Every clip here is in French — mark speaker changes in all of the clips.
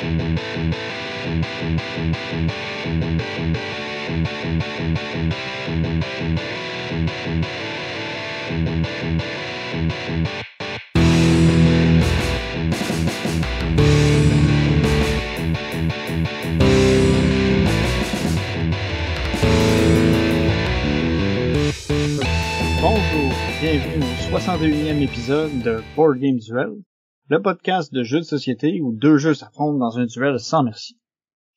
Speaker 1: Bonjour, bienvenue au 61e épisode de Board Game Duel, le podcast de jeux de société où deux jeux s'affrontent dans un duel sans merci.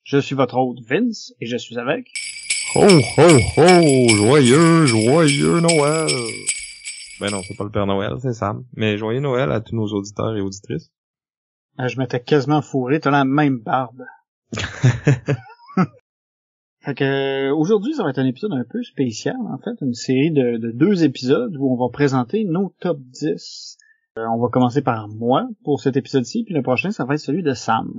Speaker 1: Je suis votre hôte Vince et je suis avec...
Speaker 2: Ho ho ho! Joyeux Noël! Ben non, c'est pas le Père Noël, c'est Sam. Mais joyeux Noël à tous nos auditeurs et auditrices.
Speaker 1: Je m'étais quasiment fourré, t'as la même barbe. Fait que aujourd'hui, ça va être un épisode un peu spécial, en fait, une série de 2 épisodes où on va présenter nos top 10. On va commencer par moi pour cet épisode-ci, puis le prochain, ça va être celui de Sam.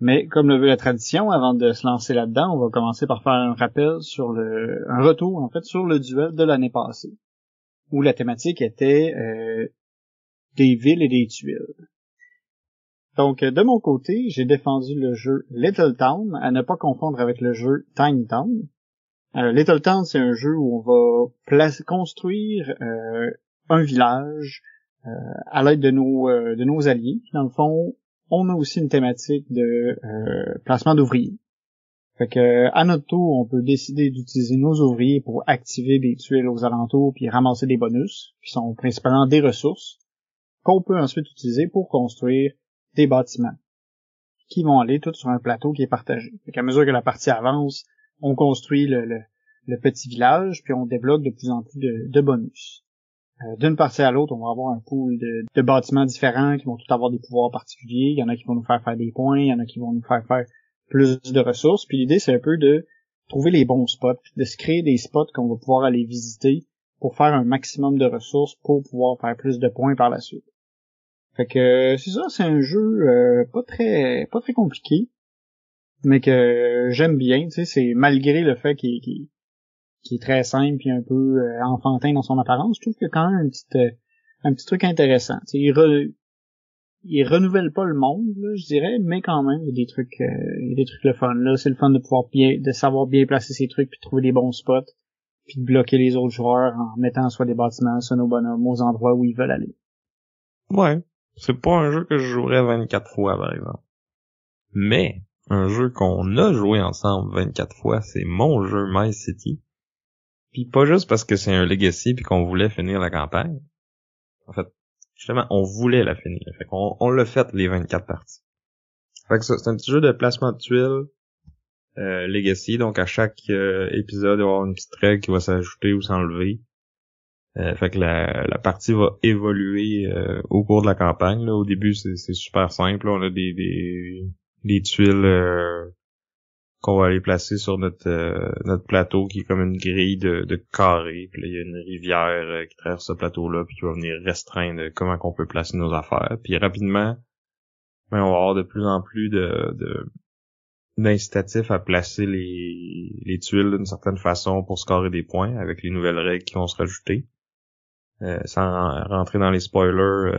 Speaker 1: Mais comme le veut la tradition, avant de se lancer là-dedans, on va commencer par faire un rappel sur un retour, en fait, sur le duel de l'année passée, où la thématique était des villes et des tuiles. Donc, de mon côté, j'ai défendu le jeu Little Town, à ne pas confondre avec le jeu Tiny Town. Little Town, c'est un jeu où on va construire un village à l'aide de nos alliés. Dans le fond, on a aussi une thématique de placement d'ouvriers. Fait que à notre tour, on peut décider d'utiliser nos ouvriers pour activer des tuiles aux alentours puis ramasser des bonus, qui sont principalement des ressources, qu'on peut ensuite utiliser pour construire des bâtiments qui vont aller tous sur un plateau qui est partagé. Fait qu'à mesure que la partie avance, on construit le petit village, puis on débloque de plus en plus de bonus. D'une partie à l'autre, on va avoir un pool de bâtiments différents qui vont tous avoir des pouvoirs particuliers. Il y en a qui vont nous faire des points, il y en a qui vont nous faire plus de ressources. Puis l'idée, c'est un peu de trouver les bons spots, de se créer des spots qu'on va pouvoir aller visiter pour faire un maximum de ressources pour pouvoir faire plus de points par la suite. Fait que c'est ça, c'est un jeu pas très compliqué, mais que j'aime bien, tu sais, c'est malgré le fait qu'il est très simple et un peu enfantin dans son apparence, je trouve qu'il y a quand même un petit truc intéressant. Tu sais, il renouvelle pas le monde, là, je dirais, mais quand même, il y a des trucs le fun, là. C'est le fun de pouvoir de savoir bien placer ses trucs puis de trouver des bons spots puis de bloquer les autres joueurs en mettant soit des bâtiments, soit nos bonhommes aux endroits où ils veulent aller.
Speaker 2: Ouais. C'est pas un jeu que je jouerais 24 fois, par exemple. Mais, un jeu qu'on a joué ensemble 24 fois, c'est mon jeu My City. Puis pas juste parce que c'est un legacy puis qu'on voulait finir la campagne. En fait, justement, on voulait la finir. Fait qu'on l'a fait les 24 parties. Fait que ça, c'est un petit jeu de placement de tuiles legacy. Donc à chaque épisode, il va y avoir une petite règle qui va s'ajouter ou s'enlever. Fait que la partie va évoluer au cours de la campagne. Là. Au début, c'est super simple. Là. On a des tuiles qu'on va aller placer sur notre plateau qui est comme une grille de carrés. Puis là, il y a une rivière qui traverse ce plateau-là puis qui va venir restreindre comment qu'on peut placer nos affaires. Puis rapidement, on va avoir de plus en plus d'incitatifs à placer les tuiles d'une certaine façon pour scorer des points avec les nouvelles règles qui vont se rajouter. Sans rentrer dans les spoilers,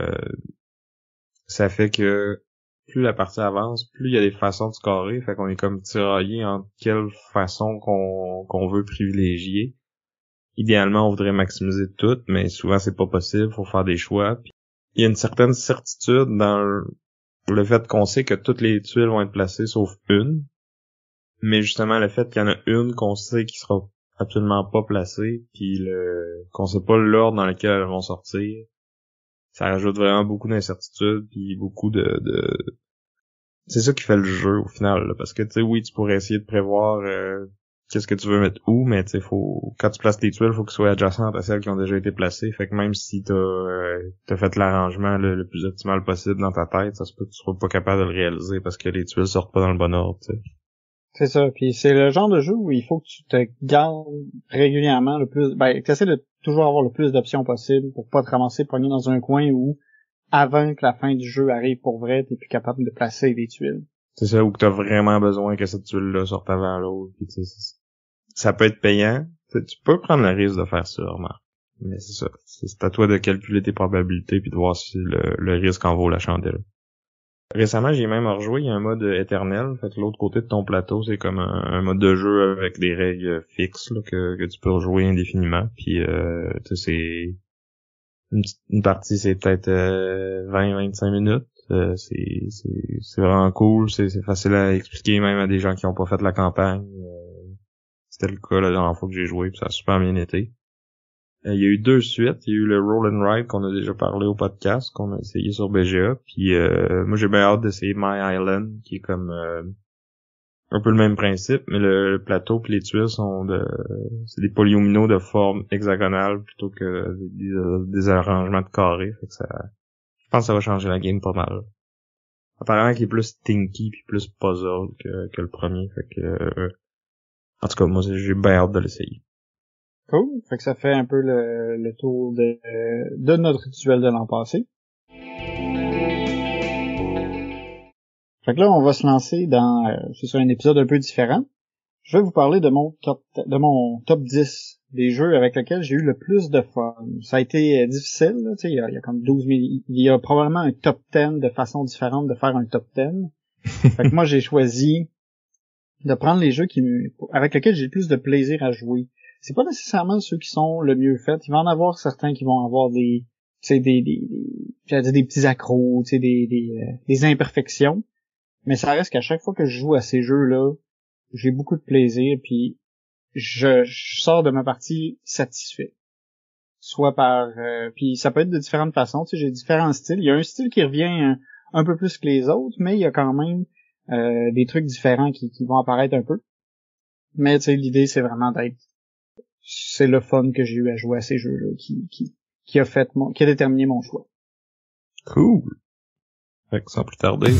Speaker 2: ça fait que plus la partie avance, plus il y a des façons de scorer, fait qu'on est comme tiraillé entre quelle façon qu'on veut privilégier. Idéalement, on voudrait maximiser toutes, mais souvent c'est pas possible, faut faire des choix. Puis, il y a une certaine certitude dans le fait qu'on sait que toutes les tuiles vont être placées sauf une, mais justement le fait qu'il y en a une qu'on sait qui sera absolument pas placée, puis qu'on sait pas l'ordre dans lequel elles vont sortir, ça rajoute vraiment beaucoup d'incertitudes, puis beaucoup c'est ça qui fait le jeu au final, là, parce que tu sais, oui, tu pourrais essayer de prévoir qu'est-ce que tu veux mettre où, mais tu sais, quand tu places tes tuiles, faut qu'elles soient adjacentes à celles qui ont déjà été placées, fait que même si t'as fait l'arrangement le plus optimal possible dans ta tête, ça se peut que tu sois pas capable de le réaliser parce que les tuiles sortent pas dans le bon ordre, tu sais.
Speaker 1: C'est ça, puis c'est le genre de jeu où il faut que tu te gardes régulièrement que tu essaies de toujours avoir le plus d'options possible pour pas te ramasser pogné dans un coin où, avant que la fin du jeu arrive pour vrai, t'es plus capable de placer des tuiles.
Speaker 2: C'est ça, où que t'as vraiment besoin que cette tuile-là sorte avant l'autre, puis ça peut être payant. Tu peux prendre le risque de faire ça, remarque. Mais c'est ça, c'est à toi de calculer tes probabilités puis de voir si le risque en vaut la chandelle. Récemment, j'ai même rejoué, il y a un mode éternel, fait que l'autre côté de ton plateau, c'est comme un mode de jeu avec des règles fixes là, que tu peux rejouer indéfiniment, puis tu sais, c'est une partie, c'est peut-être 20-25 minutes. C'est vraiment cool, c'est facile à expliquer même à des gens qui ont pas fait la campagne. C'était le cas la dernière fois que j'ai joué, puis ça a super bien été. Il y a eu 2 suites. Il y a eu le Roll and Ride qu'on a déjà parlé au podcast, qu'on a essayé sur BGA. Puis moi j'ai bien hâte d'essayer My Island, qui est comme un peu le même principe, mais le plateau puis les tuiles c'est des polyomino de forme hexagonale plutôt que des arrangements de carrés. Fait que je pense que ça va changer la game pas mal. Apparemment qu'il est plus tinky puis plus puzzle que le premier. Fait que en tout cas, moi j'ai bien hâte de l'essayer.
Speaker 1: Cool. Fait que ça fait un peu le tour de notre rituel de l'an passé. Fait que là, on va se lancer dans, c'est ça, un épisode un peu différent. Je vais vous parler de mon top 10 des jeux avec lesquels j'ai eu le plus de fun. Ça a été difficile, là, tu sais, il y a comme 12 000, il y a probablement un top 10 de façon différente de faire un top 10. Fait que moi, j'ai choisi de prendre les jeux avec lesquels j'ai le plus de plaisir à jouer. C'est pas nécessairement ceux qui sont le mieux faits. Il va en avoir certains qui vont avoir des petits accros, tu sais, des imperfections. Mais ça reste qu'à chaque fois que je joue à ces jeux-là, j'ai beaucoup de plaisir, puis je sors de ma partie satisfait. Soit par... puis ça peut être de différentes façons, tu sais, j'ai différents styles. Il y a un style qui revient un peu plus que les autres, mais il y a quand même des trucs différents qui vont apparaître un peu. Mais tu sais, l'idée, c'est vraiment c'est le fun que j'ai eu à jouer à ces jeux-là qui a déterminé mon choix.
Speaker 2: Cool. Fait que sans plus tarder.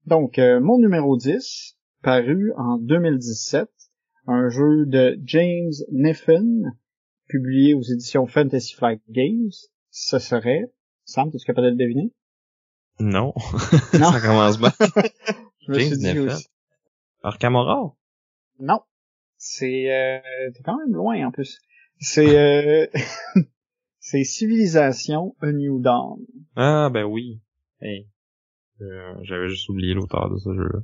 Speaker 1: Donc, mon numéro 10, paru en 2017, un jeu de James Niffen, publié aux éditions Fantasy Flight Games. Ce serait... Sam, es-tu capable de le deviner?
Speaker 2: Non.
Speaker 1: Non.
Speaker 2: Ça commence bien.
Speaker 1: Je me suis dit aussi.
Speaker 2: Arkham Horror?
Speaker 1: Non. T'es quand même loin, en plus. C'est c'est Civilization A New Dawn.
Speaker 2: Ah, ben oui. Hey. J'avais juste oublié l'auteur de ce jeu-là.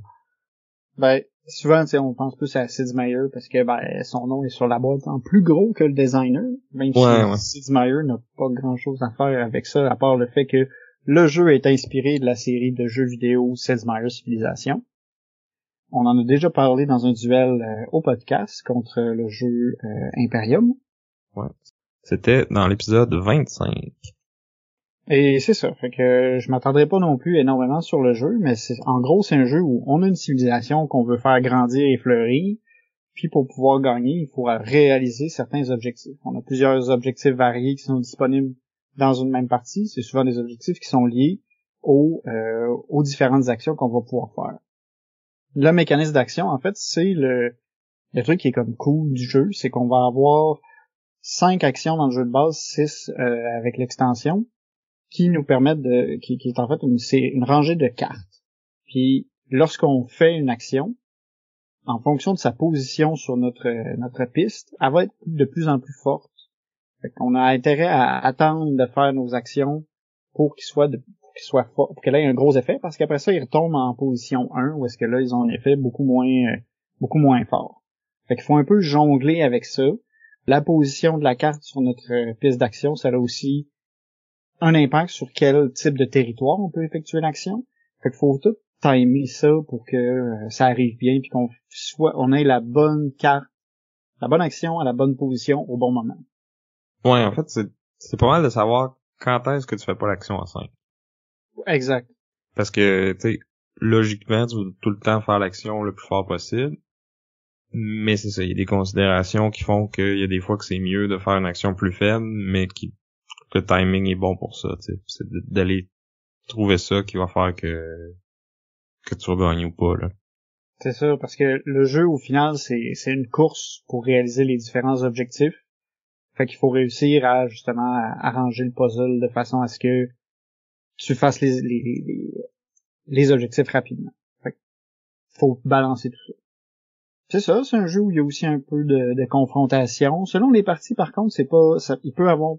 Speaker 1: Ben, souvent, tu sais, on pense plus à Sid Meier parce que, ben, son nom est sur la boîte en plus gros que le designer. Même si Sid Meier n'a pas grand-chose à faire avec ça, à part le fait que le jeu est inspiré de la série de jeux vidéo Sid Meier Civilization. On en a déjà parlé dans un duel au podcast contre le jeu Imperium.
Speaker 2: Ouais. C'était dans l'épisode 25.
Speaker 1: Et c'est ça, fait que je m'attendrai pas non plus énormément sur le jeu, mais en gros c'est un jeu où on a une civilisation qu'on veut faire grandir et fleurir, puis pour pouvoir gagner, il faut réaliser certains objectifs. On a plusieurs objectifs variés qui sont disponibles dans une même partie, c'est souvent des objectifs qui sont liés aux différentes actions qu'on va pouvoir faire. Le mécanisme d'action, en fait, c'est le truc qui est comme cool du jeu, c'est qu'on va avoir 5 actions dans le jeu de base, 6 avec l'extension, qui nous permettent qui est en fait une rangée de cartes. Puis, lorsqu'on fait une action, en fonction de sa position sur notre piste, elle va être de plus en plus forte. Fait qu'on a intérêt à attendre de faire nos actions pour pour qu'elle ait un gros effet, parce qu'après ça, ils retombent en position 1, où est-ce que là, ils ont un effet beaucoup moins fort. Fait qu'il faut un peu jongler avec ça. La position de la carte sur notre piste d'action, ça a aussi un impact sur quel type de territoire on peut effectuer l'action. Fait qu'il faut tout timer ça pour que ça arrive bien, puis on ait la bonne carte, la bonne action à la bonne position au bon moment.
Speaker 2: Ouais, en fait, c'est pas mal de savoir quand est-ce que tu fais pas l'action à 5.
Speaker 1: Exact.
Speaker 2: Parce que, tu sais, logiquement, tu veux tout le temps faire l'action le plus fort possible. Mais c'est ça, il y a des considérations qui font qu'il y a des fois que c'est mieux de faire une action plus faible, mais que le timing est bon pour ça, tu sais. C'est d'aller trouver ça qui va faire que tu vas gagner ou pas, là.
Speaker 1: C'est ça, parce que le jeu, au final, c'est une course pour réaliser les différents objectifs. Fait qu'il faut réussir à, justement, à arranger le puzzle de façon à ce que tu fasses les objectifs rapidement. Fait qu'il faut balancer tout ça. C'est ça, c'est un jeu où il y a aussi un peu de confrontation. Selon les parties, par contre, il peut avoir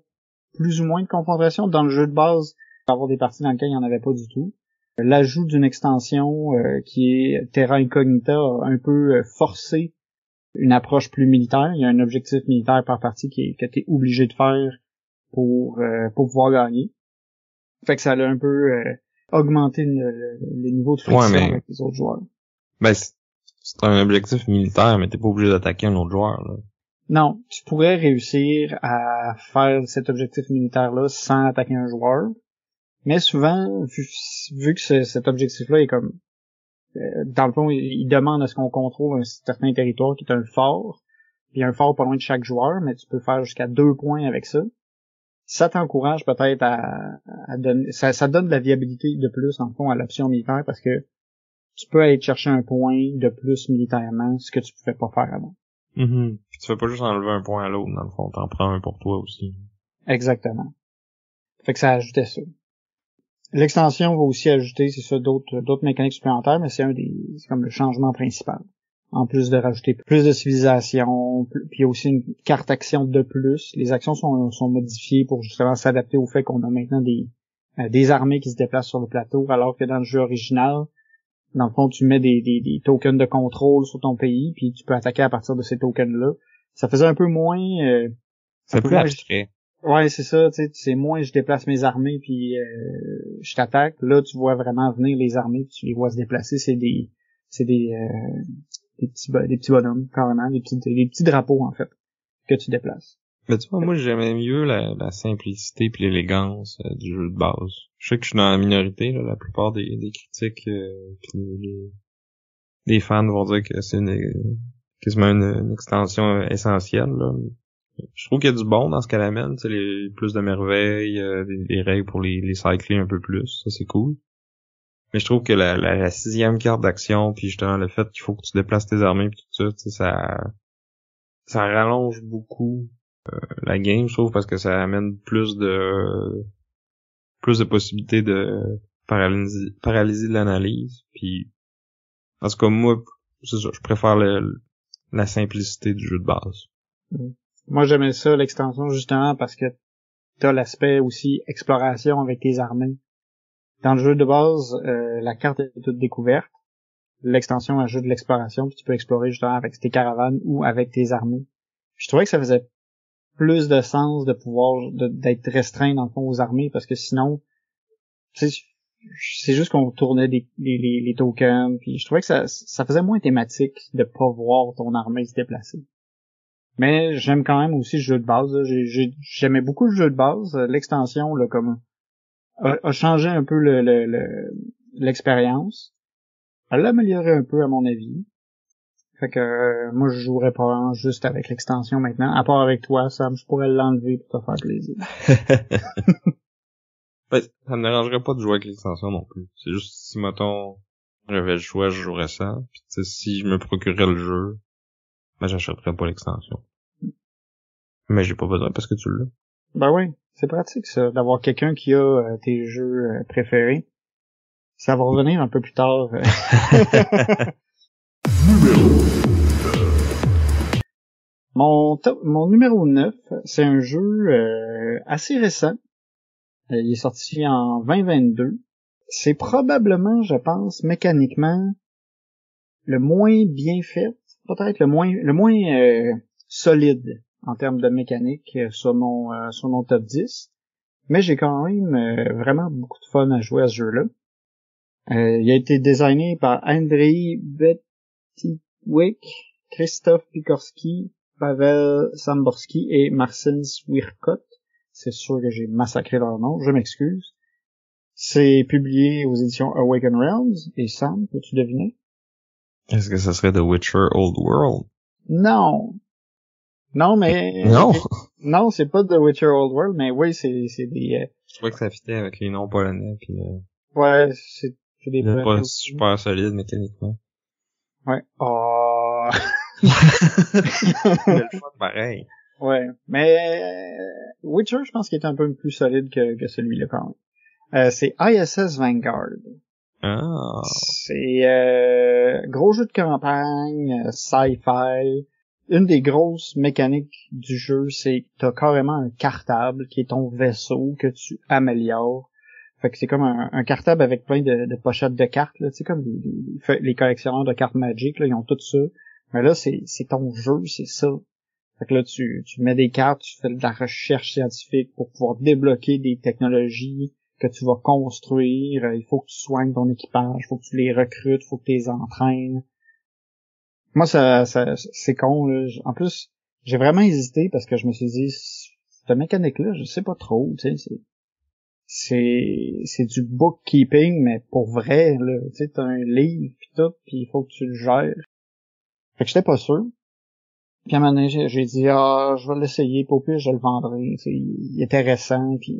Speaker 1: plus ou moins de confrontation. Dans le jeu de base, avoir des parties dans lesquelles il n'y en avait pas du tout. L'ajout d'une extension qui est Terra Incognita a un peu forcé une approche plus militaire. Il y a un objectif militaire par partie que tu es obligé de faire pour pouvoir gagner. Fait que ça a un peu augmenté le niveau de friction avec les autres joueurs.
Speaker 2: Ben, c'est un objectif militaire, mais t'es pas obligé d'attaquer un autre joueur, là.
Speaker 1: Non, tu pourrais réussir à faire cet objectif militaire-là sans attaquer un joueur. Mais souvent, vu que cet objectif-là est comme... dans le fond, il demande à ce qu'on contrôle un certain territoire qui est un fort. Puis un fort pas loin de chaque joueur, mais tu peux faire jusqu'à 2 points avec ça. Ça t'encourage peut-être à donner... Ça donne de la viabilité de plus, en fond, à l'option militaire, parce que tu peux aller chercher un point de plus militairement, ce que tu pouvais pas faire avant.
Speaker 2: Mm-hmm. Puis tu fais pas juste enlever un point à l'autre, dans le fond, t'en prends un pour toi aussi.
Speaker 1: Exactement. Fait que ça ajoutait ça. L'extension va aussi ajouter, c'est ça, d'autres mécaniques supplémentaires, mais c'est comme le changement principal. En plus de rajouter plus de civilisation, puis il y a aussi une carte action de plus. Les actions sont modifiées pour justement s'adapter au fait qu'on a maintenant des armées qui se déplacent sur le plateau, alors que dans le jeu original, dans le fond, tu mets des tokens de contrôle sur ton pays, puis tu peux attaquer à partir de ces tokens-là. Ça faisait un peu moins...
Speaker 2: c'est plus abstrait.
Speaker 1: Ouais, c'est ça, tu sais, c'est moins je déplace mes armées puis je t'attaque. Là, tu vois vraiment venir les armées, puis tu les vois se déplacer, c'est des petits bonhommes, carrément, des petits drapeaux en fait que tu déplaces.
Speaker 2: Mais tu vois, moi j'aimais mieux la simplicité puis l'élégance du jeu de base. Je sais que je suis dans la minorité, là, la plupart des critiques puis les fans vont dire que c'est quasiment une extension essentielle, là. Je trouve qu'il y a du bon dans ce qu'elle amène, tu sais, plus de merveilles, des règles pour les cycler un peu plus, ça c'est cool. Mais je trouve que la 6e carte d'action, puis justement le fait qu'il faut que tu déplaces tes armées puis tout ça, tu sais, ça rallonge beaucoup la game, je trouve, parce que ça amène plus de possibilités de paralysie de l'analyse. Puis en tout cas, moi, c'est ça, je préfère la simplicité du jeu de base.
Speaker 1: Moi, j'aimais ça, l'extension, justement, parce que t'as l'aspect aussi exploration avec tes armées. Dans le jeu de base, la carte est toute découverte. L'extension ajoute de l'exploration, puis tu peux explorer justement avec tes caravanes ou avec tes armées. Je trouvais que ça faisait plus de sens de pouvoir d'être restreint dans le fond aux armées, parce que sinon, tu sais, c'est juste qu'on tournait les tokens, puis je trouvais que ça faisait moins thématique de pas voir ton armée se déplacer. Mais j'aime quand même aussi le jeu de base. J'aimais beaucoup le jeu de base. L'extension, là, comme a changé un peu l'expérience. Elle l'a amélioré un peu, à mon avis. Fait que moi, je jouerais pas juste avec l'extension maintenant. À part avec toi, Sam, je pourrais l'enlever pour te faire plaisir.
Speaker 2: Ben, ça me dérangerait pas de jouer avec l'extension non plus. C'est juste si, mettons, j'avais le choix, je jouerais ça. Puis si je me procurais le jeu, ben j'achèterais pas l'extension. Mais j'ai pas besoin parce que tu l'as.
Speaker 1: Ben oui, c'est pratique ça, d'avoir quelqu'un qui a tes jeux préférés. Ça va revenir un peu plus tard. Mon numéro 9, c'est un jeu assez récent. Il est sorti en 2022. C'est probablement, je pense, mécaniquement, le moins bien fait, peut-être le moins solide en termes de mécanique sur mon top 10. Mais j'ai quand même vraiment beaucoup de fun à jouer à ce jeu-là. Il a été designé par Andrei Betiwick, Christophe Pikorski, Pavel Samborski et Marcin Swirkot. C'est sûr que j'ai massacré leur nom, je m'excuse. C'est publié aux éditions Awaken Realms. Et Sam, peux-tu deviner?
Speaker 2: Est-ce que ça serait The Witcher Old World?
Speaker 1: Non. Non, mais...
Speaker 2: Non?
Speaker 1: Non, c'est pas The Witcher Old World, mais oui, c'est des...
Speaker 2: Je trouvais que ça fitait avec les noms polonais, puis
Speaker 1: ouais, c'est des...
Speaker 2: pas super solide mécaniquement.
Speaker 1: Ouais. Oh...
Speaker 2: C'est le fun pareil.
Speaker 1: Ouais, mais Witcher, je pense qu'il est un peu plus solide que celui-là quand même. C'est ISS Vanguard.
Speaker 2: Ah.
Speaker 1: C'est gros jeu de campagne, sci-fi. Une des grosses mécaniques du jeu, c'est que t'as carrément un cartable qui est ton vaisseau que tu améliores. Fait que c'est comme un cartable avec plein de pochettes de cartes, là, tu sais, comme les collectionneurs de cartes Magic, là, ils ont tout ça. Mais là, c'est ton jeu, c'est ça. Fait que là, tu mets des cartes, tu fais de la recherche scientifique pour pouvoir débloquer des technologies que tu vas construire. Il faut que tu soignes ton équipage, il faut que tu les recrutes, il faut que tu les entraînes. Moi, ça c'est con, là. En plus, j'ai vraiment hésité parce que je me suis dit, cette mécanique-là, je sais pas trop, tu sais, c'est du bookkeeping, mais pour vrai, là, tu sais, t'as un livre pis tout, pis il faut que tu le gères. Fait que j'étais pas sûr. Puis à un moment donné, j'ai dit, je vais l'essayer, pour plus je le vendrai. T'sais, il était récent, puis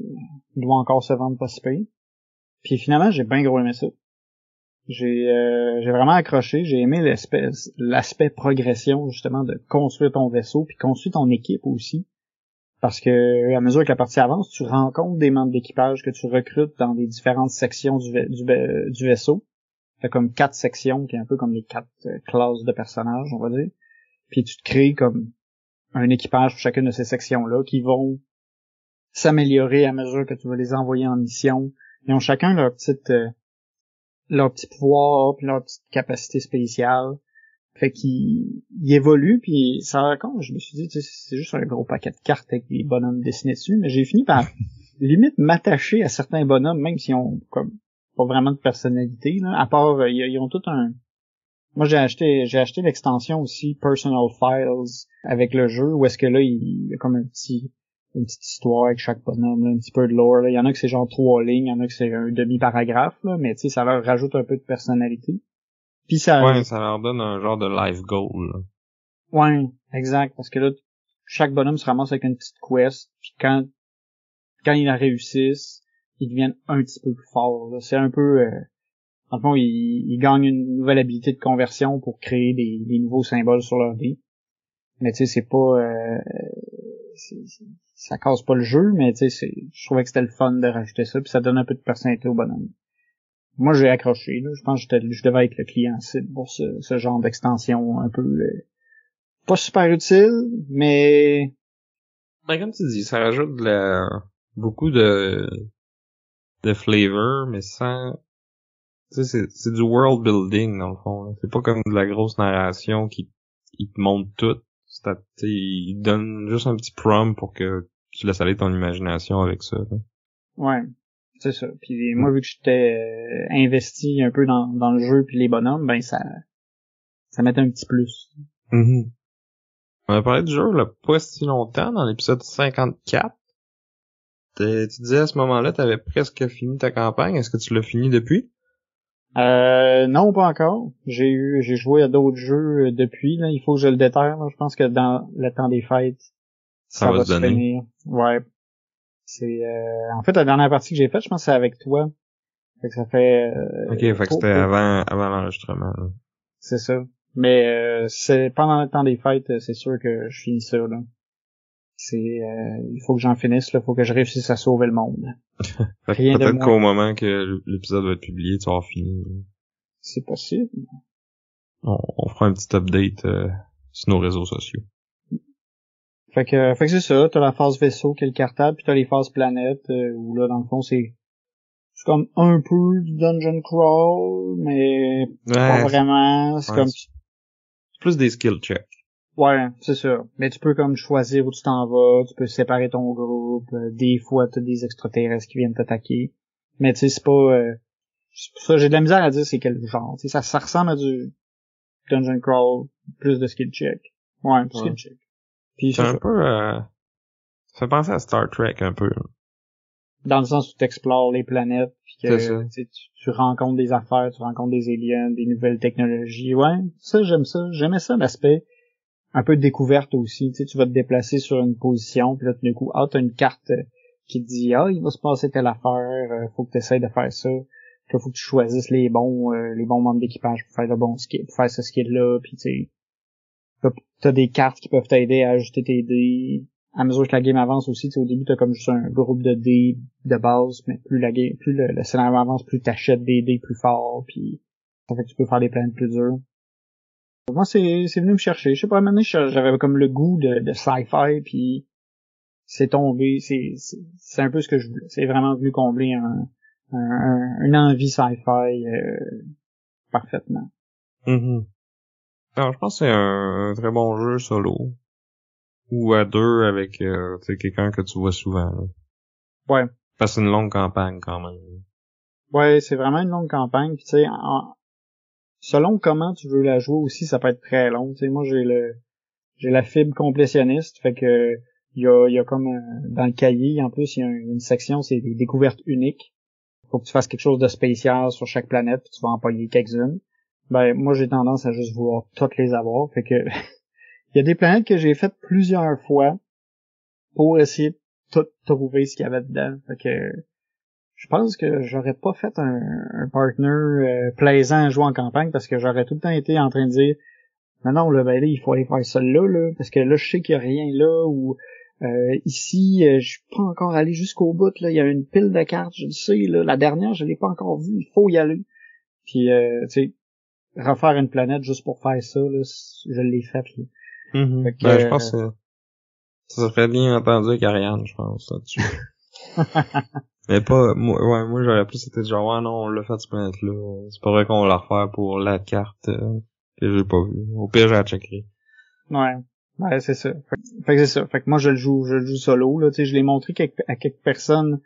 Speaker 1: il doit encore se vendre pas si pire. Puis finalement, j'ai bien gros aimé ça. J'ai vraiment accroché, j'ai aimé l'aspect progression, justement, de construire ton vaisseau, puis construire ton équipe aussi. Parce que à mesure que la partie avance, tu rencontres des membres d'équipage que tu recrutes dans les différentes sections du vaisseau. T'as comme 4 sections, qui est un peu comme les 4 classes de personnages, on va dire. Puis tu te crées comme un équipage pour chacune de ces sections-là qui vont s'améliorer à mesure que tu vas les envoyer en mission. Ils ont chacun leur petit pouvoir puis leur petite capacité spéciale. Fait qu'ils évoluent, puis ça raconte, je me suis dit, tu sais, c'est juste un gros paquet de cartes avec des bonhommes dessinés dessus, mais j'ai fini par limite m'attacher à certains bonhommes, même s'ils ont comme pas vraiment de personnalité, là, à part, ils ont tout un... Moi, j'ai acheté l'extension aussi, Personal Files, avec le jeu, où est-ce que là, il y a comme une petite histoire avec chaque bonhomme, là, un petit peu de lore, là. Il y en a que c'est genre 3 lignes, il y en a que c'est un demi-paragraphe, là, mais tu sais, ça leur rajoute un peu de personnalité. Puis ça...
Speaker 2: Ouais, ça leur donne un genre de life goal, là.
Speaker 1: Ouais, exact, parce que là, chaque bonhomme se ramasse avec une petite quest, puis quand ils la réussissent, ils deviennent un petit peu plus forts, là. C'est un peu... dans le fond, ils gagnent une nouvelle habilité de conversion pour créer des nouveaux symboles sur leur dé. Mais tu sais, c'est pas... ça casse pas le jeu, mais tu sais, je trouvais que c'était le fun de rajouter ça, puis ça donne un peu de personnalité au bonhomme. Moi, j'ai accroché, là. Je pense que je devais être le client cible pour ce genre d'extension un peu... pas super utile, mais...
Speaker 2: Ben, comme tu dis, ça rajoute beaucoup de flavor, mais sans... Tu sais, c'est du world building, dans le fond, là. C'est pas comme de la grosse narration qui te montre tout. Il donne juste un petit prompt pour que tu laisses aller ton imagination avec ça, là.
Speaker 1: Ouais, c'est ça. Puis moi, vu que j'étais investi un peu dans le jeu puis les bonhommes, ben ça mettait un petit plus.
Speaker 2: Mm-hmm. On a parlé du jeu là pas si longtemps, dans l'épisode 54. Tu disais à ce moment-là, t'avais presque fini ta campagne. Est-ce que tu l'as fini depuis?
Speaker 1: Non, pas encore. J'ai joué à d'autres jeux depuis, là. Il faut que je le déterre, là. Je pense que dans le temps des fêtes, ça va se finir. Ouais. C'est, en fait, la dernière partie que j'ai faite, je pense que c'est avec toi. Fait que ça fait,
Speaker 2: ok, fait que c'était avant l'enregistrement, là.
Speaker 1: C'est ça. Mais, c'est pendant le temps des fêtes, c'est sûr que je finis ça, là. Il faut que j'en finisse, là. Faut que je réussisse à sauver le monde.
Speaker 2: Peut-être qu'au moment que l'épisode va être publié, tu vas avoir fini.
Speaker 1: C'est possible.
Speaker 2: On fera un petit update sur nos réseaux sociaux.
Speaker 1: Fait que c'est ça, t'as la phase vaisseau qui est le cartable, puis t'as les phases planète, où là, dans le fond, c'est comme un peu du dungeon crawl, mais pas vraiment. C'est comme...
Speaker 2: C'est plus des skill checks.
Speaker 1: Ouais, c'est ça. Mais tu peux comme choisir où tu t'en vas, tu peux séparer ton groupe, des fois t'as des extraterrestres qui viennent t'attaquer. Mais tu sais, c'est pas... ça, j'ai de la misère à dire c'est quel genre. Tu sais, ça ressemble à du dungeon crawl, plus de skill check. Ouais, plus skill check. Puis
Speaker 2: c'est un peu... ça fait penser à Star Trek un peu.
Speaker 1: Dans le sens où tu explores les planètes, puis que tu rencontres des affaires, tu rencontres des aliens, des nouvelles technologies. Ouais, ça, j'aime ça. J'aimais ça, l'aspect un peu de découverte aussi. Tu sais, tu vas te déplacer sur une position, puis là, tout d'un coup, t'as une carte qui te dit, il va se passer telle affaire, faut que tu essaies de faire ça. Puis là, faut que tu choisisses les bons membres d'équipage pour faire le bon skill, pour faire ce skill-là, puis tu sais, t'as des cartes qui peuvent t'aider à ajuster tes dés. À mesure que la game avance aussi, tu sais, au début, t'as comme juste un groupe de dés de base, mais plus le scénario avance, plus t'achètes des dés plus forts, puis ça fait que tu peux faire des plans plus durs. Moi, c'est venu me chercher. Je sais pas, maintenant, j'avais comme le goût de sci-fi, puis c'est tombé, c'est un peu ce que je voulais. C'est vraiment venu combler une envie sci-fi parfaitement.
Speaker 2: Mm-hmm. Alors, je pense que c'est un très bon jeu solo. Ou à deux avec tu sais, quelqu'un que tu vois souvent. Là.
Speaker 1: Ouais.
Speaker 2: Parce que c'est une longue campagne quand même.
Speaker 1: Ouais, c'est vraiment une longue campagne. Puis tu sais, selon comment tu veux la jouer aussi, ça peut être très long. Tu sais, moi j'ai la fibre complétionniste, fait que il y a comme dans le cahier, en plus, il y a une section, c'est des découvertes uniques. Faut que tu fasses quelque chose de spécial sur chaque planète, puis tu vas en pogner quelques-unes. Ben, moi, j'ai tendance à juste vouloir toutes les avoir, fait que il y a des planètes que j'ai faites plusieurs fois pour essayer de tout trouver ce qu'il y avait dedans. Fait que je pense que j'aurais pas fait un partner plaisant à jouer en campagne parce que j'aurais tout le temps été en train de dire non, là, ben là, il faut aller faire ça là, parce que là, je sais qu'il y a rien là, ou ici, je suis pas encore allé jusqu'au bout, là, il y a une pile de cartes, je le sais, là, la dernière, je l'ai pas encore vue, il faut y aller. Puis, tu sais, refaire une planète juste pour faire ça, là, je l'ai faite, là.
Speaker 2: Mm-hmm.
Speaker 1: Fait que,
Speaker 2: Ben, je pense que ça serait bien entendu avec Ariane, je pense, là-dessus. Mais pas, moi j'aurais plus été genre, ouais, non, on l'a fait cette planète-là. C'est pas vrai qu'on va la refaire pour la carte que j'ai pas vue. Au pire, j'ai à checker.
Speaker 1: ouais, c'est ça. Fait que c'est ça. Fait que moi, je le joue solo, là, tu sais, je l'ai montré à quelques personnes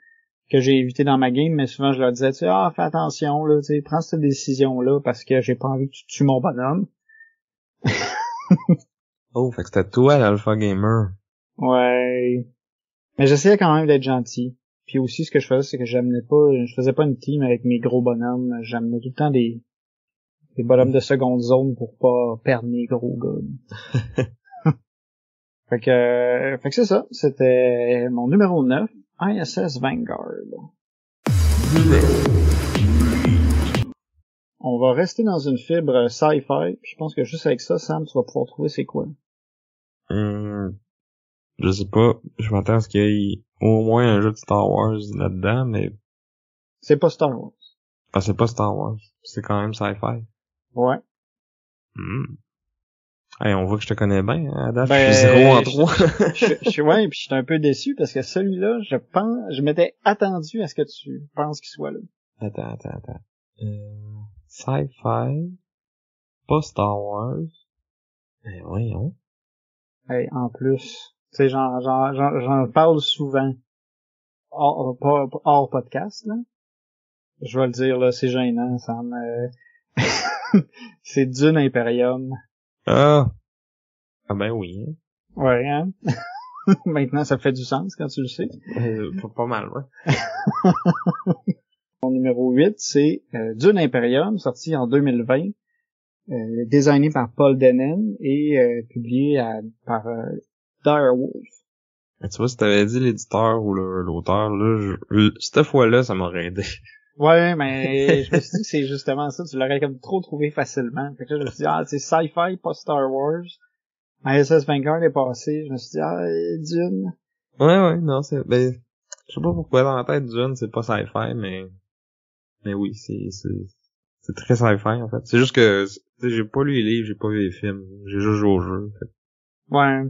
Speaker 1: que j'ai évité dans ma game, mais souvent, je leur disais, tu sais, fais attention, là, tu sais, prends cette décision-là, parce que j'ai pas envie que tu tues mon bonhomme.
Speaker 2: Oh, fait que c'était toi l'Alpha Gamer.
Speaker 1: Ouais. Mais j'essayais quand même d'être gentil. Puis aussi, ce que je faisais, c'est que je faisais pas une team avec mes gros bonhommes. J'amenais tout le temps des bonhommes de seconde zone pour pas perdre mes gros gars. Fait que c'est ça. C'était mon numéro 9, ISS Vanguard. On va rester dans une fibre sci-fi. Puis je pense que juste avec ça, Sam, tu vas pouvoir trouver c'est quoi.
Speaker 2: Je sais pas. Je m'attends à ce qu'il y ait au moins un jeu de Star Wars là-dedans, mais...
Speaker 1: C'est pas Star Wars.
Speaker 2: Ah, c'est pas Star Wars. C'est quand même sci-fi.
Speaker 1: Ouais.
Speaker 2: Hey, on voit que je te connais bien, hein, à date,
Speaker 1: Ben,
Speaker 2: je suis 0 en 3.
Speaker 1: Ouais, puis j'étais un peu déçu parce que celui-là, je m'étais attendu à ce que tu penses qu'il soit là.
Speaker 2: Attends. Sci-fi, pas Star Wars. Ben voyons.
Speaker 1: Hey, en plus, tu sais, j'en parle souvent hors podcast, là. Je vais le dire, là, c'est gênant, ça me... c'est Dune Imperium.
Speaker 2: Ah ben oui.
Speaker 1: Ouais, hein? Maintenant, ça fait du sens quand tu le sais.
Speaker 2: Pas mal, ouais.
Speaker 1: Mon numéro 8, c'est Dune Imperium, sorti en 2020, designé par Paul Dennen et publié par Direwolf.
Speaker 2: Tu vois, si t'avais dit l'éditeur ou l'auteur, là, cette fois-là, ça m'aurait aidé.
Speaker 1: Ouais, mais je me suis dit que c'est justement ça, tu l'aurais comme trop trouvé facilement. Fait que là, je me suis dit, c'est sci-fi, pas Star Wars. ISS Vanguard est passé, je me suis dit, Dune.
Speaker 2: Ouais, non, ben, je sais pas pourquoi dans la tête Dune, c'est pas sci-fi, mais oui, c'est très sci-fi, en fait. C'est juste que, tu sais, j'ai pas lu les livres, j'ai pas vu les films, j'ai juste joué au jeu, en fait.
Speaker 1: Ouais.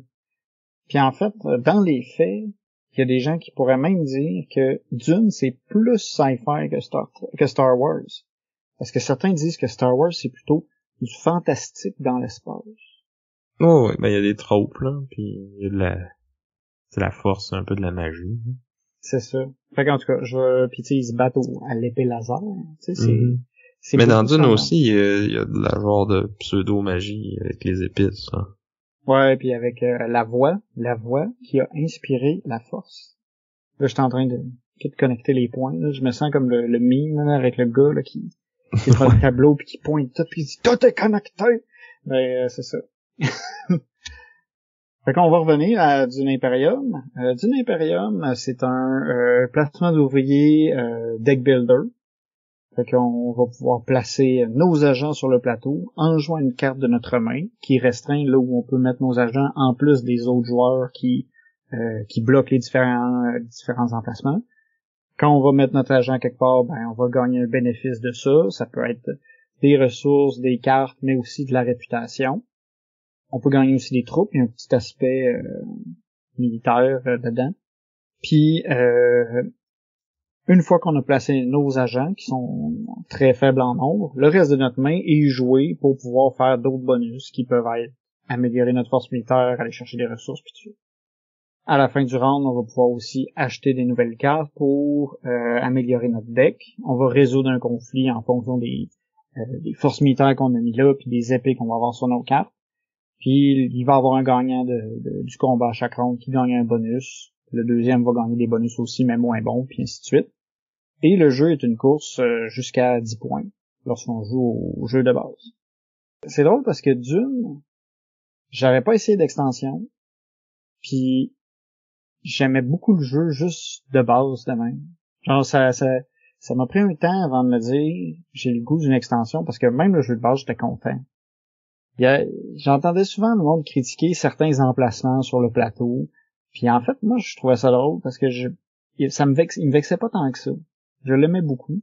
Speaker 1: Puis en fait, dans les faits, il y a des gens qui pourraient même dire que Dune, c'est plus sci-fi que Star Wars. Parce que certains disent que Star Wars, c'est plutôt du fantastique dans l'espace.
Speaker 2: Oh, ouais, ben, il y a des tropes, là, puis il y a c'est la force, un peu de la magie.
Speaker 1: C'est ça. Fait qu'en tout cas, puis tu sais, ils se battent à l'épée laser. Tu sais, c'est
Speaker 2: Mais dans
Speaker 1: beaucoup
Speaker 2: Dune
Speaker 1: ça,
Speaker 2: aussi, il y a de la genre de pseudo-magie avec les épices, hein.
Speaker 1: Ouais, puis avec la voix qui a inspiré la force. Là, je suis en train de tout connecter les points. Là. Je me sens comme le meme là, avec le gars là, qui est devant le tableau puis qui pointe tout puis il dit tout est connecté. Ben c'est ça. Fait qu'on va revenir à Dune Imperium. Dune Imperium, c'est un placement d'ouvriers deck builder. Fait qu'on va pouvoir placer nos agents sur le plateau en jouant une carte de notre main qui restreint là où on peut mettre nos agents en plus des autres joueurs qui bloquent les différents emplacements. Quand on va mettre notre agent quelque part, ben on va gagner un bénéfice de ça. Ça peut être des ressources, des cartes, mais aussi de la réputation. On peut gagner aussi des troupes, il y a un petit aspect militaire dedans. Puis Une fois qu'on a placé nos agents, qui sont très faibles en nombre, le reste de notre main est joué pour pouvoir faire d'autres bonus qui peuvent être améliorer notre force militaire, aller chercher des ressources, puis tout ça. À la fin du round, on va pouvoir aussi acheter des nouvelles cartes pour améliorer notre deck. On va résoudre un conflit en fonction des forces militaires qu'on a mis là, puis des épées qu'on va avoir sur nos cartes. Puis il va y avoir un gagnant du combat à chaque round qui gagne un bonus. Le deuxième va gagner des bonus aussi, mais moins bons, puis ainsi de suite. Et le jeu est une course jusqu'à 10 points lorsqu'on joue au jeu de base. C'est drôle parce que Dune, j'avais pas essayé d'extension, puis j'aimais beaucoup le jeu juste de base de même. Genre ça m'a pris un temps avant de me dire j'ai le goût d'une extension parce que même le jeu de base j'étais content. J'entendais souvent le monde critiquer certains emplacements sur le plateau, puis en fait moi je trouvais ça drôle parce que il me vexait pas tant que ça. Je l'aimais beaucoup.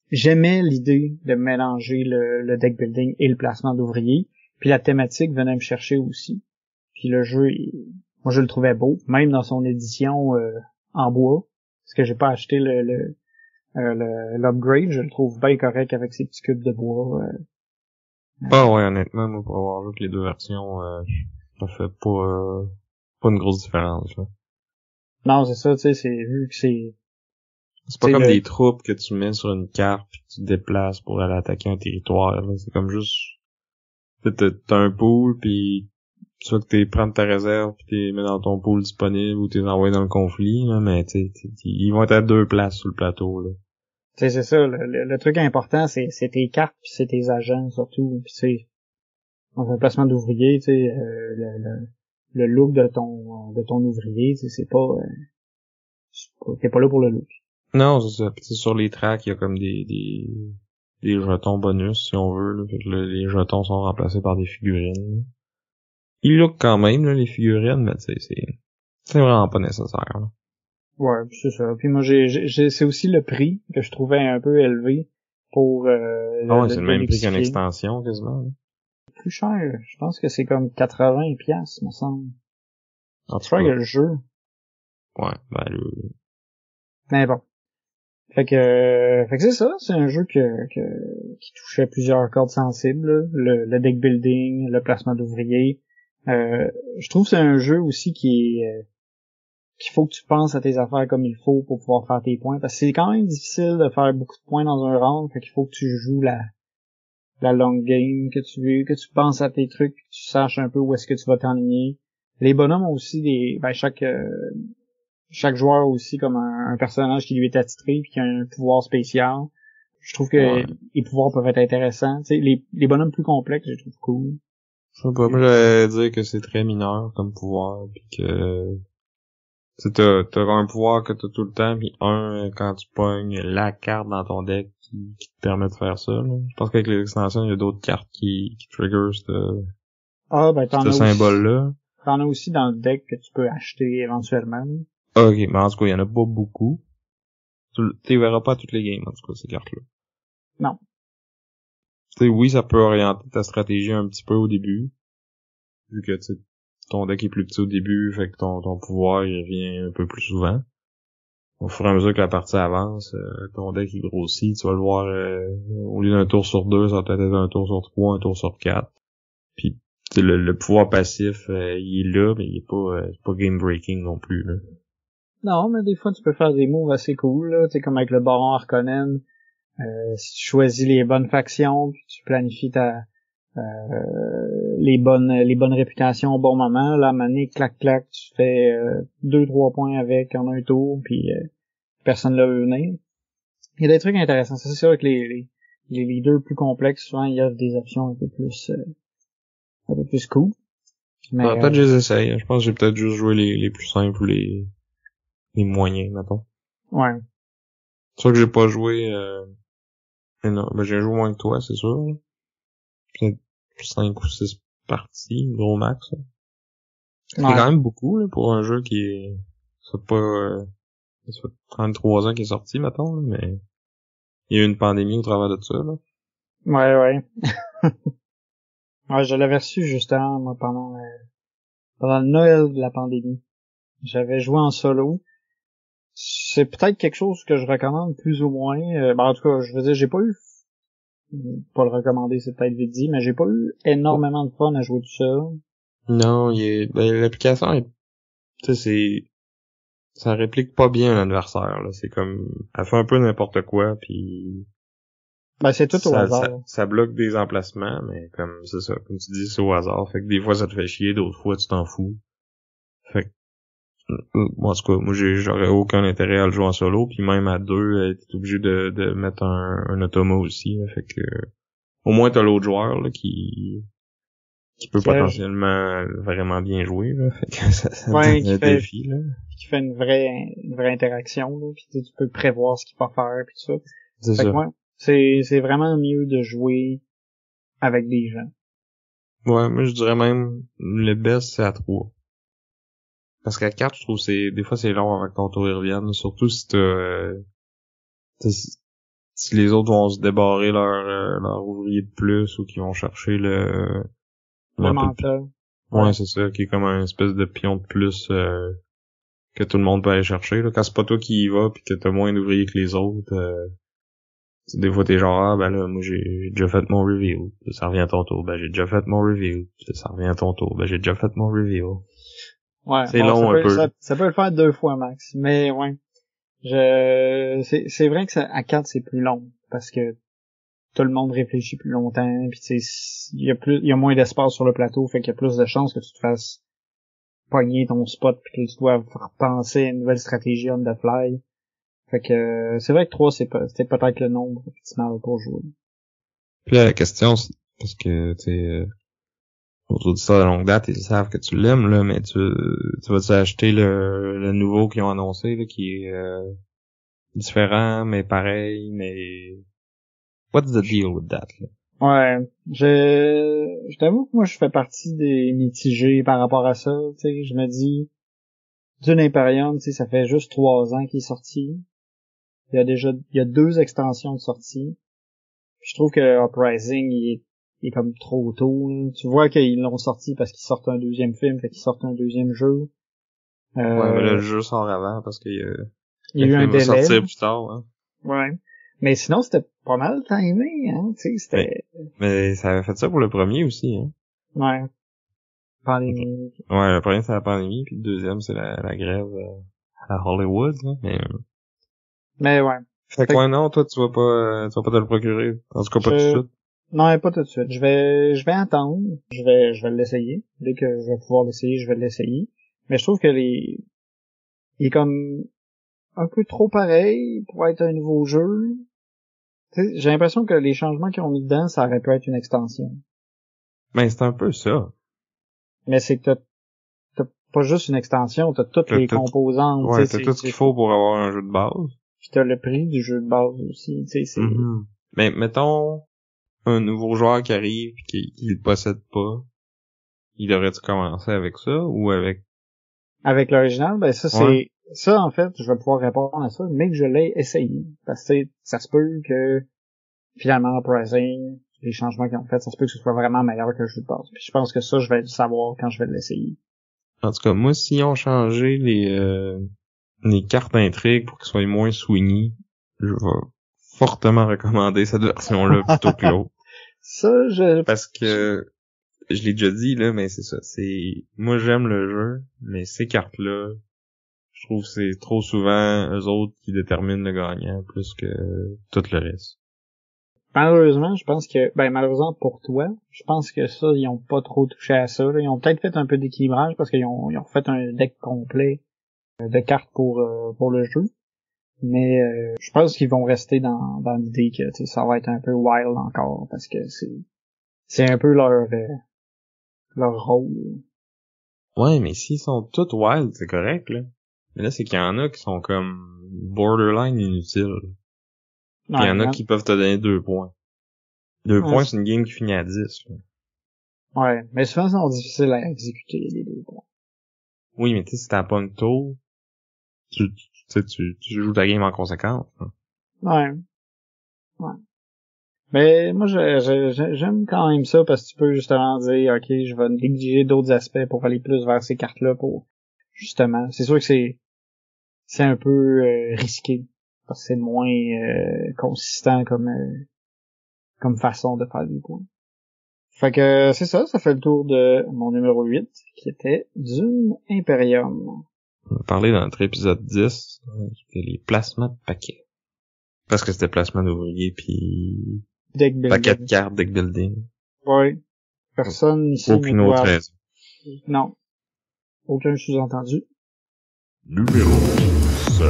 Speaker 1: J'aimais l'idée de mélanger le deck building et le placement d'ouvriers, puis la thématique venait me chercher aussi. Puis le jeu, moi je le trouvais beau, même dans son édition en bois, parce que j'ai pas acheté l'upgrade, je le trouve bien correct avec ses petits cubes de bois.
Speaker 2: Ouais, honnêtement, moi, pour avoir vu que les deux versions, ça fait pas une grosse différence, là.
Speaker 1: Non, c'est ça, tu sais, c'est vu que c'est
Speaker 2: pas comme des troupes que tu mets sur une carte puis tu te déplaces pour aller attaquer un territoire, là. C'est comme juste, t'as un pool puis soit que t'es prends ta réserve puis t'es mets dans ton pool disponible ou t'es envoyé dans le conflit, là, mais ils vont être à deux places sur le plateau, là.
Speaker 1: Tu sais, c'est ça, le truc important, c'est tes cartes puis c'est tes agents, surtout, puis c'est, dans un placement d'ouvrier, tu sais, le look de ton ouvrier, tu sais, t'es pas là pour le look.
Speaker 2: Non, c'est ça. Puis sur les tracks, il y a comme des jetons bonus, si on veut, là. Fait que les jetons sont remplacés par des figurines. Ils look quand même, là, les figurines, mais tu sais, c'est vraiment pas nécessaire, là.
Speaker 1: Ouais, c'est ça. Puis moi, c'est aussi le prix que je trouvais un peu élevé pour
Speaker 2: c'est le même prix qu'une extension, quasiment, là.
Speaker 1: Plus cher. Je pense que c'est comme 80 piastres, me semble.
Speaker 2: C'est
Speaker 1: cher que le jeu.
Speaker 2: Ouais,
Speaker 1: Mais bon. Fait que c'est ça, c'est un jeu qui touchait plusieurs cordes sensibles, le deck building, le placement d'ouvriers. Je trouve que c'est un jeu aussi qu'il faut que tu penses à tes affaires comme il faut pour pouvoir faire tes points, parce que c'est quand même difficile de faire beaucoup de points dans un round, fait qu'il faut que tu joues la long game, que tu penses à tes trucs, que tu saches un peu où est-ce que tu vas t'enligner. Les bonhommes ont aussi chaque joueur a aussi comme un personnage qui lui est attitré puis qui a un pouvoir spécial. Je trouve que les pouvoirs peuvent être intéressants. Tu sais, les bonhommes plus complexes, je les trouve cool.
Speaker 2: Je sais pas, moi j'allais dire que c'est très mineur comme pouvoir, puis que t'as un pouvoir que t'as tout le temps, puis quand tu pognes la carte dans ton deck qui te permet de faire ça, là. Je pense qu'avec les extensions, il y a d'autres cartes qui trigger ce symbole-là.
Speaker 1: T'en as aussi dans le deck que tu peux acheter éventuellement.
Speaker 2: Ok, mais en tout cas, il y en a pas beaucoup. Tu verras pas toutes les games, en tout cas, ces cartes-là.
Speaker 1: Non.
Speaker 2: Tu sais, oui, ça peut orienter ta stratégie un petit peu au début. Vu que, ton deck est plus petit au début, fait que ton pouvoir, il revient un peu plus souvent. Au fur et à mesure que la partie avance, ton deck, il grossit. Tu vas le voir, au lieu d'un tour sur 2, ça va peut-être être un tour sur 3, un tour sur 4. Puis, le pouvoir passif, il est là, mais il est pas game-breaking non plus, là.
Speaker 1: Non, mais des fois, tu peux faire des moves assez cool, là. Tu sais, comme avec le Baron Harkonnen. Si tu choisis les bonnes factions, puis tu planifies les bonnes réputations au bon moment, là, à un moment donné, clac, tu fais 2-3 points avec en un tour, puis personne ne veut venir. Il y a des trucs intéressants. C'est sûr que les leaders plus complexes, souvent, il y a des options un peu plus cool. Mais,
Speaker 2: peut-être que je les essaye. Je pense que j'ai peut-être juste joué les plus simples ou les moyens, mettons.
Speaker 1: Ouais.
Speaker 2: C'est sûr que j'ai pas joué, non, j'ai joué moins que toi, c'est sûr. Peut-être 5 ou 6 parties, gros max. C'est quand même beaucoup, là, pour un jeu qui ça fait 33 ans qu'il est sorti, mettons, là, mais il y a eu une pandémie au travers de ça, là.
Speaker 1: Ouais. Ouais, je l'avais reçu justement, moi, pendant le Noël de la pandémie. J'avais joué en solo. c'est peut-être quelque chose que je recommande plus ou moins. En tout cas, je veux dire, j'ai pas eu, pas le recommander, c'est peut-être vite dit, mais j'ai pas eu énormément de fun à jouer tout seul.
Speaker 2: Non, l'application est, tu sais, ça réplique pas bien l'adversaire, là. C'est comme, elle fait un peu n'importe quoi, puis
Speaker 1: Ben, c'est tout au hasard.
Speaker 2: ça bloque des emplacements, mais comme, c'est ça, comme tu dis, c'est au hasard. Fait que des fois, ça te fait chier, d'autres fois, tu t'en fous. Fait que, en tout cas, moi, j'aurais aucun intérêt à le jouer en solo, puis même à deux, t'es obligé de mettre un automa aussi, là. Fait que, au moins, t'as l'autre joueur, là, qui peut potentiellement vraiment bien jouer, là. Fait que ça
Speaker 1: ouais,
Speaker 2: donne un défi, là.
Speaker 1: Qui fait une vraie interaction, là, puis tu peux prévoir ce qu'il va faire, puis tout ça.
Speaker 2: C'est
Speaker 1: fait
Speaker 2: ça.
Speaker 1: Que, ouais, c'est vraiment mieux de jouer avec des gens.
Speaker 2: Ouais, moi je dirais même le best c'est à 3. Parce qu'à 4, je trouve des fois c'est long avant que ton tour y revienne, surtout si si les autres vont se débarrer leur ouvrier de plus ou qui vont chercher le
Speaker 1: mental.
Speaker 2: Ouais, c'est ça, qui est comme un espèce de pion de plus que tout le monde peut aller chercher. Là. Quand c'est pas toi qui y vas pis que t'as moins d'ouvriers que les autres, des fois t'es genre ah ben là moi j'ai déjà fait mon review, ça revient à ton tour, ben j'ai déjà fait mon review, ça revient à ton tour, ben j'ai déjà fait mon review.
Speaker 1: Ouais,
Speaker 2: c'est long un peu.
Speaker 1: Ça peut le faire 2 fois max, mais ouais. C'est vrai que à 4 c'est plus long parce que tout le monde réfléchit plus longtemps, puis tu sais il y a moins d'espace sur le plateau, fait qu'il y a plus de chances que tu te fasses pogner ton spot puis que tu dois repenser à une nouvelle stratégie on the fly. Fait que c'est vrai que 3 c'est peut-être le nombre optimal pour jouer.
Speaker 2: Puis là, la question c'est parce que tu sais aux auditeurs de longue date, ils savent que tu l'aimes là, mais tu vas-tu acheter le nouveau qu'ils ont annoncé là qui est différent mais pareil, mais what's the deal with that là?
Speaker 1: Ouais, je t'avoue que moi je fais partie des mitigés par rapport à ça, tu sais, je me dis Dune Imperium, tu sais, ça fait juste 3 ans qu'il est sorti. Il y a 2 extensions de sortie. Puis je trouve que Uprising il est comme trop tôt, là. Tu vois qu'ils l'ont sorti parce qu'ils sortent un deuxième film, fait qu'ils sortent un deuxième jeu.
Speaker 2: Ouais, mais là, le jeu sort avant parce qu'il
Speaker 1: y a eu un délai.
Speaker 2: Sortir plus tard, hein.
Speaker 1: Ouais. Mais sinon, c'était pas mal timé, hein, tu sais, c'était...
Speaker 2: Mais ça avait fait ça pour le premier aussi, hein.
Speaker 1: Ouais. Pandémie.
Speaker 2: Ouais, le premier, c'est la pandémie, puis le deuxième, c'est la grève à Hollywood, là.
Speaker 1: Mais ouais.
Speaker 2: Fait que ouais, non, toi, tu vas pas te le procurer. En tout cas, pas tout de suite.
Speaker 1: Non, pas tout de suite. Je vais attendre. Je vais l'essayer. Dès que je vais pouvoir l'essayer, je vais l'essayer. Mais je trouve que il est comme un peu trop pareil pour être un nouveau jeu. T'sais, j'ai l'impression que les changements qu'ils ont mis dedans, ça aurait pu être une extension.
Speaker 2: Mais c'est un peu ça.
Speaker 1: Mais c'est que t'as pas juste une extension, t'as toutes les composantes.
Speaker 2: Ouais, t'as tout ce qu'il faut pour avoir un jeu de base.
Speaker 1: Puis t'as le prix du jeu de base aussi, tu sais, c'est...
Speaker 2: Mais mettons un nouveau joueur qui arrive et qui le possède pas, il devrait-tu commencer avec ça ou avec...
Speaker 1: Avec l'original, ben ça c'est... Ça, en fait, je vais pouvoir répondre à ça, mais que je l'ai essayé. Parce que ça se peut que, finalement, Uprising, les changements qu'ils ont fait, ça se peut que ce soit vraiment meilleur que le jeu de base. Puis je pense que ça, je vais le savoir quand je vais l'essayer.
Speaker 2: En tout cas, moi, s'ils ont changé les cartes d'intrigue pour qu'elles soient moins swingy, je vais fortement recommander cette version-là plutôt que l'autre. Parce que, je l'ai déjà dit, là, mais c'est ça. Moi, j'aime le jeu, mais ces cartes-là, je trouve que c'est trop souvent eux autres qui déterminent le gagnant plus que tout le reste.
Speaker 1: Malheureusement, je pense que, malheureusement pour toi, je pense que ça, ils ont pas trop touché à ça, là. Ils ont peut-être fait un peu d'équilibrage parce qu'ils ont fait un deck complet de cartes pour le jeu. Mais, je pense qu'ils vont rester dans l'idée que, tu sais, ça va être un peu wild encore parce que c'est un peu leur rôle.
Speaker 2: Ouais, mais s'ils sont tous wild, c'est correct, là. Mais là, c'est qu'il y en a qui sont comme borderline inutiles. Puis il y en a qui peuvent te donner 2 points. 2 points, c'est une game qui finit à 10, là.
Speaker 1: Ouais, mais souvent, c'est difficile à exécuter, les 2 points.
Speaker 2: Oui, mais tu sais, si t'as pas une tour, tu joues ta game en conséquence. Hein.
Speaker 1: Ouais. Mais moi, j'aime quand même ça parce que tu peux justement dire, ok, je vais négliger d'autres aspects pour aller plus vers ces cartes-là pour, justement. C'est sûr que c'est un peu risqué parce que c'est moins consistant comme façon de faire des points. Fait que c'est ça fait le tour de mon numéro 8 qui était Dune Imperium.
Speaker 2: On a parlé dans notre épisode 10 qui était les placements de paquets. Parce que c'était placement d'ouvriers puis
Speaker 1: Deck building.
Speaker 2: paquet de cartes, deck building.
Speaker 1: Ouais. Personne ici
Speaker 2: Aucune
Speaker 1: ne
Speaker 2: autre
Speaker 1: doit...
Speaker 2: raison.
Speaker 1: Non. Aucun sous-entendu.
Speaker 2: Numéro 7.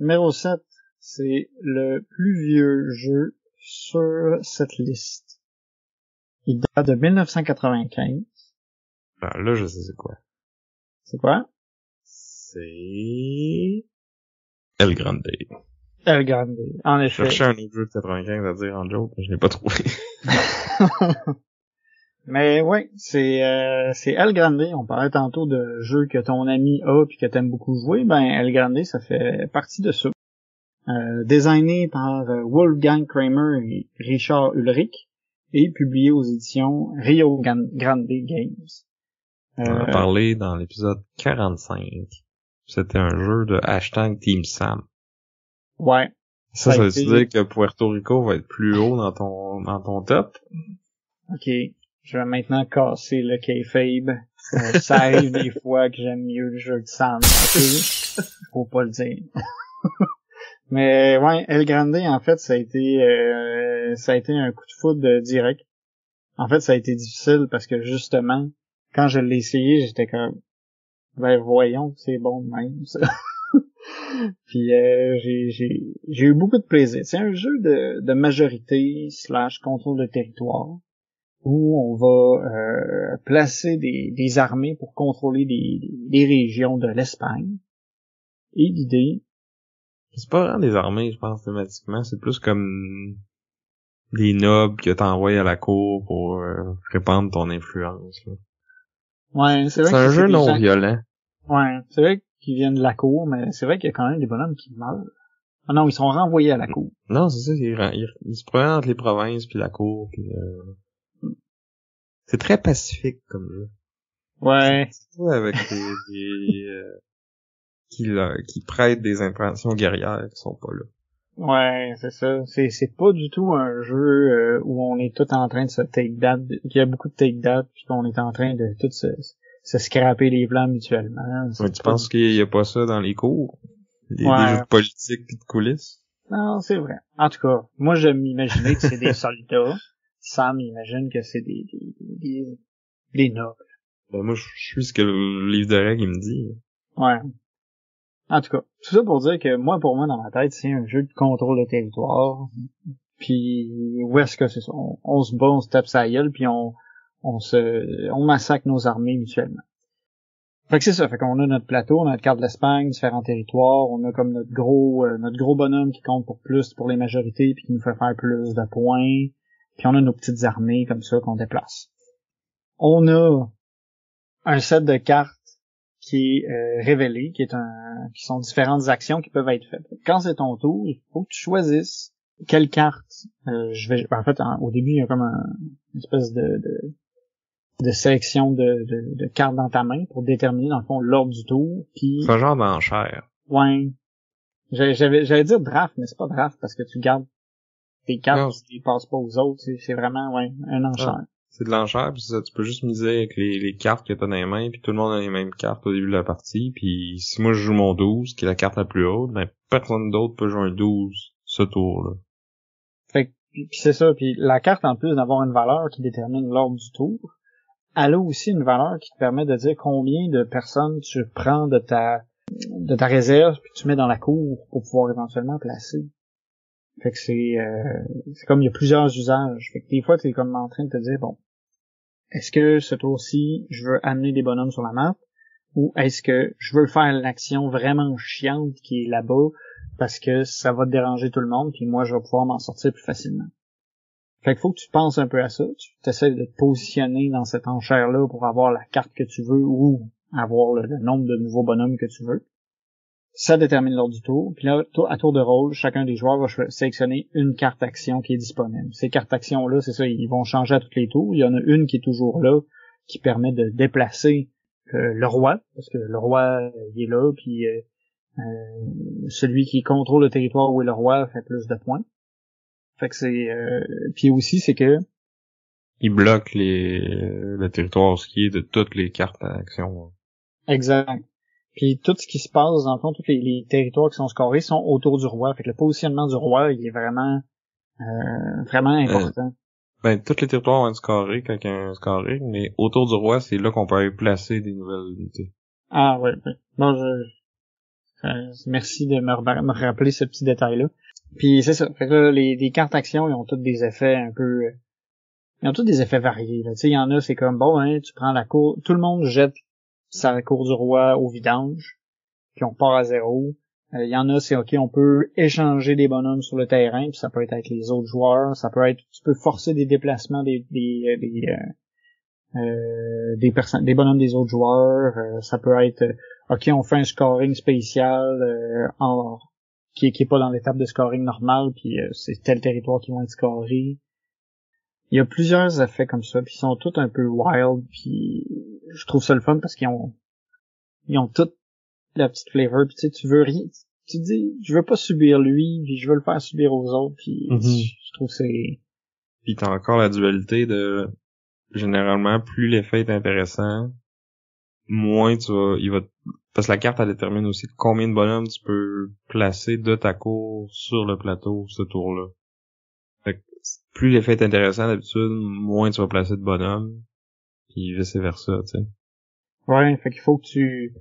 Speaker 1: Numéro 7, c'est le plus vieux jeu sur cette liste. Il date de 1995.
Speaker 2: Ah, là, je sais c'est quoi.
Speaker 1: C'est quoi?
Speaker 2: C'est... El Grande.
Speaker 1: El Grande, en
Speaker 2: Je
Speaker 1: effet.
Speaker 2: cherchais un autre jeu de 95 à dire en joke, mais je l'ai pas trouvé.
Speaker 1: Mais ouais, c'est El Grande. On parlait tantôt de jeux que ton ami a puis que t'aimes beaucoup jouer. Ben El Grande, ça fait partie de ça. Designé par Wolfgang Kramer et Richard Ulrich et publié aux éditions Rio Grande Games.
Speaker 2: On en a parlé dans l'épisode 45. C'était un jeu de #Team Sam.
Speaker 1: Ouais.
Speaker 2: Ça veut dire que Puerto Rico va être plus haut dans ton top?
Speaker 1: Ok. Je vais maintenant casser le kayfabe. Ça arrive des fois que j'aime mieux le jeu de Sam. Okay? Faut pas le dire. Mais ouais, El Grande, en fait, ça a été un coup de foudre direct. En fait, ça a été difficile parce que justement, quand je l'ai essayé, j'étais comme, ben voyons, c'est bon de même, ça. Puis j'ai eu beaucoup de plaisir. C'est un jeu de majorité / contrôle de territoire où on va placer des armées pour contrôler des régions de l'Espagne. Et l'idée...
Speaker 2: C'est pas vraiment des armées, je pense, thématiquement. C'est plus comme des nobles que t'envoies à la cour pour répandre ton influence. Là.
Speaker 1: Ouais, c'est vrai
Speaker 2: c'est
Speaker 1: que
Speaker 2: un jeu non
Speaker 1: gens...
Speaker 2: violent.
Speaker 1: Ouais, c'est vrai qu'ils viennent de la cour, mais c'est vrai qu'il y a quand même des bonhommes qui meurent. Ah non, ils sont renvoyés à la cour.
Speaker 2: Non, c'est ça, ils se promènent entre les provinces puis la cour. Puis, c'est très pacifique comme jeu.
Speaker 1: Ouais.
Speaker 2: C'est pas avec qui prêtent des intentions guerrières qui sont pas là.
Speaker 1: Ouais, c'est ça. C'est pas du tout un jeu où on est tout en train de se take that, qu'il y a beaucoup de take that, puis qu'on est en train de tout se scraper les plans mutuellement.
Speaker 2: Ouais, tu penses qu'il y a pas ça dans les cours? Des jeux de politique pis de coulisses?
Speaker 1: Non, c'est vrai. En tout cas, moi j'aime m'imaginer que c'est des soldats. Sam imagine que c'est des nobles.
Speaker 2: Ben moi je suis ce que le livre de règles il me dit.
Speaker 1: Ouais. En tout cas, tout ça pour dire que pour moi, dans ma tête, c'est un jeu de contrôle de territoire. Puis où est-ce que c'est ça? On se bat, on se tape sa gueule, puis on massacre nos armées mutuellement. Fait que c'est ça, fait qu'on a notre plateau, on a notre carte de l'Espagne, différents territoires, on a comme notre gros bonhomme qui compte pour les majorités, puis qui nous fait faire plus de points, puis on a nos petites armées comme ça qu'on déplace. On a un set de cartes qui est révélé, qui sont différentes actions qui peuvent être faites. Quand c'est ton tour, il faut que tu choisisses quelle carte. En fait, au début, il y a comme une espèce de sélection de cartes dans ta main pour déterminer dans le fond l'ordre du tour. Puis
Speaker 2: c'est un genre d'enchère.
Speaker 1: Ouais. J'allais dire draft, mais c'est pas draft parce que tu gardes tes cartes, tu les passes pas aux autres. C'est vraiment un enchère.
Speaker 2: Ah. C'est de l'enchère, puis ça, tu peux juste miser avec les cartes que t'as dans les mains, puis tout le monde a les mêmes cartes au début de la partie, puis si moi je joue mon 12, qui est la carte la plus haute, ben personne d'autre peut jouer un 12 ce tour-là.
Speaker 1: Fait que, puis c'est ça, puis la carte, en plus d'avoir une valeur qui détermine l'ordre du tour, elle a aussi une valeur qui te permet de dire combien de personnes tu prends de ta réserve, puis tu mets dans la cour pour pouvoir éventuellement placer. Fait que c'est comme il y a plusieurs usages. Fait que des fois, tu es comme en train de te dire, bon, est-ce que ce tour-ci, je veux amener des bonhommes sur la map, ou est-ce que je veux faire l'action vraiment chiante qui est là-bas, parce que ça va te déranger tout le monde, puis moi, je vais pouvoir m'en sortir plus facilement. Fait qu'il faut que tu penses un peu à ça, tu essaies de te positionner dans cette enchère-là pour avoir la carte que tu veux, ou avoir le nombre de nouveaux bonhommes que tu veux. Ça détermine l'ordre du tour. Puis là, à tour de rôle, chacun des joueurs va sélectionner une carte action qui est disponible. Ces cartes actions-là, c'est ça, ils vont changer à tous les tours. Il y en a une qui est toujours là, qui permet de déplacer le roi, parce que le roi, il est là, puis Celui qui contrôle le territoire où est le roi fait plus de points. Fait que c'est puis aussi c'est que
Speaker 2: il bloque le territoire skié de toutes les cartes à action.
Speaker 1: exact. Puis tout ce qui se passe, dans le fond, tous les territoires qui sont scorés sont autour du roi. Fait que le positionnement du roi, il est vraiment important.
Speaker 2: Tous les territoires vont être scorés quand il y a un scoring, mais autour du roi, c'est là qu'on peut aller placer des nouvelles unités.
Speaker 1: Ah ouais. Bon, merci de me rappeler ce petit détail-là. Puis c'est ça. Fait que là, les cartes actions, ils ont toutes des effets un peu... ils ont tous des effets variés. Tu sais, il y en a, c'est comme, bon, hein, tu prends la cour... Tout le monde jette sa cour du roi au vidange, puis on part à zéro. Il y en a, c'est OK, on peut échanger des bonhommes sur le terrain, puis ça peut être avec les autres joueurs. Ça peut être... Tu peux forcer des déplacements des bonhommes des autres joueurs. Ça peut être... OK, on fait un scoring spécial qui est pas dans l'étape de scoring normale, puis c'est tel territoire qui vont être scorés. Il y a plusieurs effets comme ça, puis ils sont tous un peu wild, puis je trouve ça le fun parce qu'ils ont toute la petite flavor, puis tu veux rien, tu te dis, je veux pas subir lui, puis je veux le faire subir aux autres, puis je trouve que c'est...
Speaker 2: Puis t'as encore la dualité de, généralement, plus l'effet est intéressant, moins parce que la carte, elle détermine aussi combien de bonhommes tu peux placer de ta cour sur le plateau, ce tour-là. Fait que plus l'effet est intéressant, d'habitude, moins tu vas placer de bonhommes, puis vice-versa, tu sais.
Speaker 1: Ouais, fait qu'il faut que tu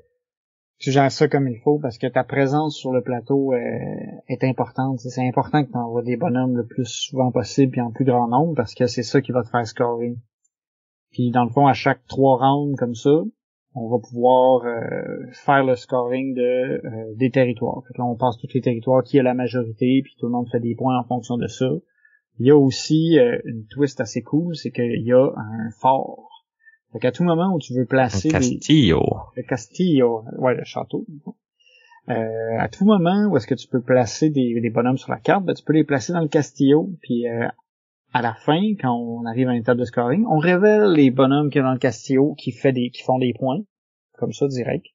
Speaker 1: gères ça comme il faut, parce que ta présence sur le plateau est importante. C'est important que tu envoies des bonhommes le plus souvent possible, puis en plus grand nombre, parce que c'est ça qui va te faire scorer. Puis dans le fond, à chaque 3 rounds comme ça, on va pouvoir faire le scoring des territoires. Fait que là, on passe tous les territoires qui a la majorité, puis tout le monde fait des points en fonction de ça. Il y a aussi une twist assez cool, c'est qu'il y a un fort. Fait qu'à tout moment où tu veux placer... Le castillo. Ouais, le château. À tout moment où est-ce que tu peux placer des bonhommes sur la carte, ben, tu peux les placer dans le castillo, puis à la fin, quand on arrive à une table de scoring, on révèle les bonhommes qu'il y a dans le castillo qui font des points, comme ça, direct,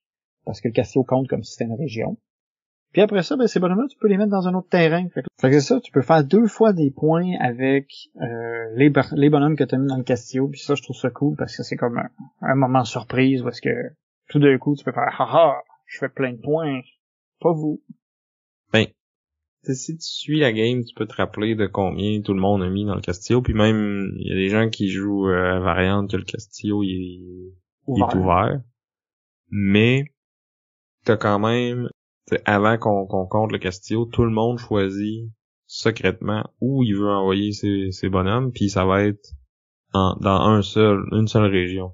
Speaker 1: parce que le castillo compte comme si c'était une région. Puis après ça, ben, ces bonhommes-là, tu peux les mettre dans un autre terrain. Fait que c'est ça, tu peux faire 2 fois des points avec les bonhommes que tu as mis dans le castillo, puis ça, je trouve ça cool, parce que c'est comme un moment surprise, parce que tout d'un coup, tu peux faire « Haha, je fais plein de points, pas vous ».
Speaker 2: Ben, si tu suis la game, tu peux te rappeler de combien tout le monde a mis dans le castillo, puis même, il y a des gens qui jouent à variante que le castillo, il est ouvert. Mais, t'as quand même... avant qu'on compte le castillo, tout le monde choisit secrètement où il veut envoyer ses bonhommes, puis ça va être dans une seule région.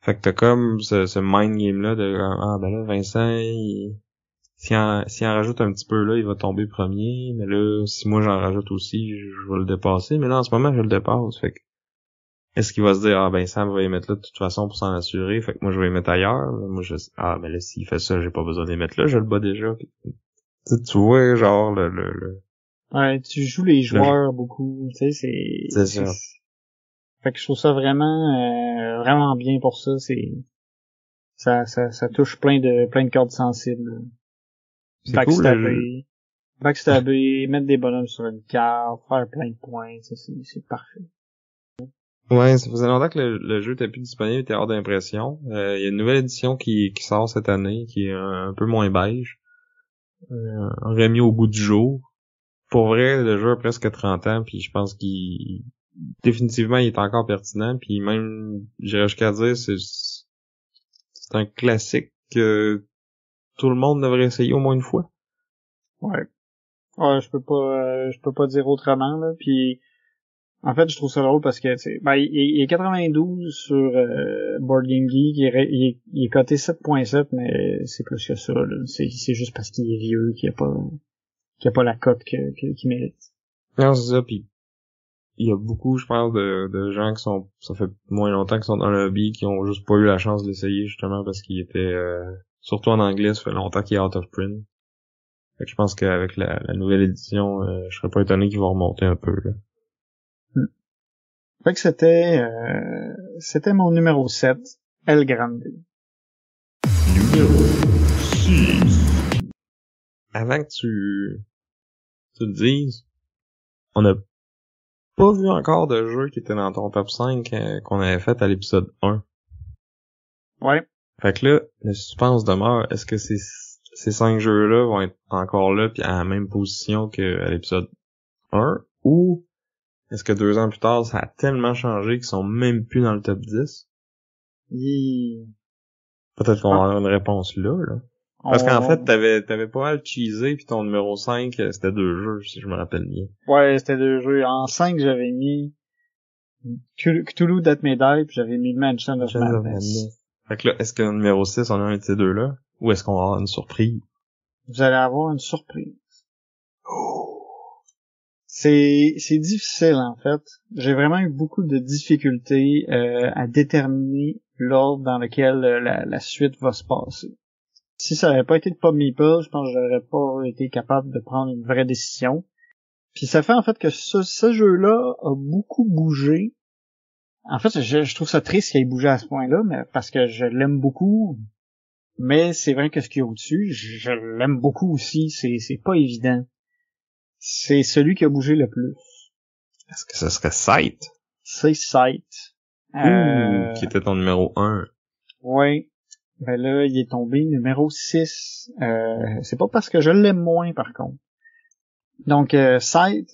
Speaker 2: Fait que t'as comme ce mind game là de ben là Vincent s'il en rajoute un petit peu là, il va tomber premier, mais là si moi j'en rajoute aussi, je vais le dépasser, mais là en ce moment je le dépasse. Fait que est-ce qu'il va se dire ben Sam va les mettre là de toute façon pour s'en assurer, fait que moi je vais les mettre ailleurs. Moi mais là s'il fait ça, j'ai pas besoin de les mettre là, je le bats déjà. Tu vois genre le
Speaker 1: Ouais, tu joues les joueurs beaucoup, tu sais,
Speaker 2: c'est ça.
Speaker 1: Fait que je trouve ça vraiment bien pour ça, ça touche plein de cordes sensibles. Backstabber, mettre des bonhommes sur une carte, faire plein de points, c'est parfait.
Speaker 2: Ouais, ça faisait longtemps que le jeu était plus disponible, était hors d'impression. Il y a une nouvelle édition qui sort cette année, qui est un peu moins beige. Remis au goût du jour. Pour vrai, le jeu a presque 30 ans, puis je pense définitivement, il est encore pertinent, puis même, j'irais jusqu'à dire, c'est un classique que tout le monde devrait essayer au moins une fois.
Speaker 1: Ouais. Ouais, je peux pas dire autrement, là, puis en fait, je trouve ça drôle parce que, il est 92 sur Board Game Geek, il est coté 7.7, mais c'est plus que ça, là. C'est juste parce qu'il est vieux qu'il a pas la cote qu'il mérite.
Speaker 2: Non, c'est ça, puis il y a beaucoup, je pense, de gens ça fait moins longtemps qu'ils sont dans le hobby, qui ont juste pas eu la chance d'essayer, justement, parce qu'il était, surtout en anglais, ça fait longtemps qu'il est out of print. Fait que je pense qu'avec la nouvelle édition, je serais pas étonné qu'il va remonter un peu, là.
Speaker 1: Fait que c'était mon numéro 7, El Grande.
Speaker 3: Numéro 6.
Speaker 2: avant que tu le dises, on n'a pas vu encore de jeu qui était dans ton top 5 qu'on avait fait à l'épisode 1.
Speaker 1: Ouais.
Speaker 2: Fait que là, le suspense demeure. Est-ce que ces 5 jeux-là vont être encore là puis à la même position qu'à l'épisode 1? Ou est-ce que 2 ans plus tard, ça a tellement changé qu'ils sont même plus dans le top 10? Peut-être qu'on va avoir une réponse là. Parce qu'en fait, t'avais pas mal cheesé puis ton numéro 5, c'était 2 jeux, si je me rappelle bien.
Speaker 1: Ouais, c'était 2 jeux. En 5, j'avais mis Cthulhu Death May Die puis j'avais mis Mansion of Madness.
Speaker 2: Fait que là, est-ce que le numéro 6, on a un de ces deux-là? Ou est-ce qu'on va avoir une surprise?
Speaker 1: Vous allez avoir une surprise. C'est difficile, en fait. J'ai vraiment eu beaucoup de difficultés à déterminer l'ordre dans lequel la suite va se passer. Si ça avait pas été de Pop Meeple, je pense que j'aurais pas été capable de prendre une vraie décision. Puis ça fait en fait que ce jeu-là a beaucoup bougé. En fait, je trouve ça triste qu'il ait bougé à ce point-là, mais parce que je l'aime beaucoup. Mais c'est vrai que ce qu'il y a au-dessus, je l'aime beaucoup aussi. C'est pas évident. C'est celui qui a bougé le plus.
Speaker 2: Est-ce que ce serait Sight?
Speaker 1: C'est Sight.
Speaker 2: Qui était ton numéro 1.
Speaker 1: Oui. Ben là, il est tombé numéro 6. C'est pas parce que je l'aime moins, par contre. Donc, Sight,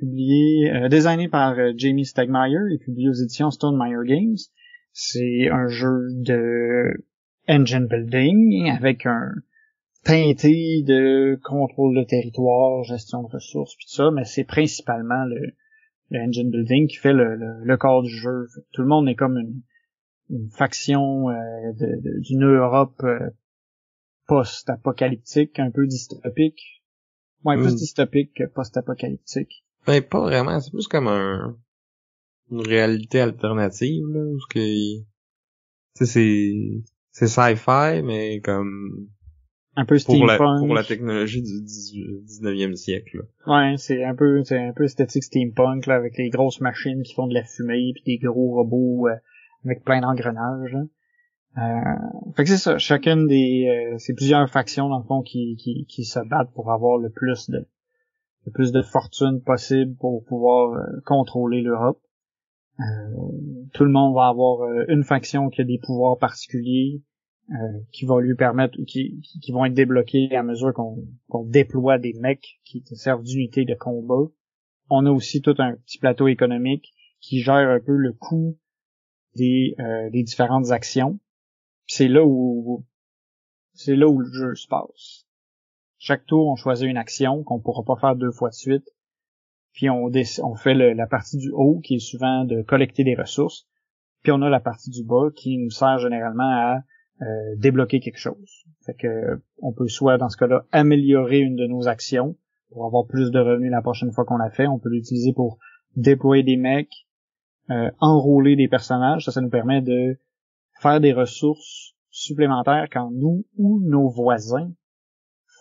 Speaker 1: designé par Jamie Stegmaier et publié aux éditions Stonemaier Games. C'est un jeu de engine building avec un teinté de contrôle de territoire, gestion de ressources, puis tout ça, mais c'est principalement le engine building qui fait le corps du jeu. Tout le monde est comme une faction d'une Europe post-apocalyptique, un peu dystopique. Ouais, plus dystopique que post-apocalyptique.
Speaker 2: Ben, pas vraiment. C'est plus comme une réalité alternative, là, où c'est sci-fi, mais comme
Speaker 1: un peu steampunk.
Speaker 2: Pour la technologie du 19e siècle, là.
Speaker 1: Ouais, c'est un peu esthétique steampunk, là, avec les grosses machines qui font de la fumée, puis des gros robots avec plein d'engrenages, là. Fait que c'est ça, chacune c'est plusieurs factions dans le fond qui se battent pour avoir le plus de fortune possible pour pouvoir contrôler l'Europe. Tout le monde va avoir une faction qui a des pouvoirs particuliers qui va lui permettre qui vont être débloqués à mesure qu'on déploie des mecs qui servent d'unité de combat. On a aussi tout un petit plateau économique qui gère un peu le coût des différentes actions. C'est là où le jeu se passe. Chaque tour, on choisit une action qu'on pourra pas faire 2 fois de suite. Puis on fait la partie du haut qui est souvent de collecter des ressources. Puis on a la partie du bas qui nous sert généralement à débloquer quelque chose. Fait que on peut soit dans ce cas-là améliorer une de nos actions pour avoir plus de revenus la prochaine fois qu'on l'a fait. On peut l'utiliser pour déployer des mecs, enrôler des personnages. Ça nous permet de faire des ressources supplémentaires quand nous ou nos voisins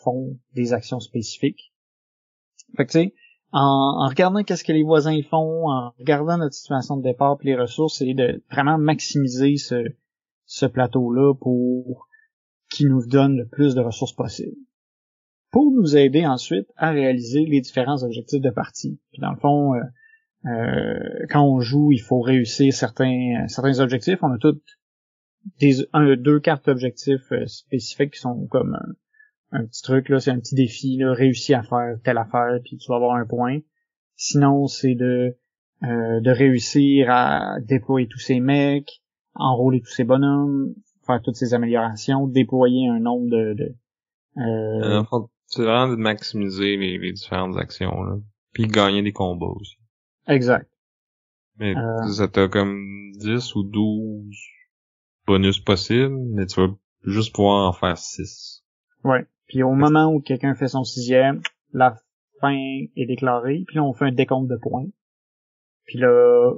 Speaker 1: font des actions spécifiques. Fait que tu sais, en regardant qu'est-ce que les voisins font, en regardant notre situation de départ puis les ressources, c'est de vraiment maximiser ce plateau-là pour qu'il nous donne le plus de ressources possible. Pour nous aider ensuite à réaliser les différents objectifs de partie. Puis dans le fond, quand on joue, il faut réussir certains objectifs. On a toutes deux cartes d'objectifs spécifiques qui sont comme un petit truc, là, c'est un petit défi, là, réussir à faire telle affaire, puis tu vas avoir un point. Sinon, c'est de réussir à déployer tous ces mecs, enrôler tous ces bonhommes, faire toutes ces améliorations, déployer un nombre
Speaker 2: c'est vraiment de maximiser les différentes actions, là. Puis gagner des combats aussi.
Speaker 1: Exact.
Speaker 2: Mais ça t'a comme 10 ou 12 bonus possibles, mais tu vas juste pouvoir en faire 6.
Speaker 1: Ouais. Puis au moment où quelqu'un fait son 6e, la fin est déclarée, puis là, on fait un décompte de points. Puis là,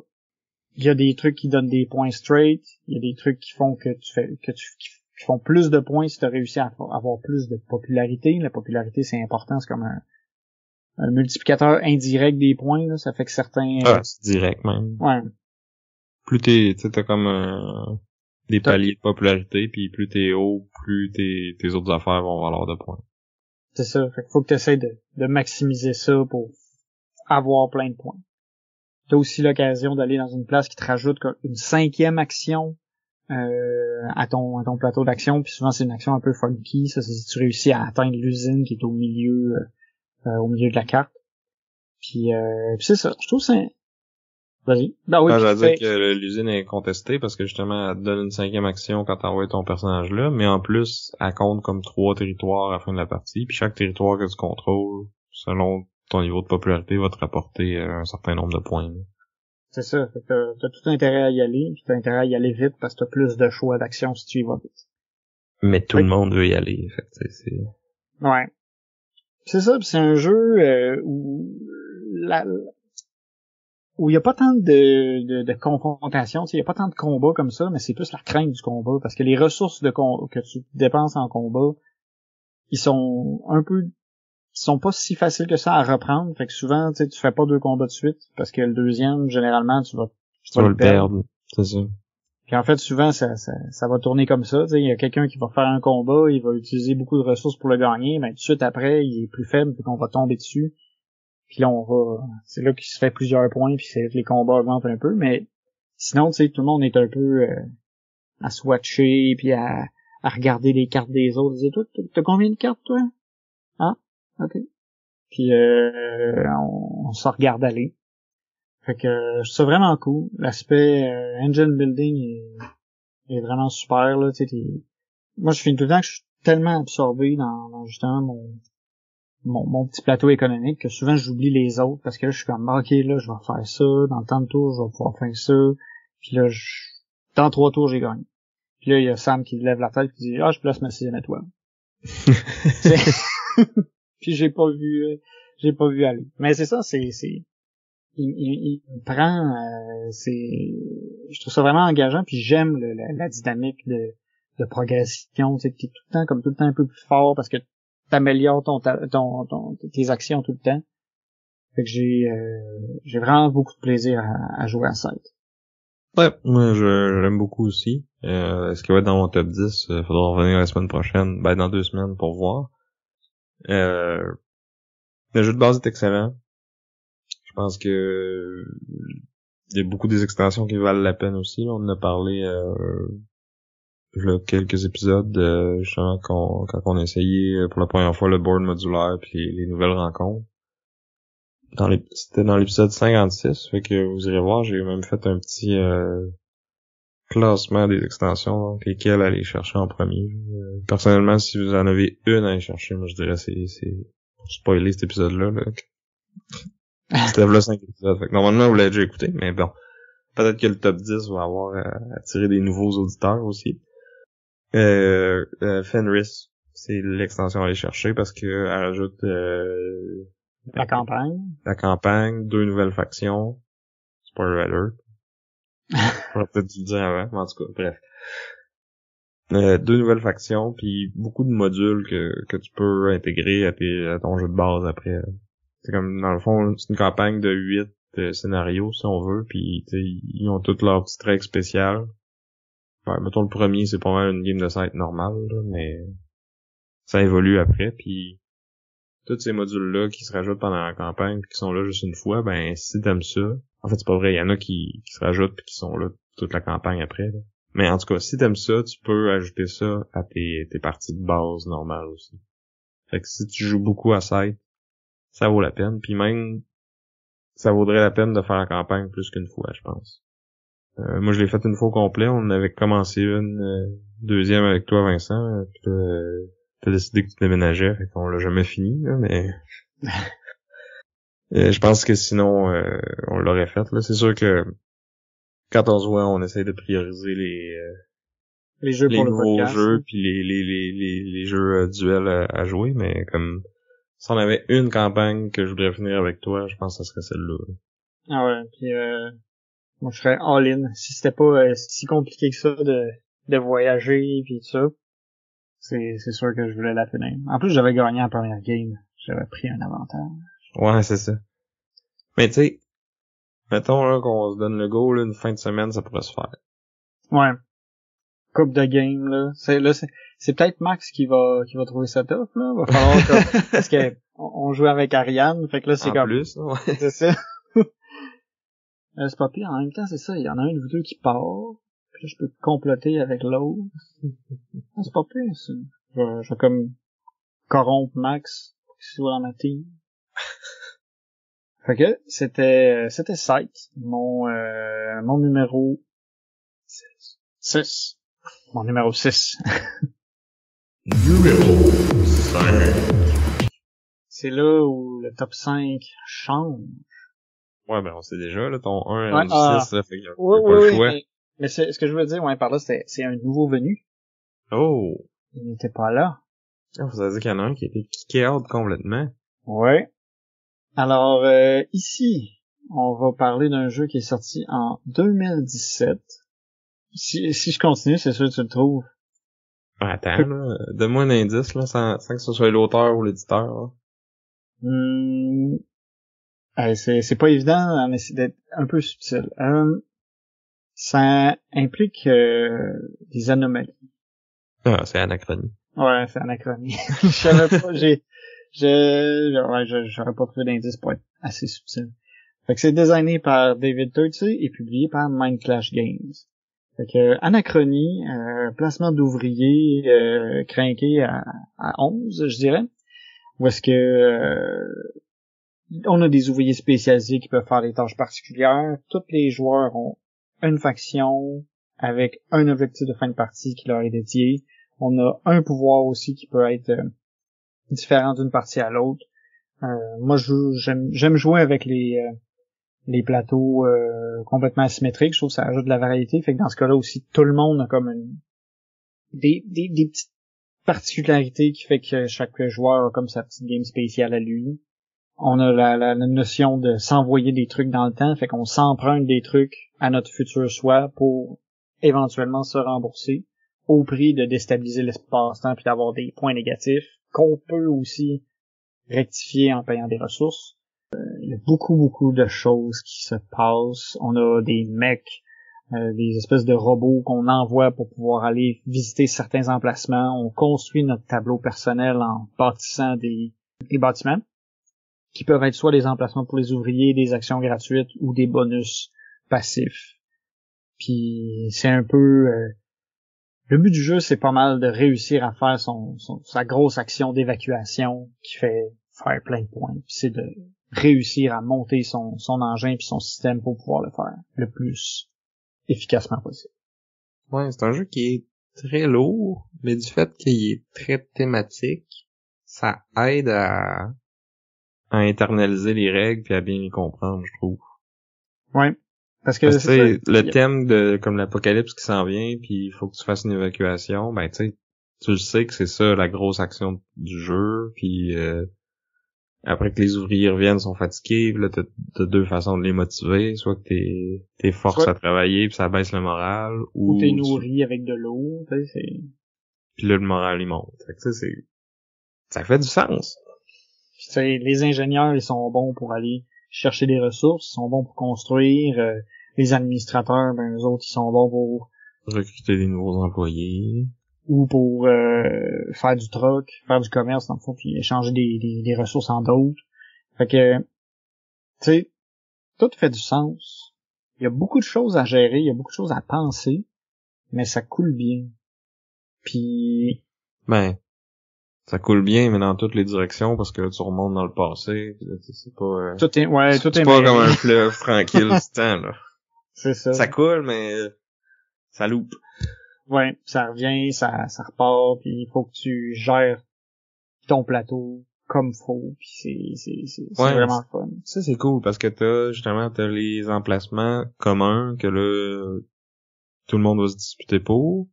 Speaker 1: il y a des trucs qui donnent des points straight, il y a des trucs qui font qui font plus de points si tu as réussi à avoir plus de popularité. La popularité, c'est important, c'est comme un multiplicateur indirect des points, là, ça fait que certains...
Speaker 2: c'est direct même.
Speaker 1: Ouais.
Speaker 2: Plus t'as comme des paliers de popularité, puis plus t'es haut, plus tes autres affaires vont valoir de points.
Speaker 1: C'est ça. Fait qu'il faut que tu essaies de maximiser ça pour avoir plein de points. T'as aussi l'occasion d'aller dans une place qui te rajoute une 5e action à ton plateau d'action, puis souvent c'est une action un peu funky. Ça, c'est si tu réussis à atteindre l'usine qui est au milieu de la carte. Puis c'est ça. Je trouve que c'est... Vas-y. Ben oui.
Speaker 2: J'allais dire que l'usine est contestée parce que justement, elle te donne une 5e action quand t'envoies ton personnage là, mais en plus, elle compte comme 3 territoires à la fin de la partie, puis chaque territoire que tu contrôles, selon ton niveau de popularité, va te rapporter un certain nombre de points. Là.
Speaker 1: C'est ça. Fait que t'as tout intérêt à y aller, puis t'as intérêt à y aller vite parce que t'as plus de choix d'action si tu y vas vite.
Speaker 2: Mais tout le monde veut y aller, fait que c'est...
Speaker 1: Ouais. C'est ça, puis c'est un jeu où il y a pas tant de confrontation, il y a pas tant de combats comme ça, mais c'est plus la crainte du combat, parce que les ressources que tu dépenses en combat, ils sont pas si faciles que ça à reprendre, fait que souvent, tu fais pas 2 combats de suite, parce que le deuxième, généralement, tu vas le perdre.
Speaker 2: C'est ça.
Speaker 1: Puis en fait, souvent, ça va tourner comme ça, il y a quelqu'un qui va faire un combat, il va utiliser beaucoup de ressources pour le gagner, mais tout de suite après, il est plus faible, fait qu'on va tomber dessus. Puis là, c'est là qu'il se fait plusieurs points, puis c'est là que les combats augmentent un peu, mais sinon, tout le monde est un peu à swatcher, puis à regarder les cartes des autres. Dire, toi, t'as combien de cartes, toi? Ah, ok. Puis on se regarde aller. Fait que c'est vraiment cool. L'aspect engine building est vraiment super, là. Moi, je finis tout le temps que je suis tellement absorbé dans justement mon petit plateau économique que souvent j'oublie les autres parce que là je suis comme ok, là je vais faire ça, dans le temps de tour je vais pouvoir faire ça, puis là dans 3 tours j'ai gagné. Puis là il y a Sam qui lève la tête et dit je place ma 6e étoile. Puis j'ai pas vu aller. Mais c'est ça, il prend je trouve ça vraiment engageant, puis j'aime la dynamique de progression, tu sais, qui est tout le temps un peu plus fort parce que t'améliores tes actions tout le temps. Fait que j'ai vraiment beaucoup de plaisir à jouer à 7.
Speaker 2: Ouais, moi je l'aime beaucoup aussi. Est-ce qu'il va être dans mon top 10? Faudra revenir la semaine prochaine, dans 2 semaines pour voir. Le jeu de base est excellent. Je pense que il y a beaucoup des extensions qui valent la peine aussi. Là, on en a parlé il y a quelques épisodes, justement, quand on a essayé pour la première fois le board modulaire puis les nouvelles rencontres. C'était dans l'épisode 56, fait que vous irez voir, j'ai même fait un petit classement des extensions, donc lesquelles aller chercher en premier. Personnellement, si vous en avez une à aller chercher, moi je dirais c'est pour spoiler cet épisode-là. C'était là 5 épisodes. Fait que normalement vous l'avez déjà écouté, mais bon. Peut-être que le top 10 va avoir attiré des nouveaux auditeurs aussi. Fenris, c'est l'extension à aller chercher parce que elle rajoute
Speaker 1: la campagne,
Speaker 2: 2 nouvelles factions. Spoiler alert. J'aurais peut-être dû le dire avant, mais en tout cas, bref. 2 nouvelles factions, puis beaucoup de modules que tu peux intégrer à ton jeu de base après. C'est comme, dans le fond, c'est une campagne de 8 scénarios, si on veut, puis ils ont tous leurs petits tracks spéciaux. Ouais, mettons le premier, c'est pas mal une game de 5 normale, là, mais ça évolue après, puis tous ces modules-là qui se rajoutent pendant la campagne, puis qui sont là juste une fois, si t'aimes ça, en fait c'est pas vrai, il y en a qui se rajoutent puis qui sont là toute la campagne après, là. Mais en tout cas, si t'aimes ça, tu peux ajouter ça à tes parties de base normales aussi. Fait que si tu joues beaucoup à 7, ça vaut la peine, puis même ça vaudrait la peine de faire la campagne plus qu'une fois, je pense. Moi, je l'ai fait une fois au complet. On avait commencé une deuxième avec toi, Vincent. Puis t'as décidé que tu déménageais, fait qu'on l'a jamais fini, là, mais je pense que sinon on l'aurait fait. Là, c'est sûr que quand on se voit, on essaie de prioriser
Speaker 1: les jeux pour le
Speaker 2: nouveaux
Speaker 1: podcast,
Speaker 2: jeux puis les jeux duels à jouer, mais comme si on avait une campagne que je voudrais finir avec toi, je pense que ça serait celle-là.
Speaker 1: Ah ouais, puis moi je serais all-in. Si c'était pas si compliqué que ça de voyager puis tout ça, c'est sûr que je voulais la finir. En plus, j'avais gagné la première game. J'avais pris un avantage.
Speaker 2: Ouais, c'est ça. Mais tu sais, mettons là qu'on se donne le go, là, une fin de semaine, ça pourrait se faire.
Speaker 1: Ouais. couple de games, là. C'est peut-être Max qui va trouver ça tough, là. Va falloir comme, parce que on jouait avec Ariane, fait que là, c'est
Speaker 2: En
Speaker 1: comme,
Speaker 2: plus, ouais.
Speaker 1: c'est ça. C'est pas pire, en même temps, c'est ça, il y en a un de vous deux qui part, puis là, je peux comploter avec l'autre. C'est pas pire, ça. Je vais comme corrompre Max pour qu'il soit dans ma team. Fait que c'était Sight, mon numéro 6. Mon numéro 6.
Speaker 2: Numéro 5.
Speaker 1: C'est là où le top 5 change.
Speaker 2: Ouais, ben on sait déjà, là, ton 1 à
Speaker 1: Ouais,
Speaker 2: 6, là, fait qu'il y a
Speaker 1: oui,
Speaker 2: pas le
Speaker 1: oui,
Speaker 2: choix.
Speaker 1: mais ce que je veux dire, ouais, par là, c'est un nouveau venu.
Speaker 2: Oh!
Speaker 1: Il n'était pas là.
Speaker 2: Ah, vous avez dit qu'il y en a un qui a été kické out complètement.
Speaker 1: Ouais. Alors, ici, on va parler d'un jeu qui est sorti en 2017. Si je continue, c'est sûr que tu le trouves.
Speaker 2: Attends, là, donne-moi un indice, là, sans que ce soit l'auteur ou l'éditeur, là.
Speaker 1: C'est pas évident, mais c'est d'être un peu subtil. Ça implique des anomalies.
Speaker 2: Ah, c'est Anachronie.
Speaker 1: Ouais, c'est anachronie. Je savais pas, j'aurais pas trouvé d'indice pour être assez subtil. Fait que c'est designé par David Turczi et publié par Mindclash Games. Fait que Anachronie, placement d'ouvriers crinqués à 11, je dirais. Où est-ce que on a des ouvriers spécialisés qui peuvent faire des tâches particulières. Tous les joueurs ont une faction avec un objectif de fin de partie qui leur est dédié. On a un pouvoir aussi qui peut être différent d'une partie à l'autre. Moi, j'aime jouer avec les plateaux complètement asymétriques. Je trouve que ça ajoute de la variété. Fait que dans ce cas-là aussi, tout le monde a comme des petites particularités qui fait que chaque joueur a comme sa petite game spéciale à lui. On a la notion de s'envoyer des trucs dans le temps, fait qu'on s'emprunte des trucs à notre futur soi pour éventuellement se rembourser au prix de déstabiliser l'espace-temps puis d'avoir des points négatifs qu'on peut aussi rectifier en payant des ressources. Il y a beaucoup de choses qui se passent. On a des mecs, des espèces de robots qu'on envoie pour pouvoir aller visiter certains emplacements. On construit notre tableau personnel en bâtissant des bâtiments qui peuvent être soit des emplacements pour les ouvriers, des actions gratuites ou des bonus passifs. Puis c'est un peu... le but du jeu, c'est pas mal de réussir à faire sa grosse action d'évacuation qui fait faire plein de points. Puis c'est de réussir à monter son engin puis son système pour pouvoir le faire le plus efficacement possible.
Speaker 2: Ouais, c'est un jeu qui est très lourd, mais du fait qu'il est très thématique, ça aide à internaliser les règles puis à bien les comprendre, je trouve.
Speaker 1: Ouais. Parce que
Speaker 2: c'est le thème de comme l'apocalypse qui s'en vient puis il faut que tu fasses une évacuation, ben tu sais, tu le sais que c'est ça la grosse action du jeu, puis après que les ouvriers reviennent, sont fatigués, là t'as deux façons de les motiver, soit que t'es forces à travailler puis ça baisse le moral,
Speaker 1: ou t'es nourri avec de l'eau, tu sais,
Speaker 2: puis là le moral il monte. Fait que ça fait du sens.
Speaker 1: Puis les ingénieurs, ils sont bons pour aller chercher des ressources, ils sont bons pour construire, les administrateurs, ben eux autres, ils sont bons pour
Speaker 2: recruter des nouveaux employés
Speaker 1: ou pour faire du troc, faire du commerce dans le fond, puis échanger des ressources en d'autres. Fait que tu sais, tout fait du sens. Il y a beaucoup de choses à gérer, il y a beaucoup de choses à penser, mais ça coule bien. Puis
Speaker 2: ben ça coule bien, mais dans toutes les directions, parce que là, tu remontes dans le passé. C'est pas...
Speaker 1: tout est
Speaker 2: pas comme un fleuve tranquille du temps, là.
Speaker 1: C'est ça.
Speaker 2: Ça coule, mais ça loupe.
Speaker 1: Ouais, ça revient, ça repart, puis il faut que tu gères ton plateau comme faut, puis c'est vraiment fun.
Speaker 2: Ça, c'est cool, parce que t'as les emplacements communs que là, tout le monde va se disputer pour.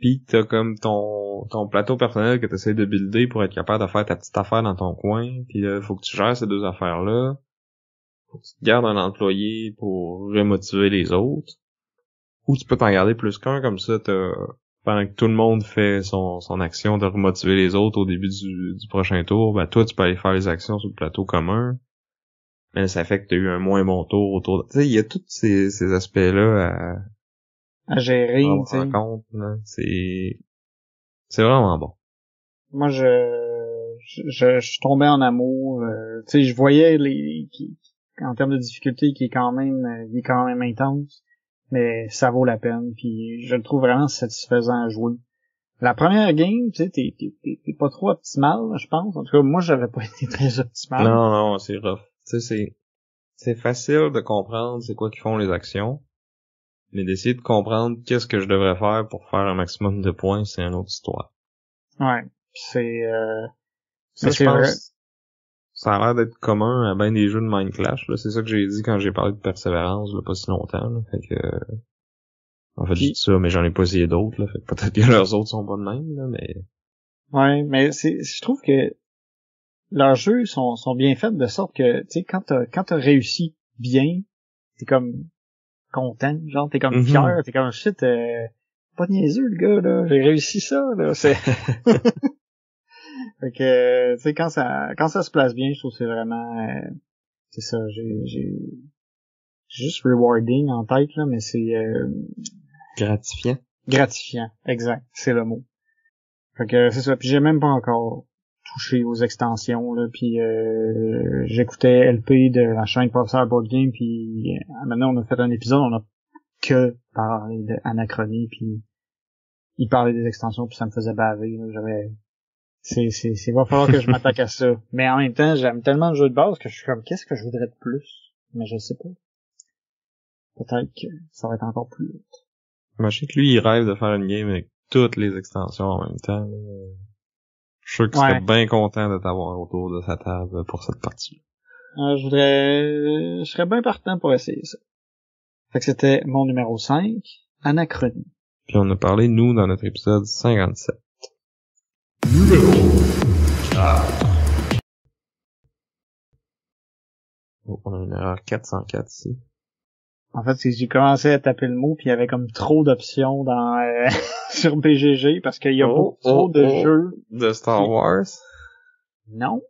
Speaker 2: Pis t'as comme ton plateau personnel que t'essaies de builder pour être capable de faire ta petite affaire dans ton coin. Pis là, faut que tu gères ces deux affaires-là. Faut que tu te gardes un employé pour remotiver les autres. Ou tu peux t'en garder plus qu'un, comme ça, pendant que tout le monde fait son action de remotiver les autres au début du prochain tour, ben toi, tu peux aller faire les actions sur le plateau commun. Mais ça fait que t'as eu un moins bon tour autour de... Tu sais, il y a tous ces aspects-là
Speaker 1: à gérer,
Speaker 2: prendre
Speaker 1: tu sais.
Speaker 2: en compte, là. C'est vraiment bon.
Speaker 1: Moi, je tombais en amour. Tu sais, je voyais en termes de difficulté, il est quand même intense, mais ça vaut la peine. Puis je le trouve vraiment satisfaisant à jouer. La première game, tu sais, t'es pas trop optimal, je pense. En tout cas, moi, j'avais pas été très optimal.
Speaker 2: Non, c'est rough. Tu sais, c'est facile de comprendre c'est quoi qui font les actions, mais d'essayer de comprendre qu'est-ce que je devrais faire pour faire un maximum de points, c'est une autre histoire.
Speaker 1: Ouais,
Speaker 2: Mais je
Speaker 1: c'est vrai.
Speaker 2: pense ça a l'air d'être commun à bien des jeux de Mind Clash, là. C'est ça que j'ai dit quand j'ai parlé de persévérance, là, pas si longtemps, là. Fait que, en fait, j'ai dit ça, mais j'en ai pas essayé d'autres, là. Fait que peut-être que leurs autres sont pas de même, là, mais...
Speaker 1: Ouais, mais je trouve que leurs jeux sont bien faits de sorte que, tu sais, quand t'as réussi bien, t'es comme content, genre, t'es comme fier, t'es comme shit, pas niaiseux, le gars, là, j'ai réussi ça, là, c'est... Fait que, tu sais, quand ça se place bien, je trouve que c'est vraiment, c'est ça, j'ai juste rewarding en tête, là, mais c'est,
Speaker 2: gratifiant.
Speaker 1: Gratifiant, exact, c'est le mot. Fait que, c'est ça, puis j'ai même pas encore touché aux extensions, là, puis j'écoutais LP de la chaîne Professeur Board Game, puis maintenant on a fait un épisode, on a que parlé de Anachronie, puis il parlait des extensions, puis ça me faisait baver, là, va falloir que je m'attaque à ça. Mais en même temps, j'aime tellement le jeu de base que je suis comme, qu'est-ce que je voudrais de plus? Mais je sais pas. Peut-être que ça va être encore plus haut.
Speaker 2: Moi, je sais que lui, il rêve de faire une game avec toutes les extensions en même temps. Je suis sûr qu'il serait bien content de t'avoir autour de sa table pour cette partie.
Speaker 1: Je serais bien partant pour essayer ça. Fait que c'était mon numéro 5, Anachronie.
Speaker 2: Puis on a parlé, nous, dans notre épisode 57. Oh, on a une erreur 404 ici.
Speaker 1: En fait, c'est que j'ai commencé à taper le mot, puis il y avait comme trop d'options dans sur BGG, parce qu'il y a trop de jeux...
Speaker 2: De Star Wars?
Speaker 1: Non.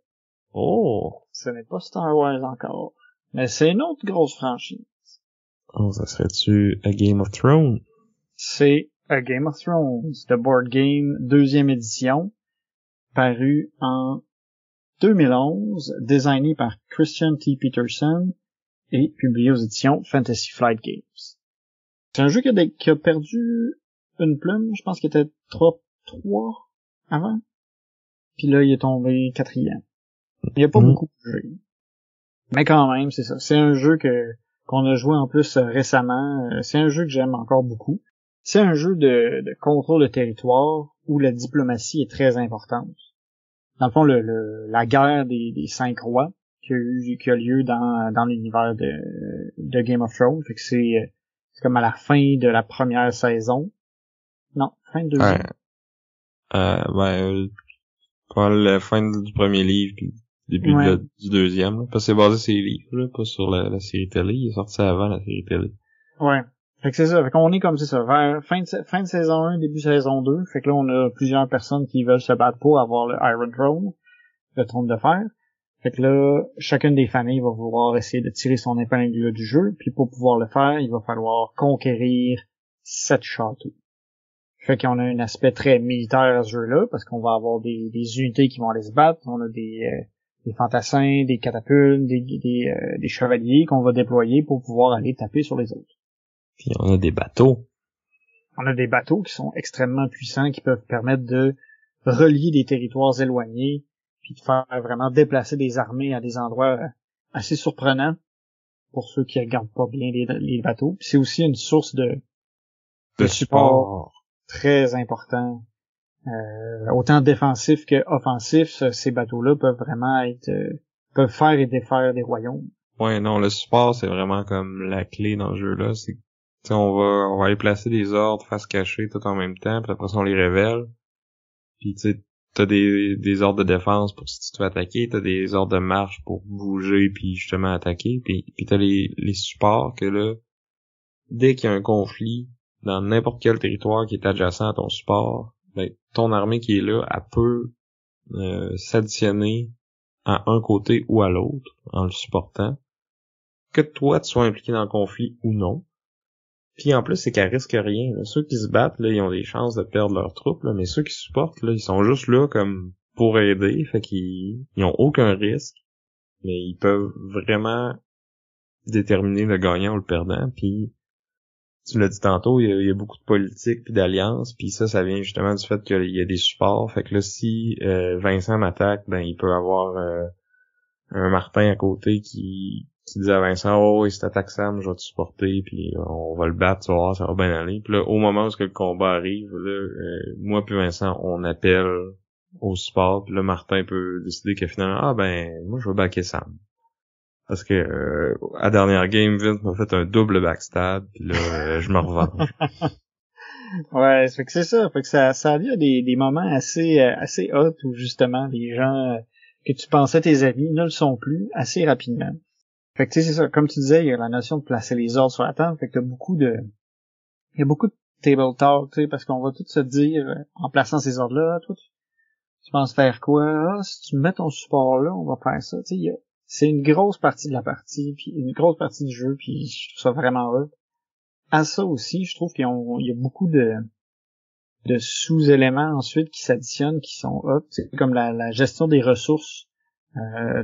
Speaker 2: Oh!
Speaker 1: Ce n'est pas Star Wars encore. Mais c'est une autre grosse franchise.
Speaker 2: Oh, ça serait-tu A Game of Thrones?
Speaker 1: C'est A Game of Thrones, The Board Game, 2e édition, paru en 2011, designé par Christian T. Peterson et publié aux éditions Fantasy Flight Games. C'est un jeu qui a perdu une plume, je pense qu'il était 3 avant, puis là il est tombé 4e. Il n'y a pas beaucoup de jeux. Mais quand même, c'est ça. C'est un jeu qu'on a joué en plus récemment. C'est un jeu que j'aime encore beaucoup. C'est un jeu de contrôle de territoire où la diplomatie est très importante. Dans le fond, la guerre des 5 rois qui a lieu dans l'univers de Game of Thrones. Fait que c'est comme à la fin de la première saison. Non, fin de deuxième.
Speaker 2: Pas la fin du premier livre puis début du deuxième, là, parce que c'est basé sur les livres, là, pas sur la série télé. Il est sorti avant la série télé.
Speaker 1: Ouais. Fait que c'est ça. Fait qu'on est comme c'est ça. Vers fin de saison 1, début saison 2. Fait que là, on a plusieurs personnes qui veulent se battre pour avoir le Iron Throne, le trône de fer. Fait que là, chacune des familles va vouloir essayer de tirer son épingle du jeu. Puis pour pouvoir le faire, il va falloir conquérir 7 châteaux. Fait qu'on a un aspect très militaire à ce jeu-là, parce qu'on va avoir des unités qui vont aller se battre. On a des fantassins, des catapultes, des chevaliers qu'on va déployer pour pouvoir aller taper sur les autres.
Speaker 2: Puis on a des bateaux.
Speaker 1: On a des bateaux qui sont extrêmement puissants, qui peuvent permettre de relier des territoires éloignés, puis de faire vraiment déplacer des armées à des endroits assez surprenants pour ceux qui regardent pas bien les bateaux. Puis c'est aussi une source de support très important. Autant défensif que offensif, ces bateaux-là peuvent vraiment peuvent faire et défaire des royaumes.
Speaker 2: Ouais, non, le support, c'est vraiment comme la clé dans le jeu-là. C'est que, on va aller placer des ordres face cachée tout en même temps, puis après ça, on les révèle. Puis tu sais, t'as des ordres de défense pour si tu te fais attaquer, t'as des ordres de marche pour bouger puis justement attaquer, puis t'as les supports que là, dès qu'il y a un conflit dans n'importe quel territoire qui est adjacent à ton support, ben, ton armée qui est là, elle peut s'additionner à un côté ou à l'autre en le supportant. Que toi, tu sois impliqué dans le conflit ou non. Puis en plus, c'est qu'elle risque rien. Là. Ceux qui se battent, là, ils ont des chances de perdre leur troupe, là, mais ceux qui supportent, là, ils sont juste là comme pour aider, fait qu'ils ils ont aucun risque, mais ils peuvent vraiment déterminer le gagnant ou le perdant. Puis tu l'as dit tantôt, il y a beaucoup de politique puis d'alliances, puis ça vient justement du fait qu'il y a des supports. Fait que là, si Vincent m'attaque, ben il peut avoir un Martin à côté qui dit à Vincent, oh oui, si t'attaques Sam, je vais te supporter, puis on va le battre, tu vas voir, ça va bien aller. Puis là, au moment où le combat arrive, là, moi puis Vincent, on appelle au support, puis là, Martin peut décider que finalement, ah ben, moi je vais backer Sam. Parce que à dernière game, Vince m'a fait un double backstab, puis là, je me revanche.
Speaker 1: Ouais, fait que c'est ça. Fait que ça a des moments assez hot où justement les gens que tu pensais tes amis ne le sont plus assez rapidement. Fait que tu sais, c'est ça. Comme tu disais, il y a la notion de placer les ordres sur la table. Fait que il y a beaucoup de table talk, tu sais, parce qu'on va tout se dire en plaçant ces ordres-là, toi, tu penses faire quoi? Ah, si tu mets ton support là, on va faire ça. Tu sais, c'est une grosse partie de la partie, puis une grosse partie du jeu, puis je trouve ça vraiment hot. À ça aussi, je trouve qu'il y a beaucoup de sous-éléments ensuite qui s'additionnent, qui sont hot. C'est comme la gestion des ressources.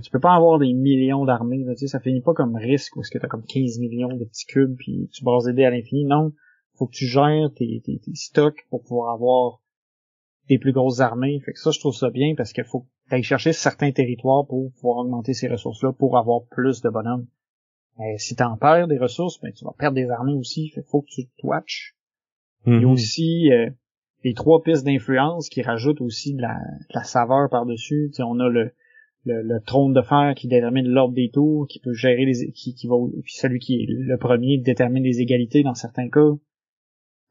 Speaker 1: Tu peux pas avoir des millions d'armées, tu sais, ça finit pas comme Risk où est-ce que t'as comme 15 millions de petits cubes puis tu bases des dés à l'infini. Non, faut que tu gères tes stocks pour pouvoir avoir des plus grosses armées. Fait que ça, je trouve ça bien parce qu'il faut que t'ailles chercher certains territoires pour pouvoir augmenter ces ressources-là pour avoir plus de bonhommes. Si t'en perds des ressources, ben tu vas perdre des armées aussi. Fait qu'il faut que tu te watches. Il y a aussi les 3 pistes d'influence qui rajoutent aussi de la saveur par-dessus. Tu sais, on a le trône de fer qui détermine l'ordre des tours, qui peut gérer qui va, puis celui qui est le premier détermine les égalités dans certains cas.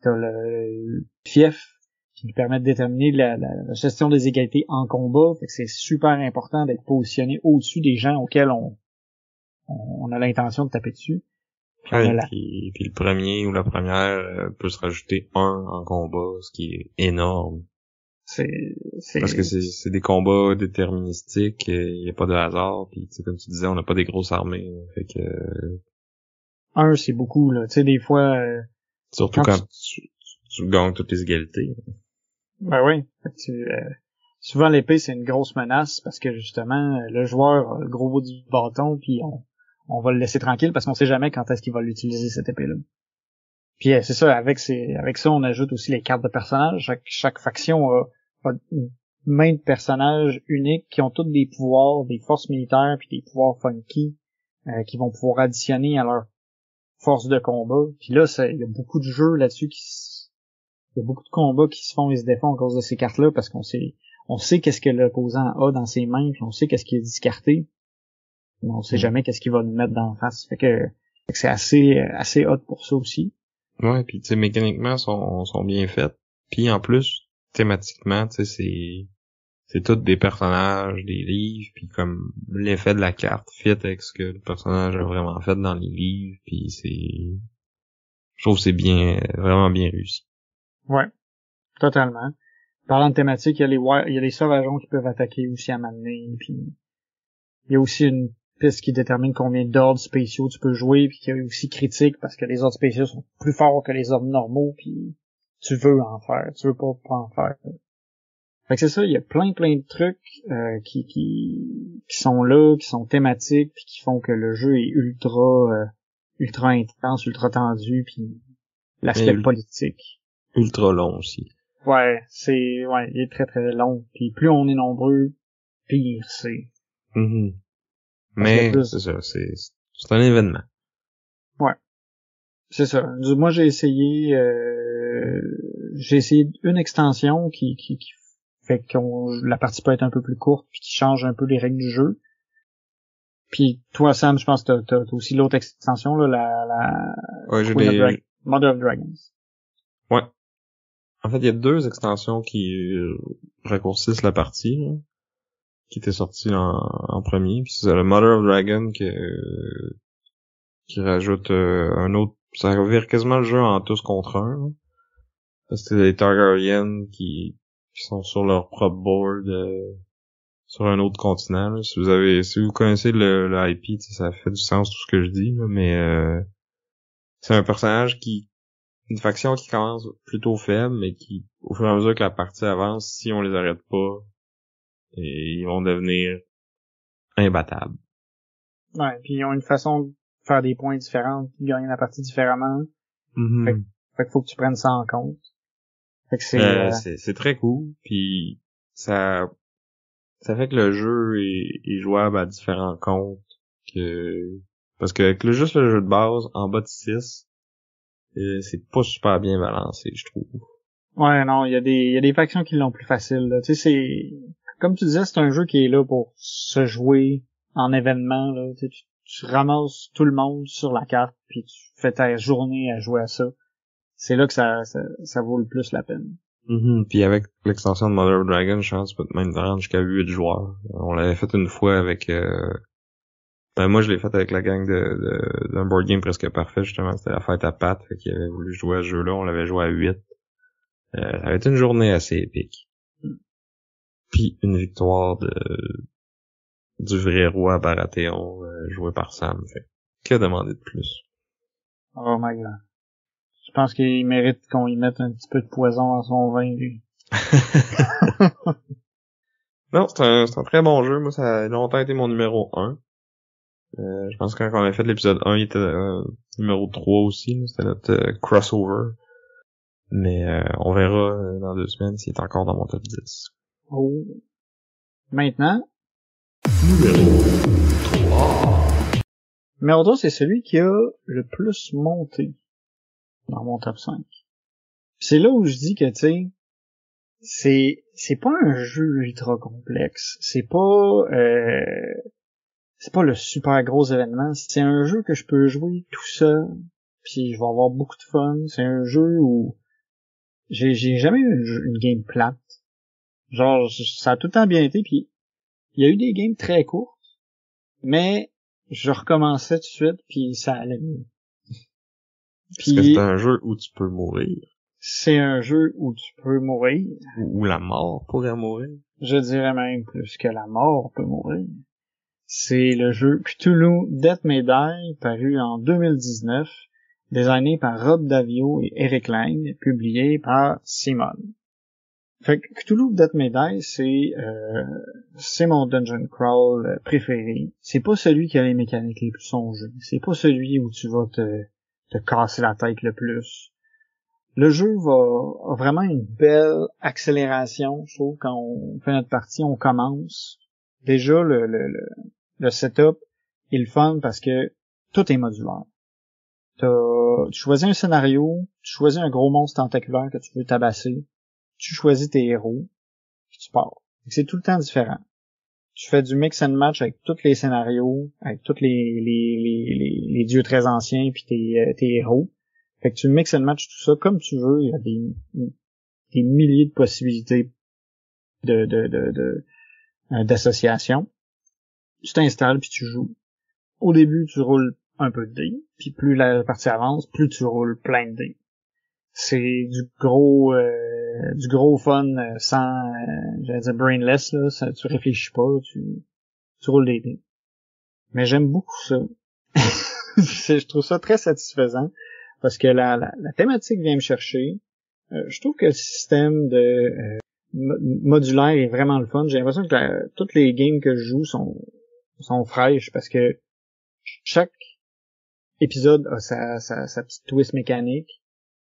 Speaker 1: T'as le fief qui nous permet de déterminer la gestion des égalités en combat. Fait que c'est super important d'être positionné au-dessus des gens auxquels on a l'intention de taper dessus.
Speaker 2: Puis, puis le premier ou la première peut se rajouter 1 en combat, ce qui est énorme. Parce que c'est des combats déterministiques, il y a pas de hasard, puis tu sais, comme tu disais, on n'a pas des grosses armées, fait que
Speaker 1: 1 c'est beaucoup là, tu sais des fois
Speaker 2: surtout quand tu gagnes toutes les égalités.
Speaker 1: Ben oui, souvent l'épée c'est une grosse menace parce que justement le joueur a le gros bout du bâton puis on va le laisser tranquille parce qu'on sait jamais quand est-ce qu'il va l'utiliser cette épée là. Puis c'est ça, avec ça on ajoute aussi les cartes de personnages. Chaque faction a une main de personnages uniques qui ont tous des pouvoirs, des forces militaires puis des pouvoirs funky qui vont pouvoir additionner à leur force de combat. Puis là, il y a beaucoup de jeux là-dessus il y a beaucoup de combats qui se font et se défont à cause de ces cartes-là parce qu'on sait qu'est-ce que l'opposant a dans ses mains puis on sait qu'est-ce qu'il a discarté. Mais on sait jamais qu'est-ce qu'il va nous mettre d'en face. Fait que c'est assez hot pour ça aussi.
Speaker 2: Ouais, puis tu sais, mécaniquement sont bien faites. Puis en plus, thématiquement, tu sais, c'est tous des personnages, des livres, puis comme l'effet de la carte fit avec ce que le personnage a vraiment fait dans les livres, puis je trouve que c'est vraiment bien réussi.
Speaker 1: Ouais, totalement. Parlant de thématique, il y a les sauvageons qui peuvent attaquer aussi à m'amener, puis il y a aussi une piste qui détermine combien d'ordres spéciaux tu peux jouer, puis qui est aussi critique parce que les ordres spéciaux sont plus forts que les ordres normaux, puis tu veux en faire, tu veux pas en faire. Fait que c'est ça, il y a plein de trucs qui sont là, qui sont thématiques, puis qui font que le jeu est ultra intense, ultra tendu, puis l'aspect politique.
Speaker 2: Ultra long aussi.
Speaker 1: Ouais, il est très très long, puis plus on est nombreux, pire c'est.
Speaker 2: Mais c'est ça, c'est un événement.
Speaker 1: Ouais. C'est ça. Moi j'ai essayé une extension qui fait que la partie peut être un peu plus courte puis qui change un peu les règles du jeu. Puis toi Sam, je pense que t'as aussi l'autre extension là,
Speaker 2: ouais, j'ai
Speaker 1: Mother of Dragons.
Speaker 2: Ouais. En fait, il y a 2 extensions qui raccourcissent la partie, là, qui était sortie en premier. Puis c'est le Mother of Dragon qui rajoute un autre. Ça revire quasiment le jeu en tous contre un. Là. Parce que c'est les Targaryen qui sont sur leur propre board sur un autre continent. Là. Si vous connaissez le IP, ça fait du sens tout ce que je dis, là, mais c'est un personnage qui une faction qui commence plutôt faible, mais qui, au fur et à mesure que la partie avance, si on les arrête pas, et ils vont devenir imbattables.
Speaker 1: Ouais, puis ils ont une façon de faire des points différents, de gagner la partie différemment. Fait qu'il faut que tu prennes ça en compte. Fait que
Speaker 2: c'est très cool, puis ça fait que le jeu est jouable à différents comptes, parce que avec juste le jeu de base, en bas de 6, c'est pas super bien balancé, je trouve.
Speaker 1: Ouais, non, il y a des factions qui l'ont plus facile, là. Tu sais, comme tu disais, c'est un jeu qui est là pour se jouer en événement, là. Tu ramasses tout le monde sur la carte, puis tu fais ta journée à jouer à ça. C'est là que ça vaut le plus la peine.
Speaker 2: Puis avec l'extension de Mother of Dragon, je pense que tu peux même te rendre jusqu'à 8 joueurs. On l'avait fait une fois avec... moi, je l'ai fait avec la gang d'un board game presque parfait, justement. C'était la fête à Pat, qui avait voulu jouer à ce jeu-là. On l'avait joué à 8. Ça avait été une journée assez épique. Puis une victoire du vrai roi Baratheon, joué par Sam. Fait que demander de plus?
Speaker 1: Oh my god. Je pense qu'il mérite qu'on y mette un petit peu de poison dans son vin, lui.
Speaker 2: Non, c'est un très bon jeu. Moi, ça a longtemps été mon numéro 1. Je pense que quand on avait fait l'épisode 1, il était numéro 3 aussi. C'était notre crossover. Mais on verra dans 2 semaines s'il est encore dans mon top 10.
Speaker 1: Oh. Maintenant, numéro 3, c'est celui qui a le plus monté dans mon top 5. C'est là où je dis que, tu sais, c'est pas un jeu ultra complexe. C'est pas le super gros événement. C'est un jeu que je peux jouer tout seul, puis je vais avoir beaucoup de fun. C'est un jeu où j'ai jamais eu une game plate. Genre, ça a tout le temps bien été, puis il y a eu des games très courtes, mais je recommençais tout de suite, puis ça allait mieux.
Speaker 2: Est-ce que c'est un jeu où tu peux mourir?
Speaker 1: C'est un jeu où tu peux mourir.
Speaker 2: Où la mort pourrait mourir?
Speaker 1: Je dirais même plus que la mort peut mourir. C'est le jeu Cthulhu Death May Die, paru en 2019, designé par Rob Daviau et Eric Lang, publié par Simon. Fait que Cthulhu Death May Die, c'est mon dungeon crawl préféré. C'est pas celui qui a les mécaniques les plus songées. C'est pas celui où tu vas te casser la tête le plus. Le jeu a vraiment une belle accélération, je trouve, quand on fait notre partie, on commence. Déjà, le setup est le fun parce que tout est modulaire. Tu choisis un scénario, tu choisis un gros monstre tentaculaire que tu veux tabasser, tu choisis tes héros, puis tu pars. C'est tout le temps différent. Tu fais du mix and match avec tous les scénarios, avec tous les dieux très anciens puis tes héros. Fait que tu mix and match tout ça comme tu veux. Il y a des milliers de possibilités d'association. Tu t'installes puis tu joues. Au début, tu roules un peu de dés, puis plus la partie avance, plus tu roules plein de dés. C'est du gros fun sans j'allais dire brainless là, ça, tu réfléchis pas, tu roules des dés. Mais j'aime beaucoup ça. Je trouve ça très satisfaisant parce que la thématique vient me chercher. Je trouve que le système de modulaire est vraiment le fun. J'ai l'impression que toutes les games que je joue sont fraîches parce que chaque épisode a sa petite twist mécanique.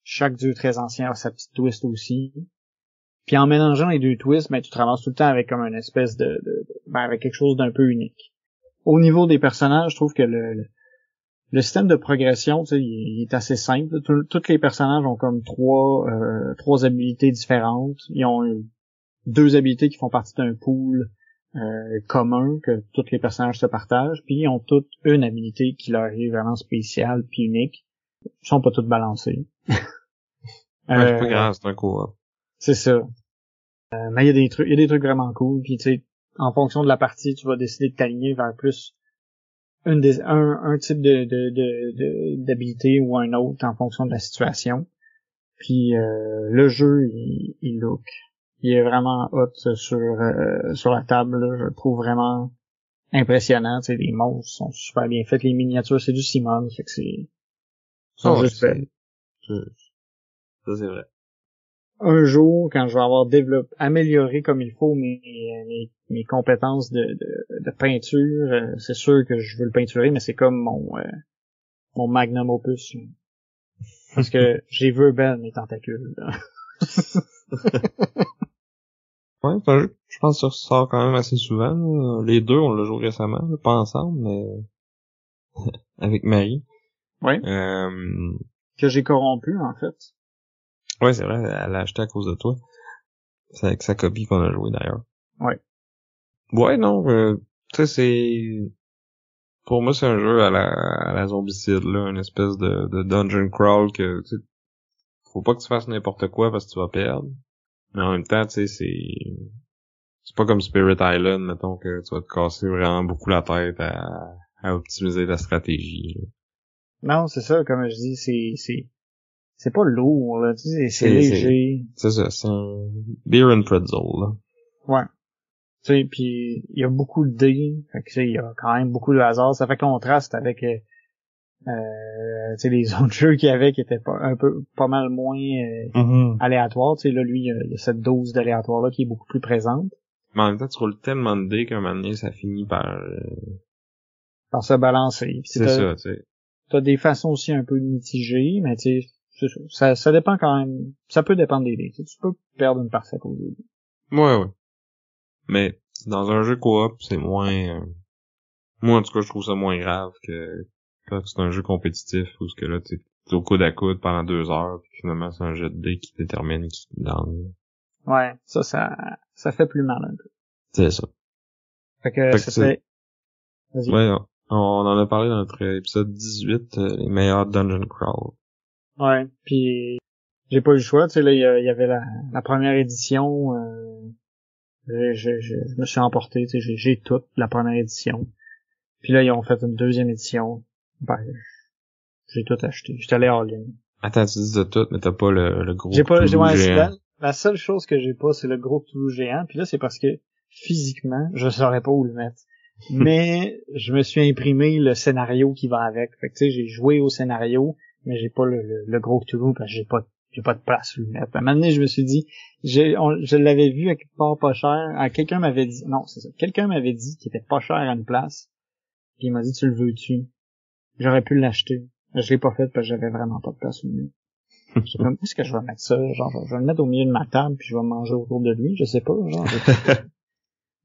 Speaker 1: Chaque dieu très ancien a sa petite twist aussi. Puis en mélangeant les deux twists, ben, tu te ramasses tout le temps avec comme une espèce avec quelque chose d'un peu unique. Au niveau des personnages, je trouve que le système de progression, tu sais, il est assez simple. Tous les personnages ont comme trois habilités différentes. Ils ont 2 habilités qui font partie d'un pool commun que tous les personnages se partagent. Puis ils ont toutes une habilité qui leur est vraiment spéciale puis unique. Ils sont pas toutes balancées.
Speaker 2: C'est pas grave, c'est un co-op.
Speaker 1: C'est ça. Mais il y a des trucs vraiment cool. Puis tu sais, en fonction de la partie, tu vas décider de t'aligner vers plus un type d'habilité ou un autre en fonction de la situation. Puis le jeu, il look. Il est vraiment hot sur la table. Là. Je le trouve vraiment impressionnant. Tu sais, les monstres sont super bien faits. Les miniatures, c'est du Simon. Fait que c'est juste fait.
Speaker 2: Ça, c'est vrai.
Speaker 1: Un jour, quand je vais avoir amélioré comme il faut mes compétences de peinture, c'est sûr que je veux le peinturer, mais c'est comme mon magnum opus. Parce que j'ai vu belle mes tentacules. Là.
Speaker 2: Ouais, c'est un jeu que je pense que ça ressort quand même assez souvent. Là. Les deux, on l'a joué récemment, là, pas ensemble, mais avec Marie.
Speaker 1: Ouais. Que j'ai corrompu, en fait.
Speaker 2: Ouais, c'est vrai, elle l'a acheté à cause de toi. C'est avec sa copie qu'on a joué d'ailleurs.
Speaker 1: Ouais.
Speaker 2: Ouais, non, tu sais, c'est... Pour moi, c'est un jeu à la zombicide, là, une espèce de dungeon crawl que, tu sais, faut pas que tu fasses n'importe quoi parce que tu vas perdre. Mais en même temps, tu sais, c'est pas comme Spirit Island, mettons, que tu vas te casser vraiment beaucoup la tête à optimiser ta stratégie, là.
Speaker 1: Non, c'est ça, comme je dis, c'est pas lourd, là, tu sais, c'est léger.
Speaker 2: C'est ça, c'est un beer and pretzel, là.
Speaker 1: Ouais. Tu sais, puis il y a beaucoup de dés, fait que tu sais, il y a quand même beaucoup de hasard. Ça fait contraste avec tu sais, les autres jeux qu'il y avait qui étaient pas mal moins aléatoires. Tu sais, là, lui, il y a cette dose d'aléatoire là qui est beaucoup plus présente.
Speaker 2: Mais en même temps, tu roules tellement de dés qu'un moment donné, ça finit par
Speaker 1: Se balancer.
Speaker 2: C'est ça, tu sais.
Speaker 1: T'as des façons aussi un peu mitigées, mais tu sais, ça dépend quand même. Ça peut dépendre des dés. Tu peux perdre une partie à cause des dés.
Speaker 2: Ouais. Mais dans un jeu coop, c'est moins... Moi, en tout cas, je trouve ça moins grave que quand c'est un jeu compétitif où que là, t'es au coude à coude pendant 2 heures, puis finalement, c'est un jet de dés qui détermine qui gagne.
Speaker 1: Ouais, ça fait plus mal un peu.
Speaker 2: C'est ça.
Speaker 1: Fait que c'était... Vas-y.
Speaker 2: Ouais, on en a parlé dans notre épisode 18, les meilleurs dungeon crawl.
Speaker 1: Ouais, puis j'ai pas eu le choix, tu sais, là, il y avait la première édition, je me suis emporté, tu sais, j'ai toute la première édition. Puis là, ils ont fait une deuxième édition. Ben, j'ai tout acheté. J'étais allé en ligne.
Speaker 2: Attends, tu dis de tout, mais t'as pas le gros
Speaker 1: géant. La seule chose que j'ai pas, c'est le gros Cthulhu géant. Puis là, c'est parce que physiquement, je saurais pas où le mettre. Mais je me suis imprimé le scénario qui va avec. Fait que tu sais, j'ai joué au scénario, mais j'ai pas le gros Cthulhu parce que j'ai pas de place où le mettre. À un moment donné, je me suis dit, je l'avais vu à quelque part pas cher. Quelqu'un m'avait dit, non, c'est ça. Quelqu'un m'avait dit qu'il était pas cher à une place. Puis il m'a dit, tu le veux-tu? J'aurais pu l'acheter. Je l'ai pas fait parce que j'avais vraiment pas de place au milieu. J'ai comme, est-ce que je vais mettre ça? Genre, je vais le mettre au milieu de ma table puis je vais manger autour de lui. Je sais pas, genre.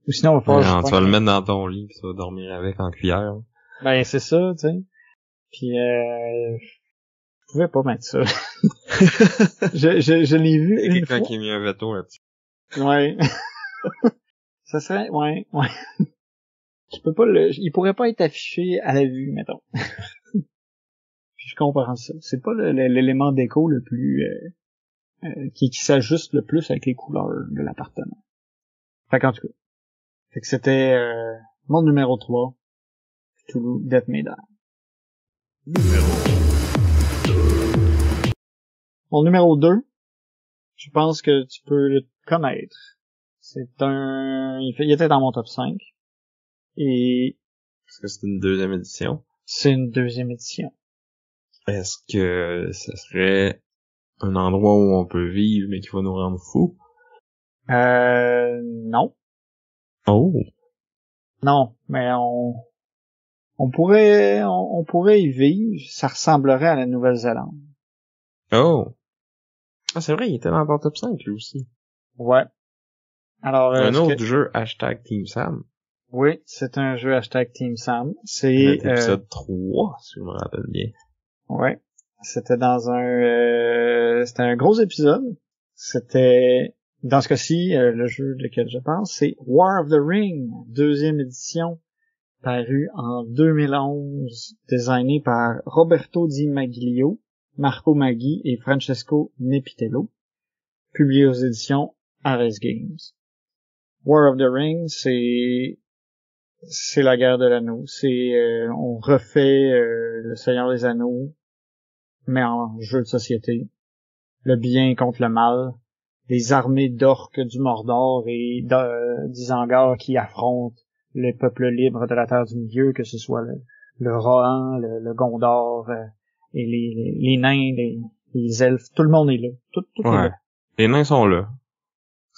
Speaker 1: Ou sinon, il va falloir
Speaker 2: tu vas le mettre dans ton lit pis tu vas dormir avec en cuillère.
Speaker 1: Ben, c'est ça, tu sais. Puis, je pouvais pas mettre ça. je l'ai vu
Speaker 2: il y a
Speaker 1: une fois.
Speaker 2: quelqu'un qui a mis un veto là-dessus.
Speaker 1: Ouais. Ça serait, ouais. Je peux pas il pourrait pas être affiché à la vue, mettons. Puis je comprends ça. C'est pas l'élément déco le plus, qui s'ajuste le plus avec les couleurs de l'appartement. Fait qu'en tout cas. Fait que c'était, mon numéro 3. Cthulhu Death May Die. Mon numéro 2. Je pense que tu peux le connaître. Il était dans mon top 5. Et
Speaker 2: Est-ce que c'est une deuxième édition?
Speaker 1: c'est une deuxième édition.
Speaker 2: Est-ce que ce serait un endroit où on peut vivre mais qui va nous rendre fous?
Speaker 1: Non.
Speaker 2: Oh!
Speaker 1: Non, mais on pourrait y vivre. Ça ressemblerait à la Nouvelle-Zélande.
Speaker 2: Oh! Ah, c'est vrai, il était dans ton top 5, lui aussi.
Speaker 1: Ouais. Alors,
Speaker 2: un autre jeu, #Team Sam.
Speaker 1: Oui, c'est un jeu #Team Sam. C'est
Speaker 2: l'épisode 3, si je me rappelle bien.
Speaker 1: Ouais. C'était c'était un gros épisode. C'était, dans ce cas-ci, le jeu lequel je pense, c'est War of the Ring, deuxième édition, paru en 2011, designé par Roberto Di Maglio, Marco Maggi et Francesco Nepitello, publié aux éditions Ares Games. War of the Ring, c'est la guerre de l'anneau. On refait le Seigneur des Anneaux, mais en jeu de société. Le bien contre le mal. Les armées d'orques du Mordor et d'Isengard qui affrontent les peuples libres de la Terre du Milieu, que ce soit le Rohan, le Gondor, et les nains, les elfes, tout le monde est là. Tout est
Speaker 2: Ouais.
Speaker 1: là.
Speaker 2: Les nains sont là.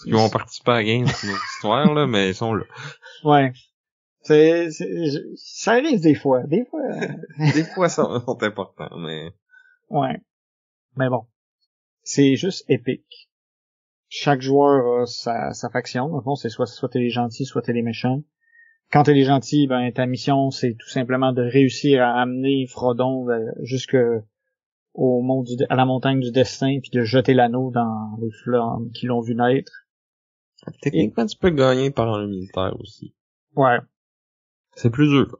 Speaker 2: Ils vont participer à la game, c'est une autre histoire, là, mais ils sont là.
Speaker 1: Ouais. Ça arrive des fois. Des fois.
Speaker 2: Des fois, ça sont importants, mais...
Speaker 1: Ouais. Mais bon. C'est juste épique. Chaque joueur a sa faction. Dans le fond, c'est soit t'es les gentils, soit t'es les méchants. Quand t'es les gentils, ben, ta mission, c'est tout simplement de réussir à amener Frodon jusque au monde à la montagne du destin, puis de jeter l'anneau dans les flammes qui l'ont vu naître.
Speaker 2: Techniquement, tu peux gagner par un militaire aussi.
Speaker 1: Ouais.
Speaker 2: C'est plus dur.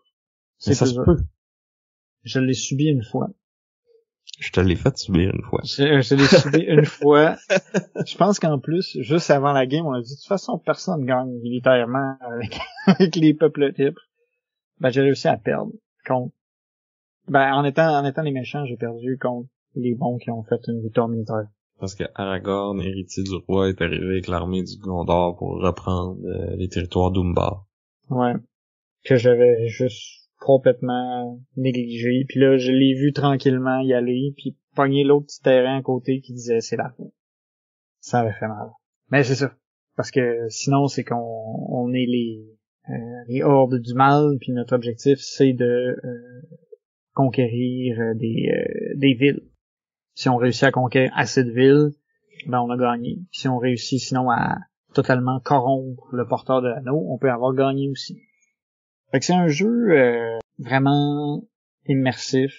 Speaker 2: Mais ça se peut.
Speaker 1: Je l'ai subi une fois.
Speaker 2: Je te l'ai fait subir une fois.
Speaker 1: Je l'ai subi une fois. Je pense qu'en plus, juste avant la game, on a dit, de toute façon, personne gagne militairement avec les peuples libres. Ben, j'ai réussi à perdre contre. Ben, en étant les méchants, j'ai perdu contre les bons qui ont fait une victoire militaire.
Speaker 2: Parce que Aragorn, héritier du roi, est arrivé avec l'armée du Gondor pour reprendre les territoires d'Umbar.
Speaker 1: Ouais. Que j'avais juste complètement négligé. Puis là, je l'ai vu tranquillement y aller, puis pogner l'autre petit terrain à côté qui disait c'est la fin. Ça avait fait mal. Mais c'est ça. Parce que sinon, c'est qu'on est les hordes du mal, puis notre objectif, c'est de conquérir des villes. Si on réussit à conquérir assez de villes, ben on a gagné. Puis si on réussit sinon à totalement corrompre le porteur de l'anneau, on peut avoir gagné aussi. Fait que c'est un jeu vraiment immersif.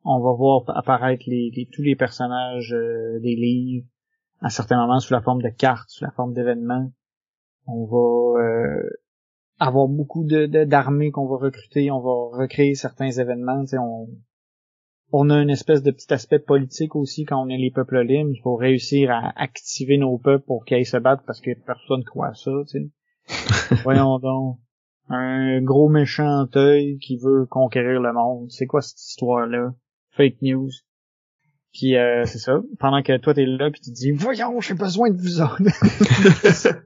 Speaker 1: On va voir apparaître tous les personnages des livres à certains moments sous la forme de cartes, sous la forme d'événements. On va avoir beaucoup d'armées qu'on va recruter, on va recréer certains événements, tu sais, on a une espèce de petit aspect politique aussi quand on est les peuples libres. Il faut réussir à activer nos peuples pour qu'ils aillent se battre parce que personne croit à ça, tu sais. Voyons donc. Un gros méchant œil qui veut conquérir le monde. C'est quoi cette histoire-là? Fake news. Puis c'est ça. Pendant que toi t'es là puis tu te dis voyons, j'ai besoin de vous autres.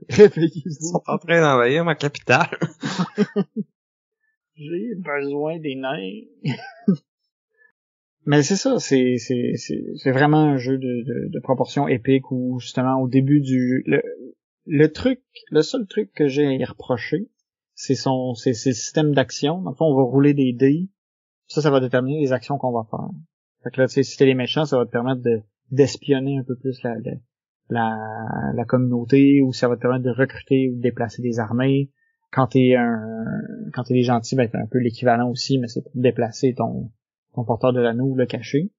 Speaker 2: Ils sont en train d'envahir ma capitale.
Speaker 1: J'ai besoin des nains. Mais c'est ça, c'est vraiment un jeu de proportions épiques où justement au début le seul truc que j'ai à y reprocher, c'est ses systèmes d'action. Dans le fond, on va rouler des dés. Ça va déterminer les actions qu'on va faire. Fait que là, tu sais, si t'es les méchants, ça va te permettre d'espionner un peu plus la communauté, ou ça va te permettre de recruter ou de déplacer des armées. Quand t'es les gentils, ben t'es un peu l'équivalent aussi, mais c'est pour déplacer ton porteur de l'anneau ou le cacher.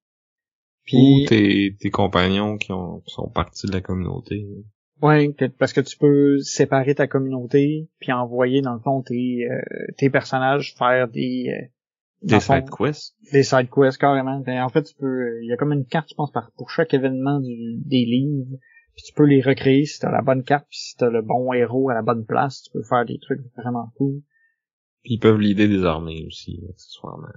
Speaker 2: Puis, ou tes compagnons qui sont partis de la communauté.
Speaker 1: Ouais, parce que tu peux séparer ta communauté puis envoyer dans le fond tes personnages faire des
Speaker 2: side quests.
Speaker 1: Des side quests carrément. En fait, il y a comme une carte, je pense, pour chaque événement des livres. Puis tu peux les recréer si t'as la bonne carte, puis si t'as le bon héros à la bonne place, tu peux faire des trucs vraiment cool.
Speaker 2: Puis ils peuvent leader des armées aussi, accessoirement.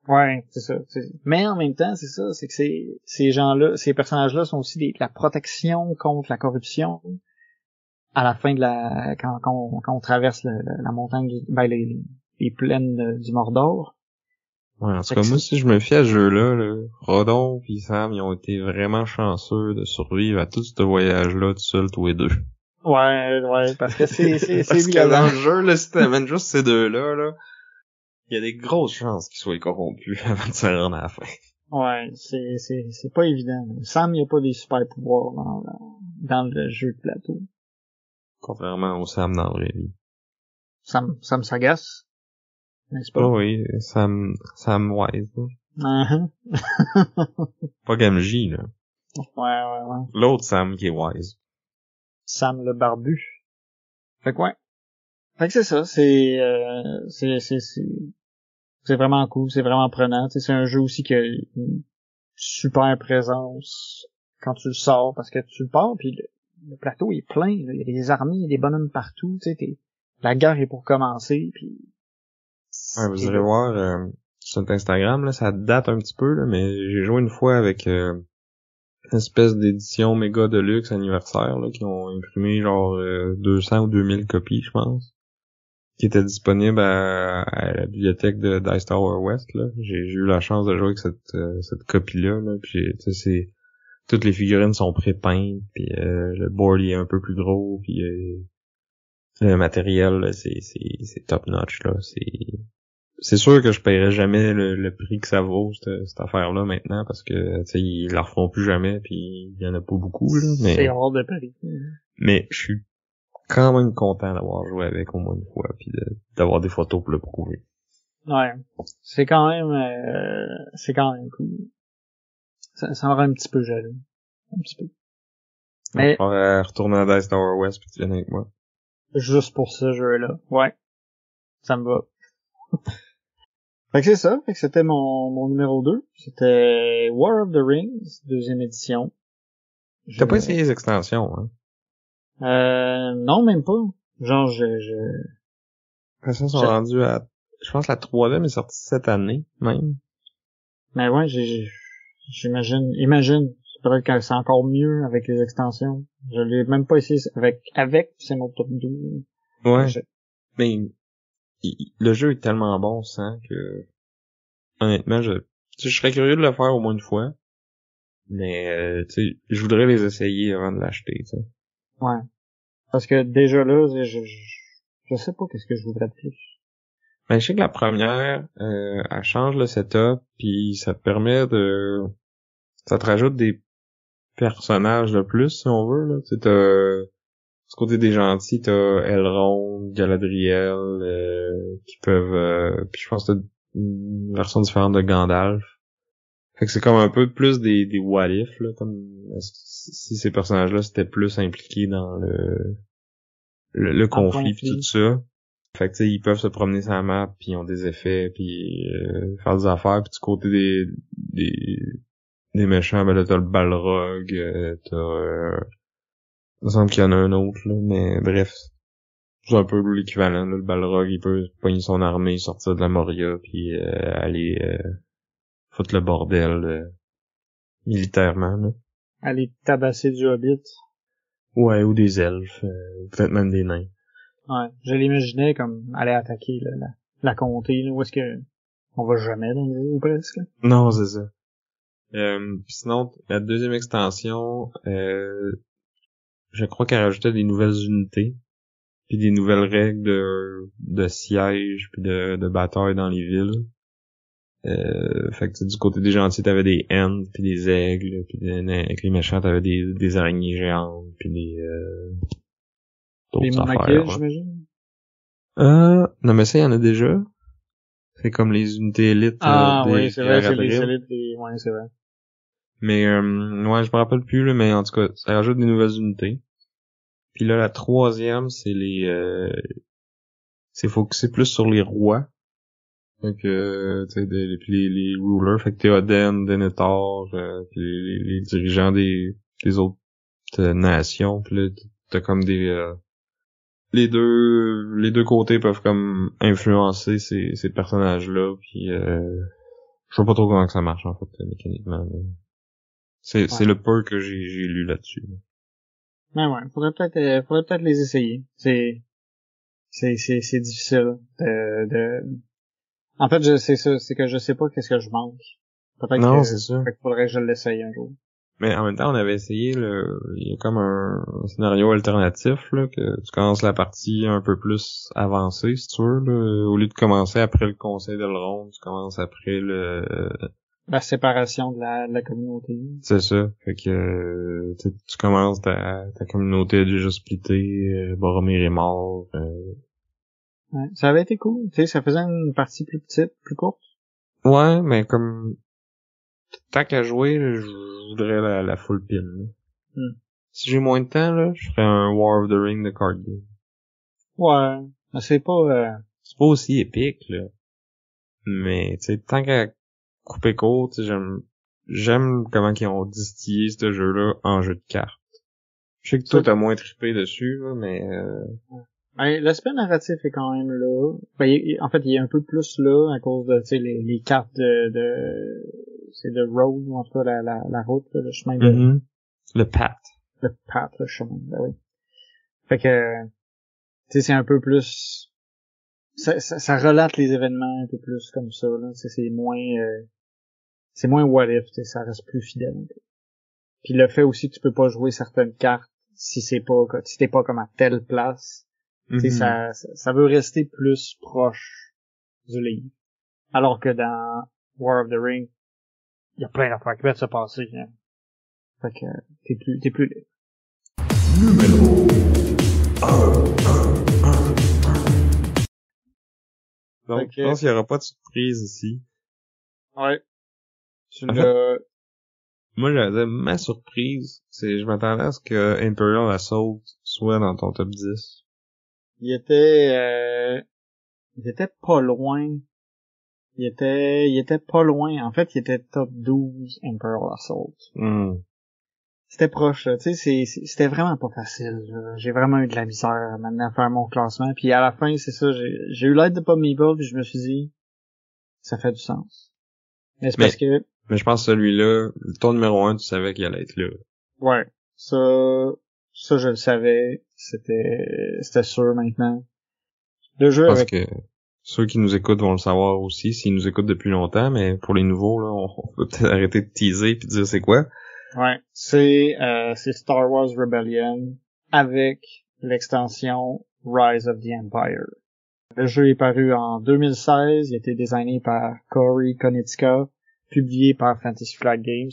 Speaker 1: Ouais, c'est ça. Mais en même temps, c'est ça, c'est que ces gens-là, ces personnages-là sont aussi la protection contre la corruption à la fin de quand on traverse la montagne les plaines du Mordor.
Speaker 2: Ouais, en tout cas, moi, si je me fie à ce jeu-là, Rodon pis Sam, ils ont été vraiment chanceux de survivre à tout ce voyage-là tout seuls, tous les deux.
Speaker 1: Ouais, parce que c'est
Speaker 2: parce que dans le jeu, là, si t'amènes juste ces deux-là, là, il y a des grosses chances qu'ils soient corrompus avant de se rendre à la fin.
Speaker 1: Ouais, c'est pas évident. Sam, il a pas des super pouvoirs dans le jeu de plateau.
Speaker 2: Contrairement au Sam dans la vraie vie.
Speaker 1: Sam s'agace, n'est-ce pas?
Speaker 2: Oh oui, Sam Wise, là. Pas Gamgee, là.
Speaker 1: Ouais.
Speaker 2: L'autre Sam qui est Wise.
Speaker 1: Sam le barbu. Fait que ouais. Fait que c'est ça, c'est vraiment cool, c'est vraiment prenant. C'est un jeu aussi qui a une super présence quand tu le sors, parce que tu le pars, puis le plateau est plein, là. Il y a des armées, il y a des bonhommes partout, tu sais, la guerre est pour commencer, puis...
Speaker 2: Ouais, vous irez voir sur notre Instagram, là, ça date un petit peu, là, mais j'ai joué une fois avec une espèce d'édition méga de luxe anniversaire, là, qui ont imprimé genre 200 ou 2000 copies, je pense, qui était disponible à la bibliothèque de Dice Tower West, là. J'ai eu la chance de jouer avec cette copie-là, là, puis tu sais, toutes les figurines sont pré-peintes, puis le board il est un peu plus gros, puis le matériel là, c'est top notch là. C'est sûr que je paierai jamais le prix que ça vaut cette affaire-là maintenant parce que tu sais ils la referont plus jamais, puis il y en a pas beaucoup là. Mais
Speaker 1: c'est hors de prix.
Speaker 2: Mais je suis quand même content d'avoir joué avec au moins une fois, puis d'avoir des photos pour le prouver.
Speaker 1: Ouais, c'est quand même cool. Ça me rend un petit peu jaloux. Un petit peu. Mais
Speaker 2: On va retourner à Dice Tower West puis tu viens avec moi.
Speaker 1: juste pour ce jeu-là. Ouais. Ça me va. Fait que c'est ça. Fait que c'était mon numéro 2. C'était War of the Rings, deuxième édition.
Speaker 2: T'as pas essayé les extensions, hein?
Speaker 1: Non, même pas. Genre,
Speaker 2: Les extensions sont rendues à, je pense, la troisième est sortie cette année, même.
Speaker 1: Mais ouais, imagine. Peut-être que c'est encore mieux avec les extensions. Je l'ai même pas essayé avec, c'est mon top 2.
Speaker 2: Ouais. Mais, le jeu est tellement bon, sans que, honnêtement, je serais curieux de le faire au moins une fois. Mais, tu sais, je voudrais les essayer avant de l'acheter, tu sais.
Speaker 1: Ouais. Parce que déjà là, je sais pas qu'est-ce que je voudrais de plus.
Speaker 2: Ben, je sais que la première, elle change le setup, puis ça te permet ça te rajoute des personnages de plus, si on veut, là. Tu sais, du côté des gentils, t'as Elrond, Galadriel, qui peuvent, puis je pense que t'as une version différente de Gandalf. Fait que c'est comme un peu plus des what if, là, comme si ces personnages-là s'étaient plus impliqués dans le conflit pis tout ça. Fait que tu sais, ils peuvent se promener sur la map, puis ils ont des effets, puis faire des affaires, puis du côté des méchants, ben là t'as le Balrog, il me semble qu'il y en a un autre, là, mais bref. C'est un peu l'équivalent, là. Le Balrog, il peut pogner son armée, sortir de la Moria, puis aller foutre le bordel militairement, là.
Speaker 1: Aller tabasser du Hobbit.
Speaker 2: Ouais, ou des elfes, ou peut-être même des nains.
Speaker 1: Ouais, je l'imaginais comme aller attaquer là, la comté, là, où est-ce que on va jamais dans le jeu, ou presque.
Speaker 2: Non, c'est ça. Pis sinon, la deuxième extension, je crois qu'elle rajoutait des nouvelles unités, puis des nouvelles règles de siège, puis de bataille dans les villes. Fait que du côté des gentils, t'avais des Ents, puis des aigles, puis avec les méchants, t'avais des araignées géantes, puis
Speaker 1: Les
Speaker 2: d'autres
Speaker 1: Monakil,
Speaker 2: affaires.
Speaker 1: j'imagine.
Speaker 2: Non mais ça, il y en a déjà. C'est comme les unités élites
Speaker 1: Oui, c'est vrai, c'est les
Speaker 2: Galadriel.
Speaker 1: élites, ouais, c'est vrai.
Speaker 2: Mais ouais, je me rappelle plus là, mais en tout cas, ça rajoute des nouvelles unités. Puis là, la troisième, c'est focusé plus sur les rois. Fait que, tu sais, puis les rulers, fait que Théoden, Denethor, puis les dirigeants des autres nations. Puis là, t'as comme les deux côtés peuvent comme influencer ces personnages-là. Puis je sais pas trop comment que ça marche en fait mécaniquement. Mais c'est le peu que j'ai lu là-dessus.
Speaker 1: Mais ouais, faudrait peut-être les essayer. C'est difficile en fait, c'est que je sais pas qu'est-ce que je manque.
Speaker 2: Non, c'est sûr.
Speaker 1: Peut-être qu'il faudrait que je l'essaye un jour.
Speaker 2: Mais en même temps, on avait essayé il y a comme un scénario alternatif, là, que tu commences la partie un peu plus avancée, si tu veux, là. Au lieu de commencer après le conseil d'Elrond, tu commences après
Speaker 1: La séparation de la communauté.
Speaker 2: C'est ça. Fait que, tu commences ta communauté a déjà splitté, Boromir est mort,
Speaker 1: Ouais, ça avait été cool. Tu sais, ça faisait une partie plus petite, plus courte.
Speaker 2: Ouais, mais comme, tant qu'à jouer, là, je voudrais la full pin, là. Si j'ai moins de temps, là, je ferais un War of the Ring de card game.
Speaker 1: Ouais, mais c'est pas
Speaker 2: aussi épique, là. Mais, tu sais, tant qu'à couper court, tu sais, j'aime comment ils ont distillé ce jeu-là en jeu de cartes. Je sais que toi, t'as moins trippé dessus, là, mais
Speaker 1: Ben, l'aspect narratif est quand même là. Ben, en fait, il est un peu plus là à cause de, tu sais, les cartes c'est de road, ou en tout cas la route, là, le chemin de...
Speaker 2: Le path.
Speaker 1: Le path, le chemin, ben oui. Fait que, tu sais, c'est un peu plus... Ça relate les événements un peu plus comme ça, là. C'est moins what if, tu sais, ça reste plus fidèle un peu. Puis le fait aussi que tu peux pas jouer certaines cartes si t'es pas comme à telle place. Tu sais, ça veut rester plus proche du livre. Alors que dans War of the Ring, il y a plein d'affaires qui peuvent se passer, hein. Fait que t'es plus libre.
Speaker 2: Numéro 1. Donc, je pense qu'il y aura pas de surprise ici.
Speaker 1: Ouais.
Speaker 2: Moi, j'avais ma surprise, je m'attendais à ce que Imperial Assault soit dans ton top 10.
Speaker 1: Il était pas loin. Il était pas loin. En fait, il était top 12 Imperial Assault. C'était proche, tu sais, c'était vraiment pas facile. J'ai vraiment eu de la misère maintenant à faire mon classement. Puis à la fin, c'est ça, j'ai eu l'aide de Bob Meeble, puis je me suis dit, ça fait du sens. Mais c'est parce que...
Speaker 2: Mais je pense que celui-là, ton numéro 1, tu savais qu'il allait être là.
Speaker 1: Ouais, ça je le savais. C'était sûr maintenant. Le jeu
Speaker 2: Parce que ceux qui nous écoutent vont le savoir aussi, s'ils nous écoutent depuis longtemps, mais pour les nouveaux, là, on peut peut-être arrêter de teaser puis de dire c'est quoi.
Speaker 1: Ouais, c'est Star Wars Rebellion avec l'extension Rise of the Empire. Le jeu est paru en 2016, il a été designé par Cory Konieczka, publié par Fantasy Flight Games.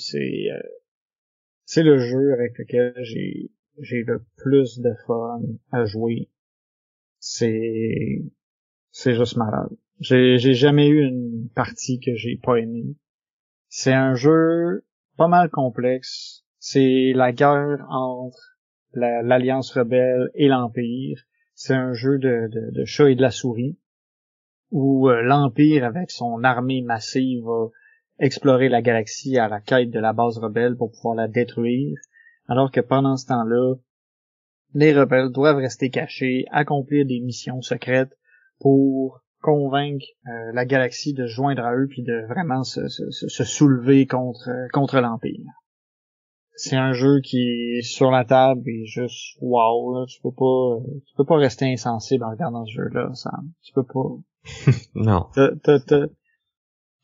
Speaker 1: C'est le jeu avec lequel j'ai le plus de fun à jouer. C'est juste malade. J'ai jamais eu une partie que j'ai pas aimée. C'est un jeu pas mal complexe. C'est la guerre entre l'Alliance rebelle et l'Empire. C'est un jeu de chat et de la souris, où l'Empire, avec son armée massive, va explorer la galaxie à la quête de la base rebelle pour pouvoir la détruire, alors que pendant ce temps-là, les rebelles doivent rester cachés, accomplir des missions secrètes pour convaincre la galaxie de se joindre à eux puis de vraiment se soulever contre l'Empire. C'est un jeu qui est sur la table et juste wow, là, tu peux pas rester insensible en regardant ce jeu-là, Sam. Tu peux pas.
Speaker 2: Non.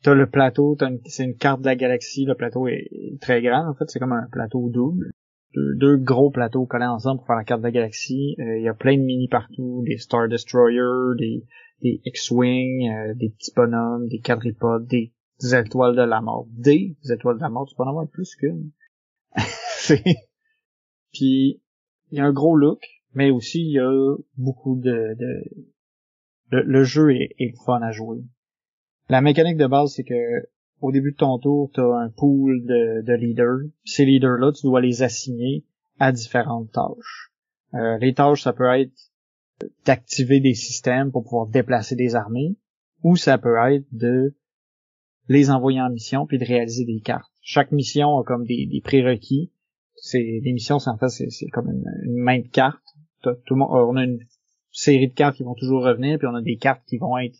Speaker 1: T'as le plateau, c'est une carte de la galaxie, le plateau est très grand, en fait, c'est comme un plateau double. Deux gros plateaux collés ensemble pour faire la carte de la galaxie. Il y a plein de mini partout, des Star Destroyer, des X-Wing, des petits bonhommes, des quadripodes, des étoiles de la mort. Des étoiles de la mort, tu peux en avoir plus qu'une. Puis, il y a un gros look, mais aussi il y a beaucoup le jeu est le fun à jouer. La mécanique de base, c'est que au début de ton tour, tu as un pool de leaders. Ces leaders-là, tu dois les assigner à différentes tâches. Les tâches, ça peut être d'activer des systèmes pour pouvoir déplacer des armées, ou ça peut être de les envoyer en mission puis de réaliser des cartes. Chaque mission a comme des prérequis. Les missions, c'est comme une main de cartes. Tout le monde, on a une série de cartes qui vont toujours revenir, puis on a des cartes qui vont être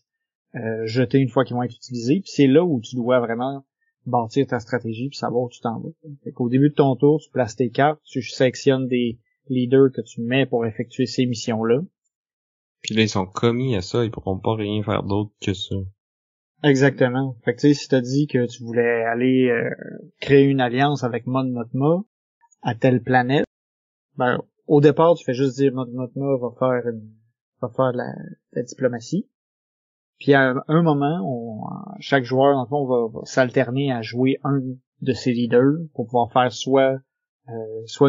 Speaker 1: jetées une fois qu'ils vont être utilisées. Puis c'est là où tu dois vraiment bâtir ta stratégie puis savoir où tu t'en vas. Fait qu'au début de ton tour, tu places tes cartes, tu sélectionnes des leaders que tu mets pour effectuer ces missions-là.
Speaker 2: Puis là, ils sont commis à ça, ils pourront pas rien faire d'autre que ça.
Speaker 1: Exactement. Fait que tu sais, si t'as dit que tu voulais aller créer une alliance avec Mon Mothma à telle planète, ben au départ, tu fais juste dire Mon Mothma va faire la diplomatie. Puis à un moment, chaque joueur, dans le fond, va s'alterner à jouer un de ses leaders pour pouvoir faire soit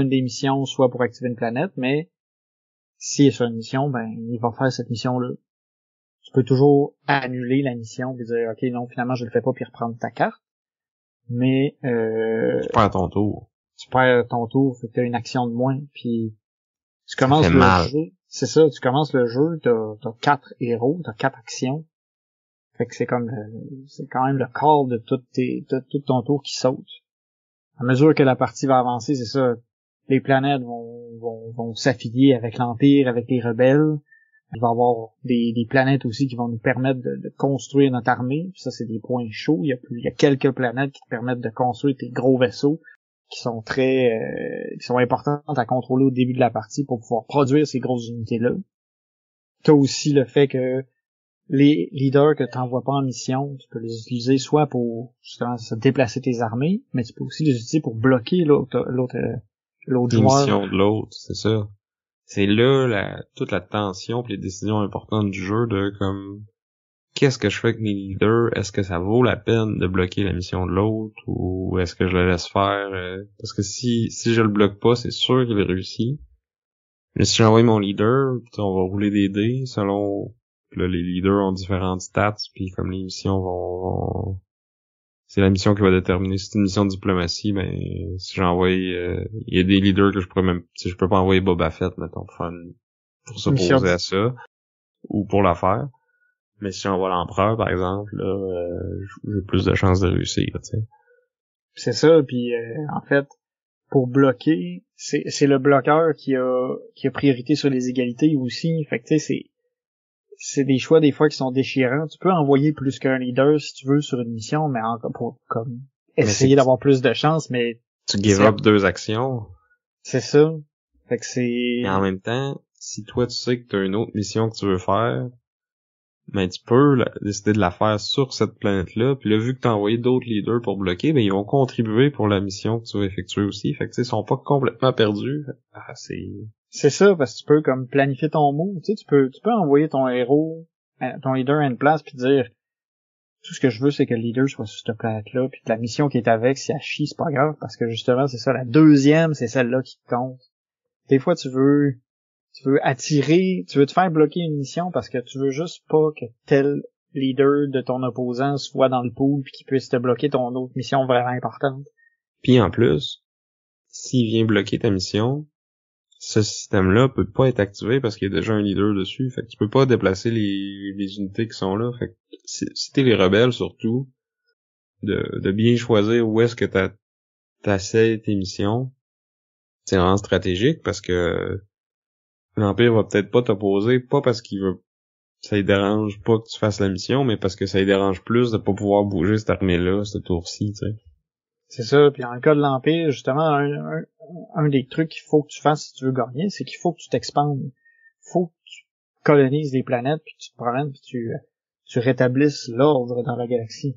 Speaker 1: une des missions, soit pour activer une planète, mais s'il est sur une mission, ben il va faire cette mission-là. Tu peux toujours annuler la mission et dire OK, non, finalement je le fais pas puis reprendre ta carte. Mais
Speaker 2: tu perds ton tour.
Speaker 1: Tu perds ton tour, fait que t'as une action de moins, puis tu commences le jeu. C'est ça, tu commences le jeu, t'as 4 héros, t'as 4 actions. Fait que c'est quand même le corps de tout ton tour qui saute. À mesure que la partie va avancer, c'est ça, les planètes vont s'affilier avec l'Empire, avec les rebelles. Il va y avoir des planètes aussi qui vont nous permettre de construire notre armée. Puis ça, c'est des points chauds. Il y a quelques planètes qui te permettent de construire tes gros vaisseaux qui sont qui sont importantes à contrôler au début de la partie pour pouvoir produire ces grosses unités-là. T'as aussi le fait que les leaders que t'envoies pas en mission, tu peux les utiliser soit pour justement déplacer tes armées, mais tu peux aussi les utiliser pour bloquer l'autre joueur.
Speaker 2: Mission de l'autre, c'est ça. C'est là toute la tension pis les décisions importantes du jeu de comme qu'est-ce que je fais avec mes leaders? Est-ce que ça vaut la peine de bloquer la mission de l'autre ou est-ce que je le laisse faire? Parce que si je le bloque pas, c'est sûr qu'il réussit. Mais si j'envoie mon leader, on va rouler des dés selon là, les leaders ont différentes stats puis comme les missions vont c'est la mission qui va déterminer si c'est une mission de diplomatie, ben si j'envoie il y a des leaders que je pourrais même si je peux pas envoyer Boba Fett mettons pour s'opposer à ça ou pour la faire. Mais si j'envoie l'empereur, par exemple, là, j'ai plus de chances de réussir, tu sais.
Speaker 1: C'est ça, puis en fait, pour bloquer, c'est le bloqueur qui a priorité sur les égalités aussi. Fait que tu sais, c'est des choix des fois qui sont déchirants. Tu peux envoyer plus qu'un leader si tu veux sur une mission, mais encore pour comme essayer d'avoir plus de chances, mais
Speaker 2: tu give up 2 actions.
Speaker 1: C'est ça. Fait que c'est.
Speaker 2: Et en même temps, si toi tu sais que t'as une autre mission que tu veux faire, mais tu peux décider de la faire sur cette planète-là, puis là, vu que t'as envoyé d'autres leaders pour bloquer, ben ils vont contribuer pour la mission que tu vas effectuer aussi. Fait que tu sais, ils sont pas complètement perdus. Ah,
Speaker 1: c'est ça, parce que tu peux comme planifier ton move. Tu sais, tu peux envoyer ton héros, ton leader à une place, puis dire tout ce que je veux, c'est que le leader soit sur cette planète-là, puis que la mission qui est avec, si elle chie, c'est pas grave, parce que justement, c'est ça, la deuxième, c'est celle-là qui compte. Des fois, tu veux attirer, tu veux te faire bloquer une mission parce que tu veux juste pas que tel leader de ton opposant soit dans le pool puis qu'il puisse te bloquer ton autre mission vraiment importante.
Speaker 2: Puis en plus, s'il vient bloquer ta mission, ce système-là peut pas être activé parce qu'il y a déjà un leader dessus. Fait que tu peux pas déplacer les unités qui sont là. Fait que si t'es les rebelles surtout, de bien choisir où est-ce que t'essaies tes missions, c'est vraiment stratégique parce que l'Empire va peut-être pas t'opposer, pas parce qu'il veut ça lui dérange pas que tu fasses la mission, mais parce que ça lui dérange plus de pas pouvoir bouger cette armée-là, ce tour-ci, tu sais.
Speaker 1: C'est ça, puis dans le cas de l'Empire, justement, un des trucs qu'il faut que tu fasses si tu veux gagner, c'est qu'il faut que tu t'expandes. Faut que tu colonises des planètes, puis tu te promènes, puis tu rétablisses l'ordre dans la galaxie.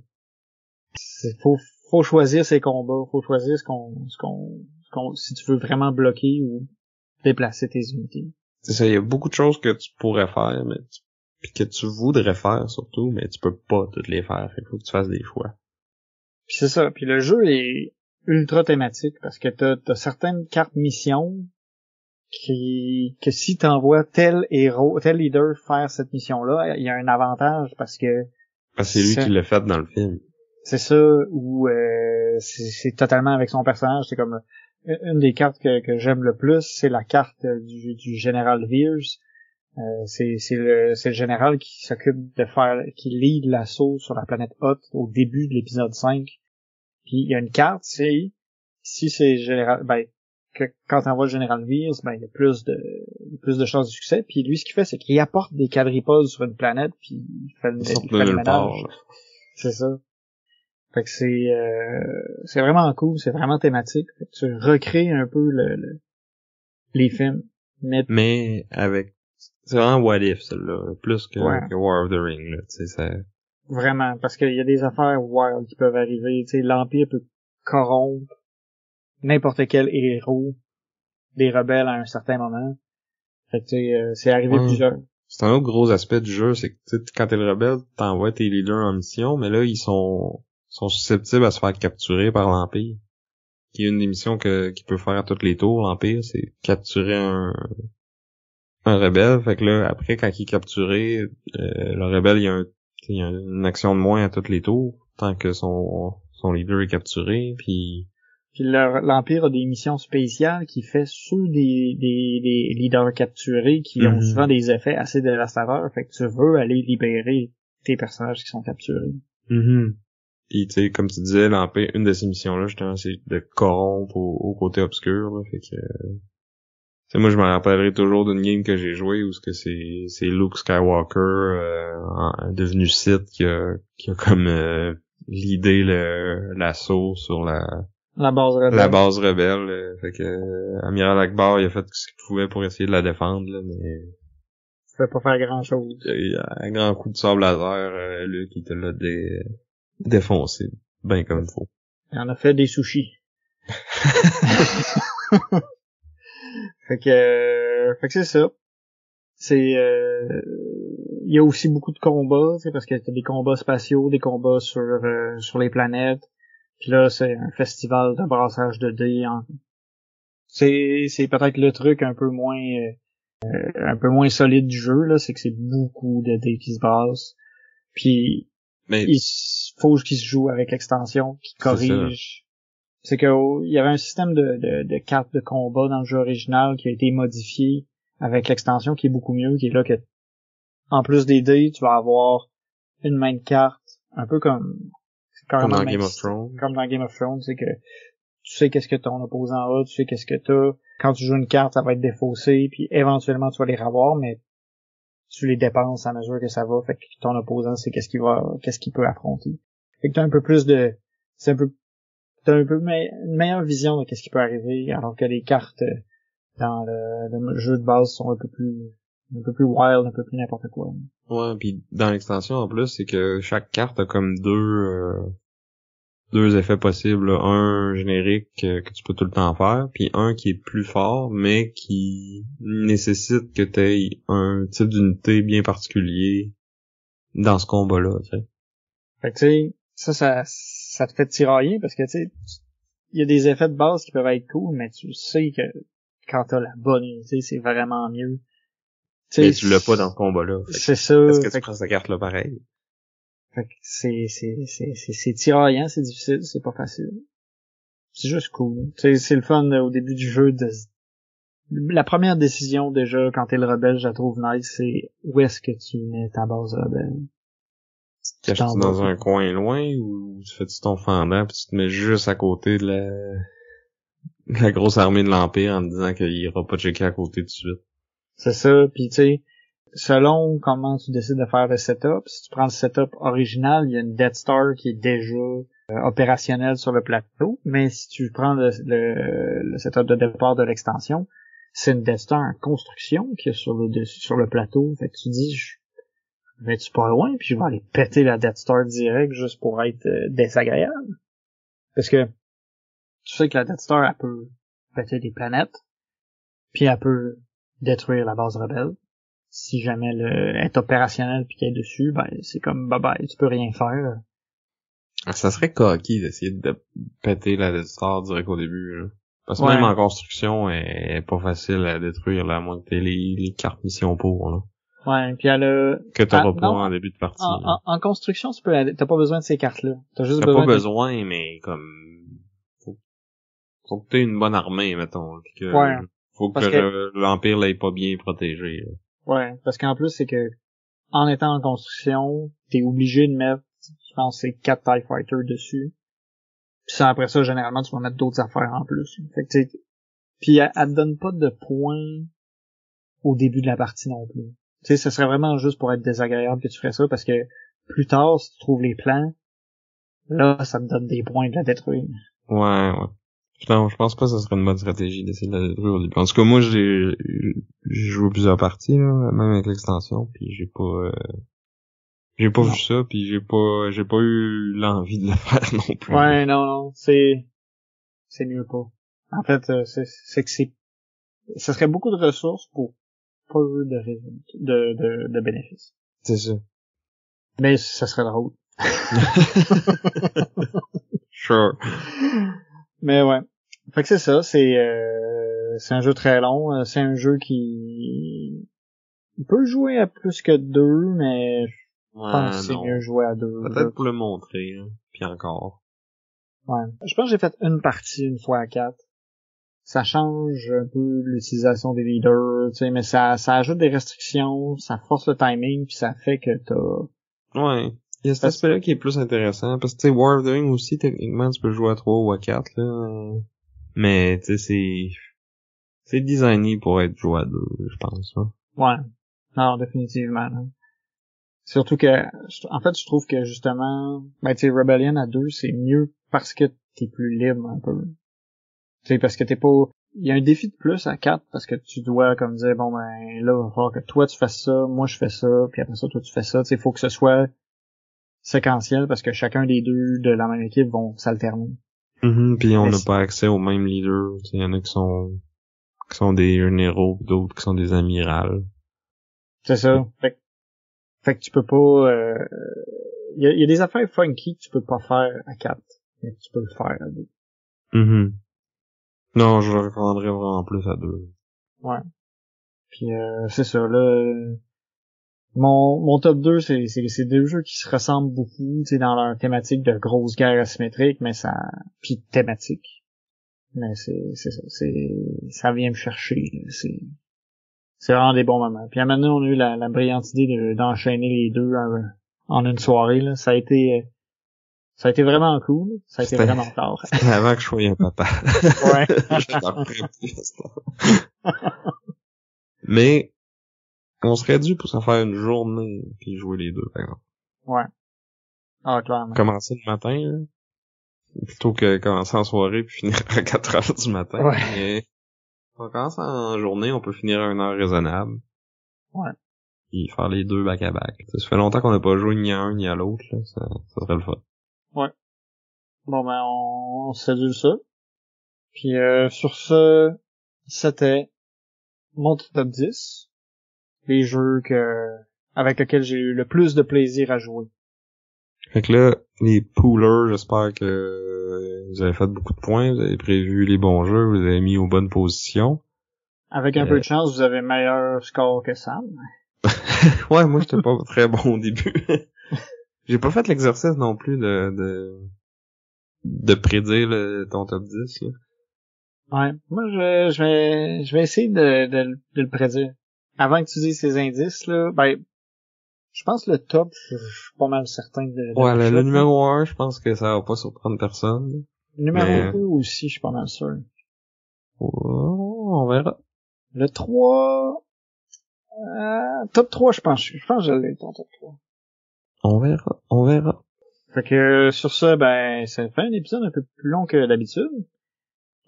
Speaker 1: Faut choisir ses combats, faut choisir si tu veux vraiment bloquer ou déplacer tes unités.
Speaker 2: C'est ça, il y a beaucoup de choses que tu pourrais faire, puis que tu voudrais faire surtout, mais tu peux pas toutes les faire. Il faut que tu fasses des choix.
Speaker 1: Puis c'est ça. Puis le jeu est ultra thématique parce que t'as certaines cartes missions que si t'envoies tel héros, tel leader faire cette mission-là, il y a un avantage parce que
Speaker 2: c'est lui qui l'a fait dans le film.
Speaker 1: C'est ça, ou c'est totalement avec son personnage. C'est comme une des cartes que j'aime le plus, c'est la carte du général Veers. C'est le général qui s'occupe qui lead l'assaut sur la planète Hoth au début de l'épisode 5. Puis il y a une carte, si c'est général, quand on voit le général Veers, il y a plus de chances de succès. Puis lui, ce qu'il fait, c'est qu'il apporte des quadripodes sur une planète, puis il fait le ménage. C'est ça. Fait que c'est vraiment cool, c'est vraiment thématique. Fait que tu recrées un peu les films.
Speaker 2: Mais avec, c'est vraiment what if, celle-là, plus que War of the Ring, là, tu sais, ça.
Speaker 1: Vraiment, parce qu'il y a des affaires wild qui peuvent arriver, tu sais, l'Empire peut corrompre n'importe quel héros des rebelles à un certain moment. Fait que, tu sais, c'est arrivé plusieurs.
Speaker 2: C'est un autre gros aspect du jeu, c'est que, quand t'es le rebelle, t'envoies tes leaders en mission, mais là, ils sont susceptibles à se faire capturer par l'Empire. Qui est une des missions qu'il peut faire à tous les tours, l'Empire, c'est capturer un rebelle. Fait que là, après, quand il est capturé, le rebelle, il y a une action de moins à tous les tours, tant que son leader est capturé, puis
Speaker 1: l'Empire a des missions spéciales qui fait sur des leaders capturés qui ont souvent des effets assez dévastateurs. Fait que tu veux aller libérer tes personnages qui sont capturés.
Speaker 2: Puis, tu sais, comme tu disais, l'Empire, une de ces missions-là, justement, c'est de corrompre au côté obscur, là. Fait que, moi, je me rappellerai toujours d'une game que j'ai jouée où c'est Luke Skywalker, devenu Sith qui a comme, leadé l'assaut sur la base rebelle. Fait que, Amiral Akbar, il a fait ce qu'il pouvait pour essayer de la défendre, là, mais
Speaker 1: Ça fait pas faire grand chose.
Speaker 2: Un grand coup de sable laser, Luke, il te l'a défoncé. Ben comme il faut.
Speaker 1: Il en a fait des sushis. Fait que c'est ça. Il y a aussi beaucoup de combats, tu sais, parce que t'as des combats spatiaux, des combats sur les planètes. Puis là, c'est un festival de brassage de dés. C'est peut-être le truc un peu moins solide du jeu, là, c'est que c'est beaucoup de dés qui se brassent. Puis il faut qu'il se joue avec l'extension qui corrige. C'est que il y avait un système de cartes de combat dans le jeu original qui a été modifié avec l'extension qui est beaucoup mieux, qui est là que en plus des dés, tu vas avoir une main de carte, un peu comme
Speaker 2: dans Game of Thrones.
Speaker 1: Comme dans Game of Thrones, c'est que tu sais qu'est-ce que ton opposant a, tu sais qu'est-ce que t'as. Quand tu joues une carte, ça va être défaussé, puis éventuellement tu vas les revoir, mais tu les dépenses à mesure que ça va, fait que ton opposant sait qu'est-ce qu'il peut affronter. Fait que t'as un peu plus de, t'as un peu une meilleure vision de qu'est-ce qui peut arriver, alors que les cartes dans le jeu de base sont un peu plus wild, un peu plus n'importe quoi.
Speaker 2: Ouais, puis dans l'extension en plus, c'est que chaque carte a comme deux effets possibles, là. Un générique que tu peux tout le temps faire, puis un qui est plus fort, mais qui nécessite que tu aies un type d'unité bien particulier dans ce combat-là, tu sais.
Speaker 1: Fait que tu sais, ça te fait tirailler parce que tu sais, il y a des effets de base qui peuvent être cool, mais tu sais que quand t'as la bonne unité, c'est vraiment mieux.
Speaker 2: Mais tu l'as pas dans ce combat-là.
Speaker 1: C'est ça.
Speaker 2: Est-ce que tu prends cette carte-là pareil?
Speaker 1: Fait que c'est tiraillant, c'est difficile, c'est pas facile. C'est juste cool. C'est le fun au début du jeu la première décision déjà quand t'es le rebelle, je la trouve nice, c'est où est-ce que tu mets ta base rebelle.
Speaker 2: Tu caches-tu dans un coin loin ou tu fais-tu ton fendant pis tu te mets juste à côté de la grosse armée de l'Empire en te disant qu'il ira pas checker à côté tout de suite?
Speaker 1: C'est ça, pis tu sais, selon comment tu décides de faire le setup, si tu prends le setup original, il y a une Death Star qui est déjà opérationnelle sur le plateau, mais si tu prends le setup de départ de l'extension, c'est une Death Star en construction qui est sur le plateau. Fait que tu dis, vais-tu pas loin, puis je vais aller péter la Death Star direct juste pour être désagréable. Parce que tu sais que la Death Star, elle peut péter des planètes, puis elle peut détruire la base rebelle. Si jamais elle est opérationnelle puis qu'elle est dessus, ben c'est comme bye, tu peux rien faire.
Speaker 2: Ça serait coquille d'essayer de péter la Death Star direct au début, là. Parce que
Speaker 1: Ouais.
Speaker 2: même en construction, elle est pas facile à détruire, là, à moins que t'aies les cartes mission pour, là.
Speaker 1: Ouais, puis elle a...
Speaker 2: Que t'auras pas en début de partie.
Speaker 1: En construction, t'as pas besoin de ces cartes-là. T'as juste
Speaker 2: pas besoin, mais comme... Faut que t'aies une bonne armée, mettons. Pis que...
Speaker 1: Ouais.
Speaker 2: Faut que l'Empire l'ait pas bien protégé, là.
Speaker 1: Ouais, parce qu'en plus, c'est que, en étant en construction, t'es obligé de mettre, je pense, c'est 4 TIE Fighters dessus. Puis ça, après ça, généralement, tu vas mettre d'autres affaires en plus. Fait que, tu sais, puis elle te donne pas de points au début de la partie non plus. Tu sais, ce serait vraiment juste pour être désagréable que tu ferais ça, parce que plus tard, si tu trouves les plans, là, ça te donne des points de la détruire.
Speaker 2: Ouais. Non, je pense pas que ça serait une bonne stratégie d'essayer de la détruire au début. En tout cas, moi, j'ai joué plusieurs parties, là, même avec l'extension, puis j'ai pas vu ça, puis j'ai pas eu l'envie de le faire non plus.
Speaker 1: Ouais, non, c'est mieux pas. En fait, c'est que ça serait beaucoup de ressources pour peu de bénéfices.
Speaker 2: C'est ça.
Speaker 1: Mais ça serait drôle.
Speaker 2: Sure.
Speaker 1: Mais ouais. Fait que c'est ça, c'est un jeu très long, c'est un jeu qui peut jouer à plus que 2, mais je pense que c'est mieux jouer à 2.
Speaker 2: Peut-être pour le montrer, hein. Puis encore.
Speaker 1: Ouais. Je pense que j'ai fait une partie une fois à 4. Ça change un peu l'utilisation des leaders, tu sais, mais ça ajoute des restrictions, ça force le timing, puis ça fait que t'as...
Speaker 2: Ouais. Il y a cet aspect-là qui est plus intéressant, parce que tu sais, War of the Ring aussi, techniquement, tu peux jouer à 3 ou à 4, là. Mais, tu sais, c'est designé pour être joué à 2, je pense, hein.
Speaker 1: Ouais. Non, définitivement, hein. Surtout que, en fait, je trouve que justement, ben, tu sais, Rebellion à 2, c'est mieux parce que t'es plus libre un peu. Tu sais, parce que t'es pas, il y a un défi de plus à 4 parce que tu dois comme dire bon ben là il va falloir que toi tu fasses ça, moi je fais ça, puis après ça toi tu fais ça. Tu sais, faut que ce soit séquentiel parce que chacun des deux de la même équipe vont s'alterner.
Speaker 2: Puis on
Speaker 1: Mais
Speaker 2: n'a
Speaker 1: si-
Speaker 2: pas accès aux mêmes leaders. Il y en a qui sont des héros, d'autres qui sont des amirals.
Speaker 1: C'est ça. Fait que tu peux pas il y a des affaires funky que tu peux pas faire à 4, mais tu peux le faire à 2.
Speaker 2: Non, je le recommanderais vraiment plus à 2.
Speaker 1: Ouais. Puis c'est ça là. Mon top 2, c'est deux jeux qui se ressemblent beaucoup, tu sais, dans leur thématique de grosse guerre asymétrique, mais ça, puis thématique. Mais ça vient me chercher, là. C'est vraiment des bons moments. Puis maintenant, on a eu la brillante idée d'enchaîner les deux en une soirée, là. Ça a été vraiment cool. Ça a été
Speaker 2: C'était-
Speaker 1: vraiment tard.
Speaker 2: C'était avant que je sois un papa.
Speaker 1: Ouais.
Speaker 2: Je t'en ferai plus à ce temps. Mais, on serait dû pour s'en faire une journée, puis jouer les deux, par exemple.
Speaker 1: Ouais. Ah, clairement.
Speaker 2: Commencer le matin, là, plutôt que commencer en soirée puis finir à 4 heures du matin.
Speaker 1: Ouais.
Speaker 2: Mais, on commence en journée, on peut finir à une heure raisonnable.
Speaker 1: Ouais.
Speaker 2: Puis faire les deux back-à-back. Ça fait longtemps qu'on n'a pas joué ni à un ni à l'autre, là. Ça serait le fun.
Speaker 1: Ouais. Bon, ben, on sédule ça. Puis, sur ce, c'était mon top 10. Les jeux avec lesquels j'ai eu le plus de plaisir à jouer.
Speaker 2: Fait que là, les poolers, j'espère que vous avez fait beaucoup de points, vous avez prévu les bons jeux, vous avez mis aux bonnes positions.
Speaker 1: Avec un peu de chance, vous avez meilleur score que Sam.
Speaker 2: Ouais, moi j'étais pas très bon au début. J'ai pas fait l'exercice non plus de prédire ton top 10, là.
Speaker 1: Ouais. Moi, je vais essayer de le prédire. Avant que tu dises ces indices, là, ben, je pense que le top, je suis pas mal certain de
Speaker 2: Ouais,
Speaker 1: le
Speaker 2: le
Speaker 1: shot,
Speaker 2: numéro 1, je pense que ça va pas surprendre personne.
Speaker 1: Numéro
Speaker 2: mais-
Speaker 1: 2 aussi, je suis pas mal sûr.
Speaker 2: Oh, on verra.
Speaker 1: Le 3, top 3, je pense que je l'ai, ton top 3.
Speaker 2: On verra.
Speaker 1: Fait que, sur ça, ben, ça fait un épisode un peu plus long que d'habitude.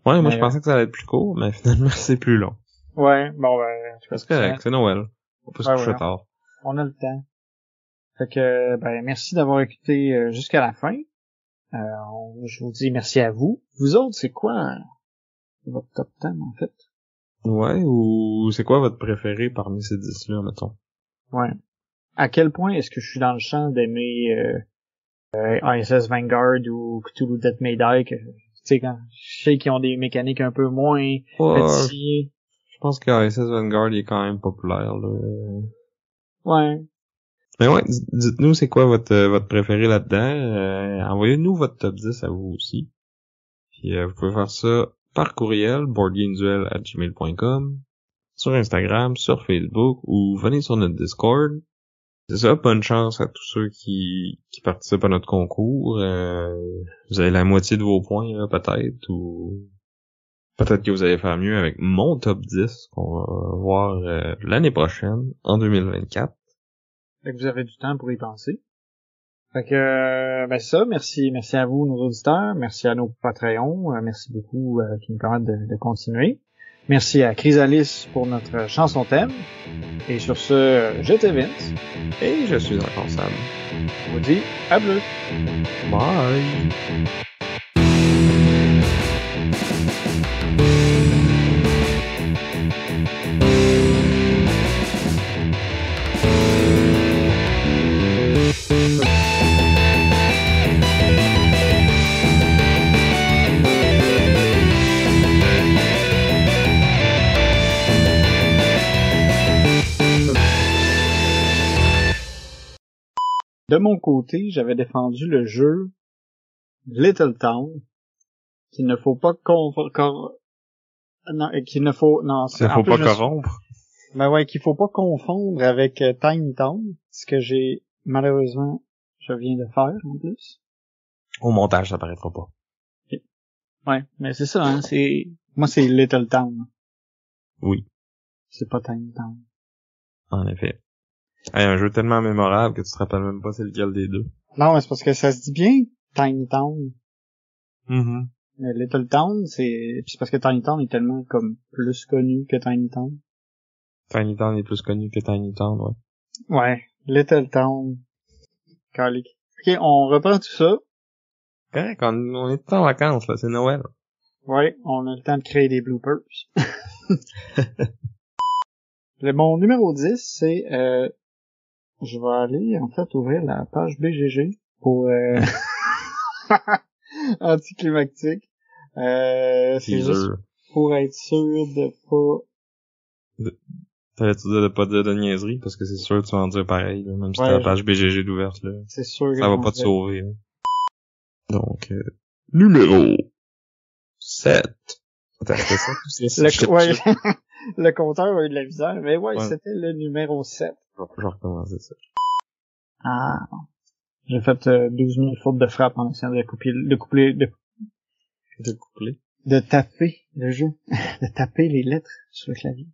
Speaker 2: Ouais, moi
Speaker 1: Mais,
Speaker 2: je pensais que ça allait être plus court, mais finalement c'est plus long.
Speaker 1: Ouais, bon, ben, en tout cas,
Speaker 2: C'est correct, c'est Noël. On peut se
Speaker 1: Ouais,
Speaker 2: coucher
Speaker 1: ouais.
Speaker 2: tard.
Speaker 1: On a le temps. Fait que, ben, merci d'avoir écouté jusqu'à la fin. Je vous dis merci à vous. Vous autres, c'est quoi votre top 10, en fait?
Speaker 2: Ouais, ou c'est quoi votre préféré parmi ces 10-là, mettons?
Speaker 1: Ouais. À quel point est-ce que je suis dans le champ d'aimer ISS Vanguard ou Cthulhu Death May Die, que, tu sais, quand je sais qu'ils ont des mécaniques un peu moins
Speaker 2: Ouais,
Speaker 1: pétillées.
Speaker 2: je pense que ISS Vanguard il est quand même populaire, là.
Speaker 1: Ouais.
Speaker 2: Mais ouais, dites-nous c'est quoi votre préféré là-dedans. Envoyez-nous votre top 10 à vous aussi. Puis vous pouvez faire ça par courriel, boardgameduel@gmail.com, sur Instagram, sur Facebook, ou venez sur notre Discord. C'est ça, bonne chance à tous ceux qui participent à notre concours. Vous avez la moitié de vos points, là, peut-être, ou peut-être que vous allez faire mieux avec mon top 10 qu'on va voir l'année prochaine, en 2024.
Speaker 1: Fait que vous avez du temps pour y penser. Fait que, ben ça, merci à vous, nos auditeurs, merci à nos Patreons, merci beaucoup qui nous permettent de continuer. Merci à Chrysalis pour notre chanson thème. Et sur ce, j'étais Vince.
Speaker 2: Et je suis encore Sam.
Speaker 1: Je vous dis à bleu.
Speaker 2: Bye!
Speaker 1: De mon côté, j'avais défendu le jeu Little Town, qu'il ne faut pas qu'il ne faut, non,
Speaker 2: Il faut pas
Speaker 1: je me suis-
Speaker 2: corrompre.
Speaker 1: Ben ouais, qu'il faut pas confondre avec Tiny Town, ce que j'ai, malheureusement, je viens de faire, en plus.
Speaker 2: Au montage, ça paraîtra pas.
Speaker 1: Ouais, mais c'est ça, hein, moi c'est Little Town.
Speaker 2: Oui,
Speaker 1: C'est pas Tiny Town.
Speaker 2: en effet. Hey, un jeu tellement mémorable que tu te rappelles même pas c'est lequel des deux.
Speaker 1: Non, mais c'est parce que ça se dit bien, Tiny Town.
Speaker 2: Mm-hmm.
Speaker 1: Mais Little Town, c'est parce que Tiny Town est tellement comme plus connu que Tiny Town.
Speaker 2: Tiny Town est plus connu que Tiny Town, ouais.
Speaker 1: Ouais, Little Town. Calique. Ok, on reprend tout ça.
Speaker 2: Correct, on est en vacances, là, c'est Noël.
Speaker 1: Ouais, on a le temps de créer des bloopers. Mon numéro 10, c'est je vais aller en fait ouvrir la page BGG pour anticlimactique. C'est juste pour être sûr de pas...
Speaker 2: T'allais-tu dire de pas dire de niaiserie, parce que c'est sûr que tu vas en dire pareil, là, même si
Speaker 1: Ouais,
Speaker 2: t'as la page BGG d'ouverte, là.
Speaker 1: C'est sûr que
Speaker 2: ça va pas te sauver, là. Donc, numéro 7. Attends, c'était ça?
Speaker 1: Le compteur a eu de la misère, mais ouais. C'était le numéro 7.
Speaker 2: Je vais recommencer ça.
Speaker 1: Ah. J'ai fait 12 000 fautes de frappe en essayant de taper le jeu. De taper les lettres sur le clavier.